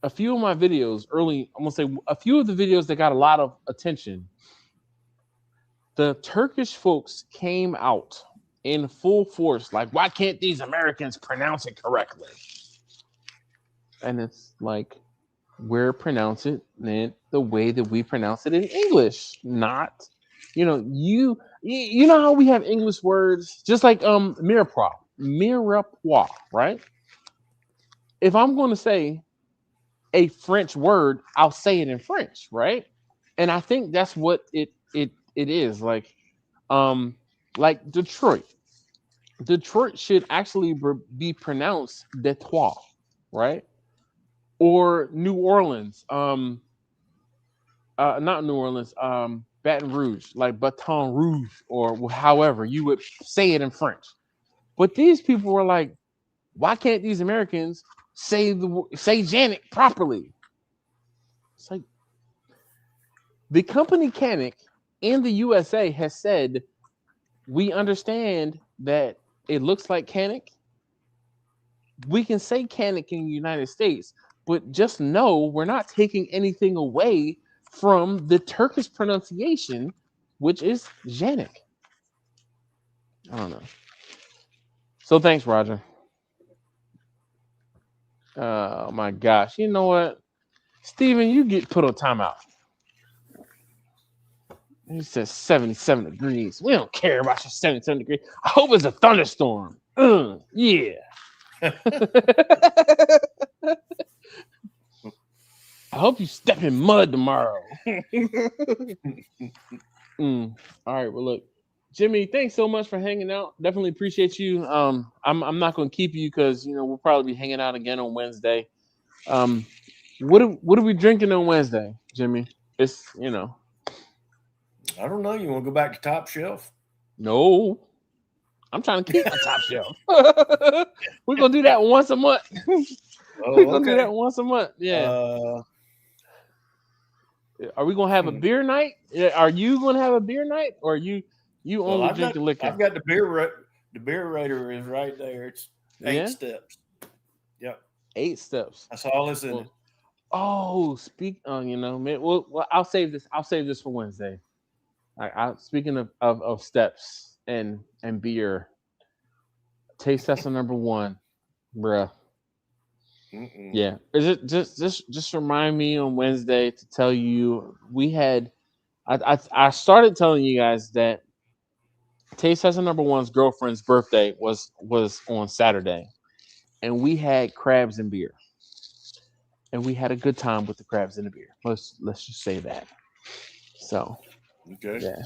a few of my videos early, I'm gonna say a few of the videos that got a lot of attention, the Turkish folks came out in full force, like, why can't these Americans pronounce it correctly? And it's like, we're pronouncing it the way that we pronounce it in English, not, you know how we have English words, just like mirepoix, right? If I'm going to say a French word, I'll say it in French, right? And I think that's what it is like Detroit. Detroit should actually be pronounced Detroit, right? Or New Orleans, not New Orleans, Baton Rouge, like Baton Rouge, or however you would say it in French. But these people were like, why can't these Americans say Janik properly? It's like, the company Canik in the USA has said, we understand that it looks like Canik. We can say Canik in the United States, but just know we're not taking anything away from the Turkish pronunciation, which is Janik. I don't know. So thanks, Roger. Oh my gosh. You know what? Steven, you get put on timeout. He says 77 degrees. We don't care about your 77 degrees. I hope it's a thunderstorm. Yeah. I hope you step in mud tomorrow. All right. Well, look, Jimmy, thanks so much for hanging out. Definitely appreciate you. I'm not going to keep you because we'll probably be hanging out again on Wednesday. What are we drinking on Wednesday, Jimmy? it's, you know. I don't know. You want to go back to Top Shelf? No. I'm trying to keep my Top Shelf. We're going to do that once a month. We're going to do that once a month. Yeah. Are we going to have a beer night? Are you going to have a beer night? Or you only drink the liquor? I've got the beer rater is right there. It's 8 steps. Yep. 8 steps. That's all it's in it. Oh, you know, man. Well, I'll save this. I'll save this for Wednesday. Speaking of steps and beer, taste tester number 1, bruh. Yeah, is it just remind me on Wednesday to tell you we had. I started telling you guys that taste tester number 1's girlfriend's birthday was on Saturday, and we had crabs and beer. And we had a good time with the crabs and the beer. Let's just say that. So, yeah.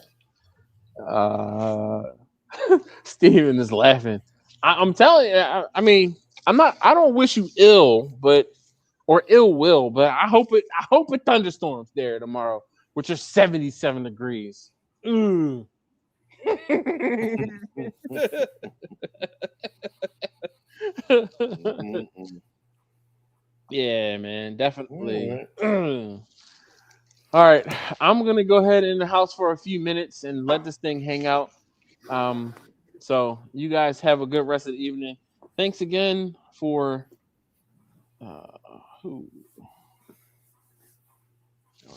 Steven is laughing. I'm telling you. I mean, I don't wish you ill, or ill will, but I hope it thunderstorms there tomorrow, which are 77 degrees. Ooh. Yeah, man, definitely. All right, I'm gonna go ahead in the house for a few minutes and let this thing hang out. So you guys have a good rest of the evening. Thanks again for who?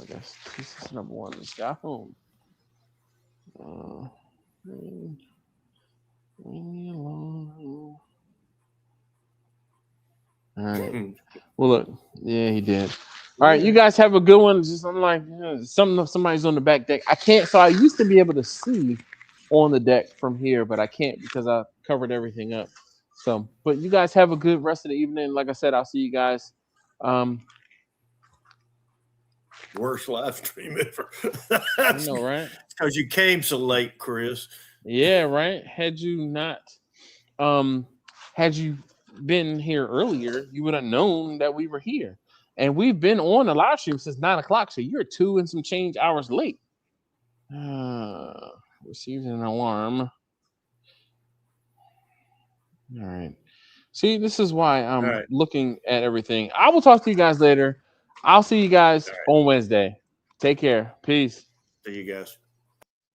I guess this is number 1. This got home. Leave me alone. All right. Well, look. Yeah, he did. All right, you guys have a good one. Just I'm like, somebody's on the back deck. I can't. So I used to be able to see on the deck from here, but I can't because I covered everything up. So, but you guys have a good rest of the evening. Like I said, I'll see you guys. Worst live stream ever. I know, right? Because you came so late, Chris. Yeah, right. Had you been here earlier, you would have known that we were here. And we've been on the live stream since 9 o'clock, so you're 2 and some change hours late. Received an alarm. All right. See, this is why I'm looking at everything. I will talk to you guys later. I'll see you guys on Wednesday. Take care. Peace. See you guys.